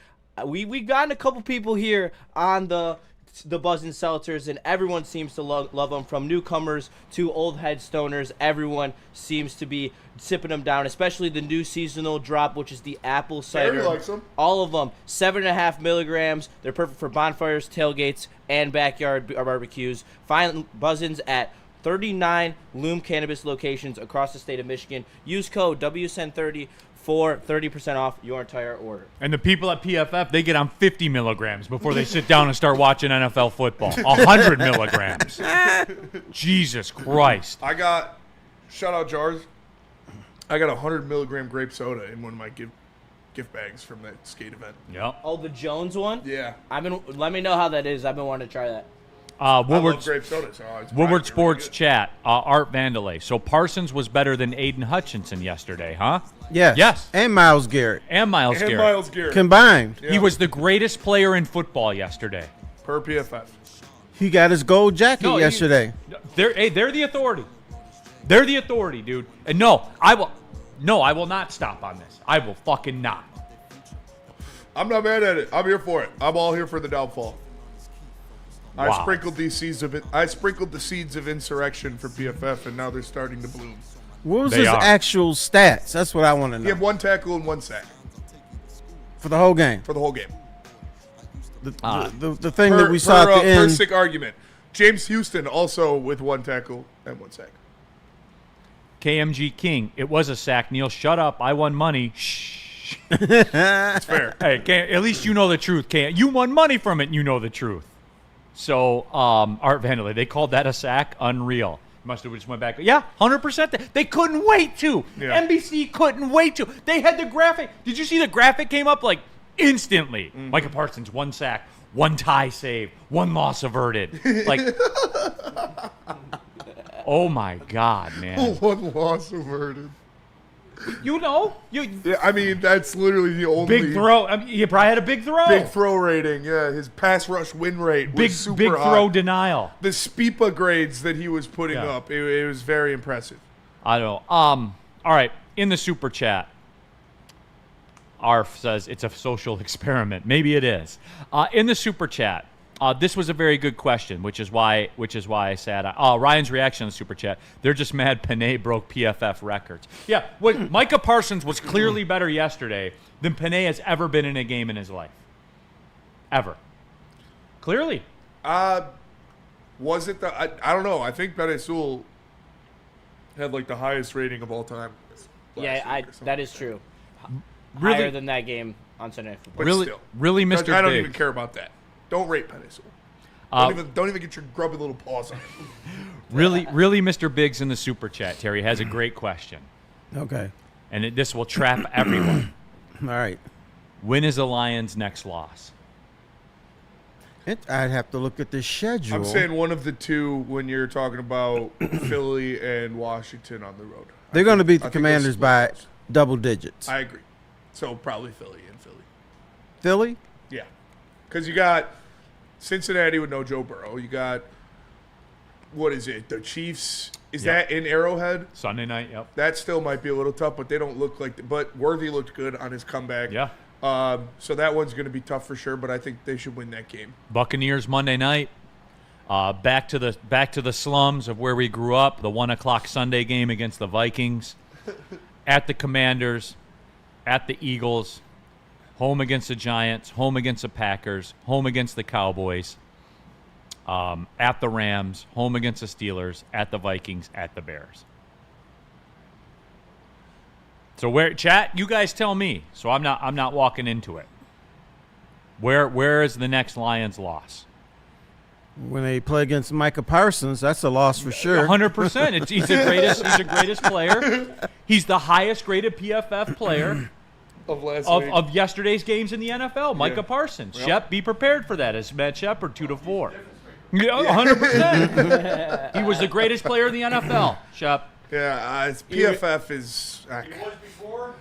we've gotten a couple people here on the Buzzin' Seltzers, and everyone seems to love them, from newcomers to old head stoners. Everyone seems to be sipping them down, especially the new seasonal drop, which is the apple cider. Terry likes them. All of them, 7.5 milligrams. They're perfect for bonfires, tailgates, and backyard barbecues. Find Buzzins at 39 Loom Cannabis locations across the state of Michigan. Use code WSN30 for 30% off your entire order. And the people at PFF, they get on 50 milligrams before they sit down and start watching NFL football. 100 milligrams. Jesus Christ. I got, shout out Jars, I got a 100 milligram grape soda in one of my gift bags from that skate event. Yep. Oh, the Jones one? Yeah. Let me know how that is. I've been wanting to try that. Woodward, I love grape soda. So Woodward Sports Chat, Art Vandelay. So Parsons was better than Aiden Hutchinson yesterday, huh? Yes. Yes. And Miles Garrett. And Miles Garrett. Combined. He was the greatest player in football yesterday. Per PFF. He got his gold jacket yesterday. They're the authority. They're the authority, dude. And no, I will not stop on this. I will fucking not. I'm not mad at it. I'm here for it. I'm all here for the downfall. Wow. I sprinkled the seeds of insurrection for PFF, and now they're starting to bloom. What was his actual stats? That's what I want to know. He had 1 tackle and 1 sack. For the whole game? For the whole game. The thing that we saw at the end. Per sick argument. James Houston also with 1 tackle and 1 sack. KMG King, it was a sack. Neal, shut up. I won money. Shh. That's fair. Hey, at least you know the truth. You won money from it and you know the truth. So, Art Vandelay, they called that a sack. Unreal. Must have just went back. Yeah, 100%. They couldn't wait to. Yeah. NBC couldn't wait to. They had the graphic. Did you see the graphic came up like instantly? Mm-hmm. Micah Parsons, 1 sack, 1 tie save, 1 loss averted. Like, oh my God, man. 1 loss averted. You know, Yeah, I mean, that's literally the only big throw. I mean, he probably had a big throw. Big throw rating. Yeah, his pass rush win rate was super big high. throw denial. The SPIPA grades that he was putting up, it was very impressive. I don't know. All right, in the super chat, Arf says it's a social experiment. Maybe it is. In the super chat, this was a very good question, which is why I said Ryan's reaction in the super chat. They're just mad Panay broke PFF records. Yeah, Micah Parsons was clearly better yesterday than Panay has ever been in a game in his life. Ever. Clearly. Was it the? I don't know. I think Panay Sewell had like the highest rating of all time. Yeah, that is true. Really? Higher than that game on Sunday. But really, still. really, Mr. I don't Big. even care about that. Don't rate Panay Sewell. Don't even get your grubby little paws on it. Really, Mr. Biggs in the super chat, Terry, has a great question. Okay. And this will trap everyone. All right. When is the Lions' next loss? I'd have to look at the schedule. I'm saying one of the two when you're talking about Philly and Washington on the road. They're going to beat the Commanders by double digits. I agree. So probably Philly and Philly. Philly? Yeah. Because you got Cincinnati with no Joe Burrow. You got, what is it, the Chiefs? Is that in Arrowhead? Sunday night, yep. That still might be a little tough, but they don't look like – but Worthy looked good on his comeback. Yeah. So that one's going to be tough for sure, but I think they should win that game. Buccaneers Monday night. Back to the slums of where we grew up. The 1:00 Sunday game against the Vikings, at the Commanders, at the Eagles, home against the Giants, home against the Packers, home against the Cowboys, at the Rams, home against the Steelers, at the Vikings, at the Bears. So where, chat? You guys tell me. So I'm not walking into it. Where is the next Lions loss? When they play against Micah Parsons, that's a loss for sure. 100%. He's the greatest. He's the greatest player. He's the highest graded PFF player of yesterday's games in the NFL. Micah Parsons. Yep. Shep, be prepared for that. As Matt Shepard 2-4. Yeah, 100%. He was the greatest player in the NFL. Shep. Yeah, PFF is. He was before.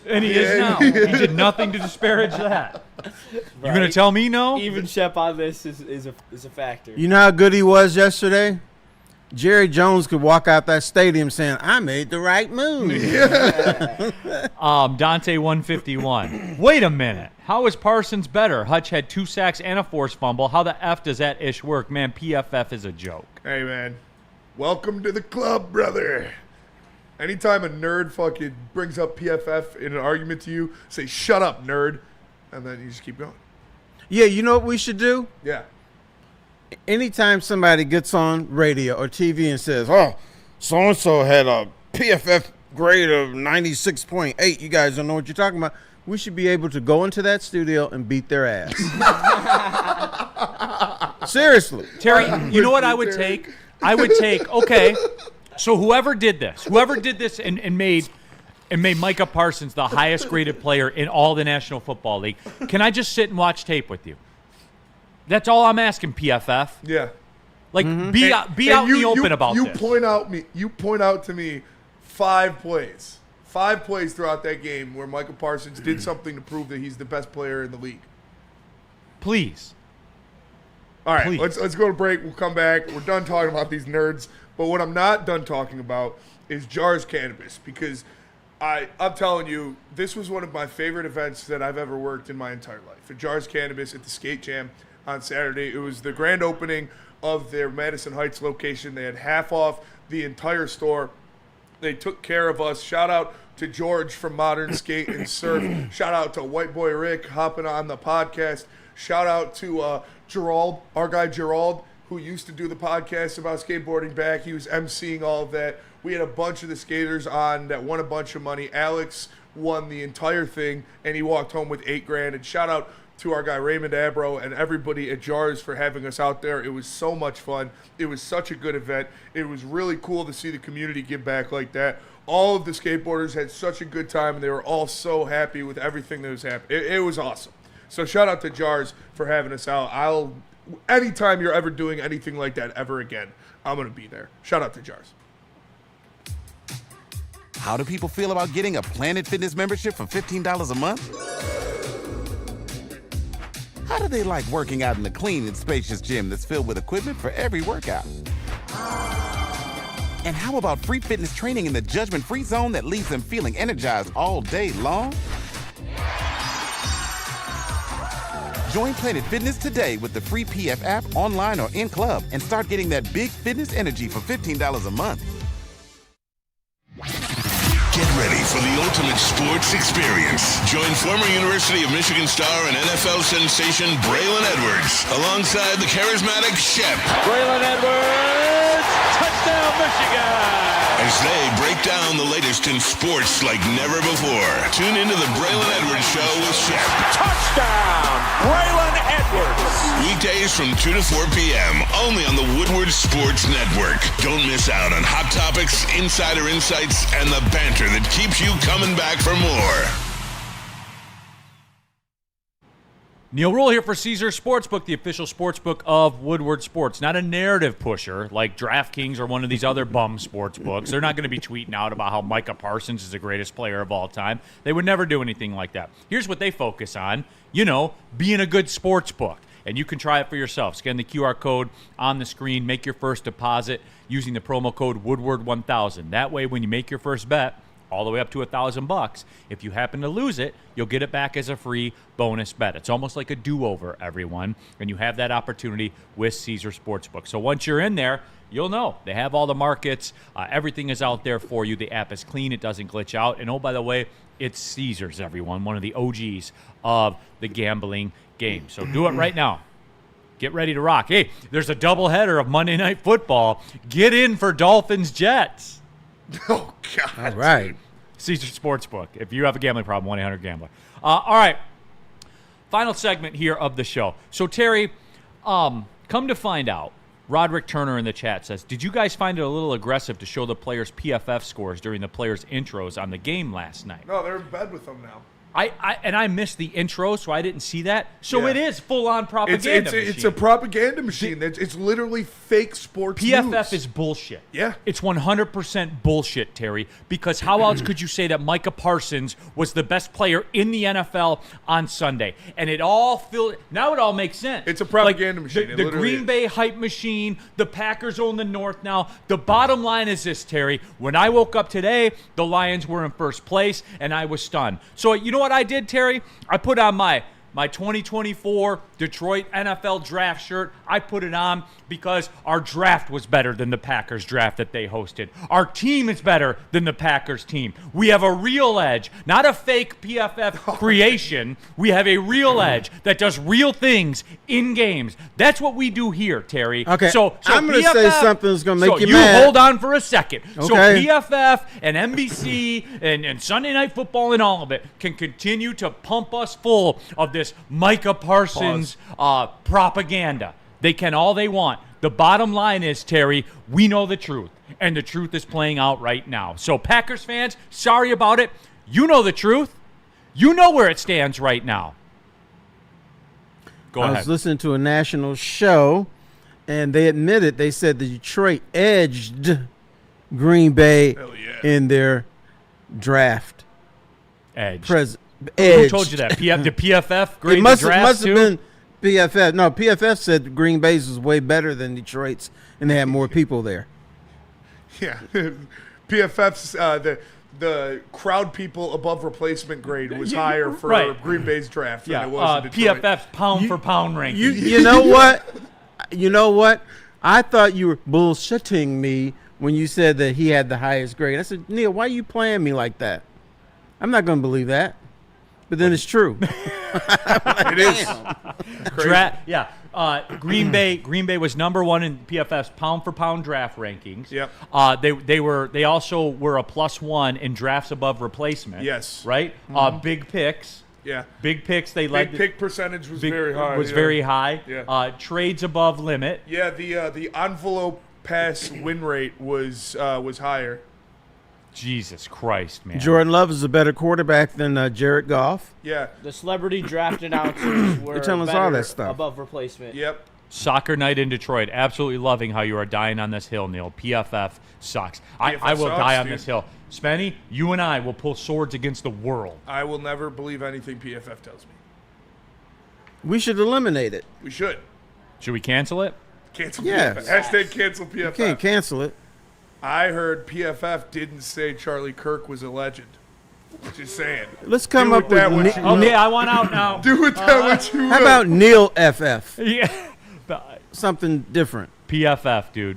And he is now. He did nothing to disparage that. You gonna tell me no? Even Shep on this is a factor. You know how good he was yesterday? Jerry Jones could walk out that stadium saying, "I made the right move." Dante 151. Wait a minute. How is Parsons better? Hutch had 2 sacks and a forced fumble. How the F does that ish work? Man, PFF is a joke. Hey, man. Welcome to the club, brother. Anytime a nerd fucking brings up PFF in an argument to you, say, "Shut up, nerd," and then you just keep going. Yeah, you know what we should do? Yeah. Anytime somebody gets on radio or TV and says, "Oh, so-and-so had a PFF grade of 96.8, you guys don't know what you're talking about," we should be able to go into that studio and beat their ass. Seriously. Terry, you know what I would take? I would take, okay, so whoever did this and made Micah Parsons the highest graded player in all the National Football League, can I just sit and watch tape with you? That's all I'm asking, PFF. Yeah. Like, be out in the open about this. You point out to me 5 plays throughout that game where Micah Parsons did something to prove that he's the best player in the league. Please. All right, Please. let's go to break. We'll come back. We're done talking about these nerds. But what I'm not done talking about is Jars Cannabis, because I'm telling you, this was one of my favorite events that I've ever worked in my entire life. At Jars Cannabis at the Skate Jam on Saturday. It was the grand opening of their Madison Heights location. They had half off the entire store. They took care of us. Shout out to George from Modern Skate and Surf. Shout out to White Boy Rick hopping on the podcast. Shout out to Gerald, our guy Gerald, who used to do the podcast about skateboarding back. He was emceeing all of that. We had a bunch of the skaters on that won a bunch of money. Alex won the entire thing, and he walked home with $8,000. And shout out to our guy Raymond Abro and everybody at Jars for having us out there. It was so much fun. It was such a good event. It was really cool to see the community give back like that. All of the skateboarders had such a good time, and they were all so happy with everything that was happening. It was awesome. So shout out to Jars for having us out. Anytime you're ever doing anything like that ever again, I'm going to be there. Shout out to Jars. How do people feel about getting a Planet Fitness membership for $15 a month? How do they like working out in a clean and spacious gym that's filled with equipment for every workout? And how about free fitness training in the judgment-free zone that leaves them feeling energized all day long? Join Planet Fitness today with the free PF app, online or in club, and start getting that big fitness energy for $15 a month. Get ready for the ultimate sports experience. Join former University of Michigan star and NFL sensation Braylon Edwards alongside the charismatic Shep. Braylon Edwards, touchdown Michigan! As they break down the latest in sports like never before. Tune into the Braylon Edwards Show with Shep. Touchdown, Braylon Edwards! Weekdays from 2 to 4 p.m. only on the Woodward Sports Network. Don't miss out on hot topics, insider insights, and the banter that keeps you coming back for more. Neal Ruhl here for Caesar Sportsbook, the official sportsbook of Woodward Sports. Not a narrative pusher like DraftKings or one of these other bum sportsbooks. They're not going to be tweeting out about how Micah Parsons is the greatest player of all time. They would never do anything like that. Here's what they focus on, being a good sportsbook. And you can try it for yourself. Scan the QR code on the screen. Make your first deposit using the promo code Woodward1000. That way, when you make your first bet, all the way up to $1,000. If you happen to lose it, you'll get it back as a free bonus bet. It's almost like a do-over, everyone, and you have that opportunity with Caesar Sportsbook. So once you're in there, you'll know. They have all the markets. Everything is out there for you. The app is clean. It doesn't glitch out. And, oh, by the way, it's Caesars, everyone, one of the OGs of the gambling game. So do it right now. Get ready to rock. Hey, there's a doubleheader of Monday Night Football. Get in for Dolphins-Jets. Oh, God. All right. Caesar Sportsbook. If you have a gambling problem, 1-800-GAMBLER. All right. Final segment here of the show. So, Terry, come to find out, Roderick Turner in the chat says, did you guys find it a little aggressive to show the players' PFF scores during the players' intros on the game last night? No, they're in bed with them now. I missed the intro, so I didn't see that. So It is full-on propaganda machine. It's a propaganda machine. It's literally fake sports PFF news. is bullshit. Yeah. It's 100% bullshit, Terry, because how else could you say that Micah Parsons was the best player in the NFL on Sunday? And it all makes sense. It's a propaganda machine. The Green Bay hype machine, the Packers own the North now. The bottom line is this, Terry. When I woke up today, the Lions were in first place, and I was stunned. So you know what I did, Terry? I put on my 2024 Detroit NFL draft shirt. I put it on because our draft was better than the Packers draft that they hosted. Our team is better than the Packers team. We have a real edge, not a fake PFF creation. We have a real edge that does real things in games. That's what we do here, Terry. Okay, so I'm going to say something that's going to make you mad. mad. You hold on for a second. Okay. So PFF and NBC and Sunday Night Football and all of it can continue to pump us full of this Micah Parsons propaganda. They can all they want. The bottom line is, Terry, we know the truth, and the truth is playing out right now. So Packers fans, sorry about it. You know the truth. You know where it stands right now. Go ahead. I was listening to a national show, and they admitted, they said the Detroit edged Green Bay in their draft. Edge. Who told you that? The PFF grade it must the draft have been PFF. No, PFF said Green Bay's was way better than Detroit's, and they had more people there. Yeah. PFF's the crowd people above replacement grade was higher for Green Bay's draft than it was in Detroit. PFF's pound-for-pound ranking. You know what? You know what? I thought you were bullshitting me when you said that he had the highest grade. I said, Neal, why are you playing me like that? I'm not going to believe that. But then it's true. It is. Green Bay was number one in PFF's pound for pound draft rankings. Yep. They also were a +1 in drafts above replacement. Yes. Right. Big picks. Yeah. Big picks. They led. Big pick percentage was very high. Very high. Yeah. Trades above limit. Yeah. The envelope pass win rate was higher. Jesus Christ, man. Jordan Love is a better quarterback than Jared Goff. Yeah. The celebrity draft announcers were telling us all that stuff. above replacement. Yep. Soccer night in Detroit. Absolutely loving how you are dying on this hill, Neal. PFF sucks. I will die on this hill. Spenny, you and I will pull swords against the world. I will never believe anything PFF tells me. We should eliminate it. We should. Should we cancel it? Cancel Yeah. PFF. Hashtag cancel PFF. You can't cancel it. I heard PFF didn't say Charlie Kirk was a legend. Just saying. Let's come up with Okay, I want out now. Do with that what you will. How about Neal FF? Yeah. Something different. PFF, dude.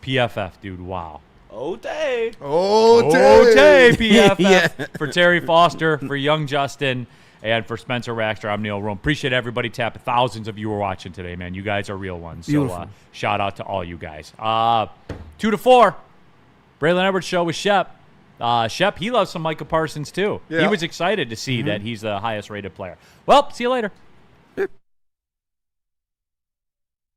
PFF, dude. Wow. Otay. Otay, PFF. Yeah. For Terry Foster, for Young Justin, and for Spencer Raxter, I'm Neal Rome. Appreciate everybody tapping. Thousands of you were watching today, man. You guys are real ones. Beautiful. So shout out to all you guys. 2 to 4. Braylon Edwards show with Shep. Shep, he loves some Micah Parsons too. Yeah. He was excited to see that he's the highest rated player. Well, see you later.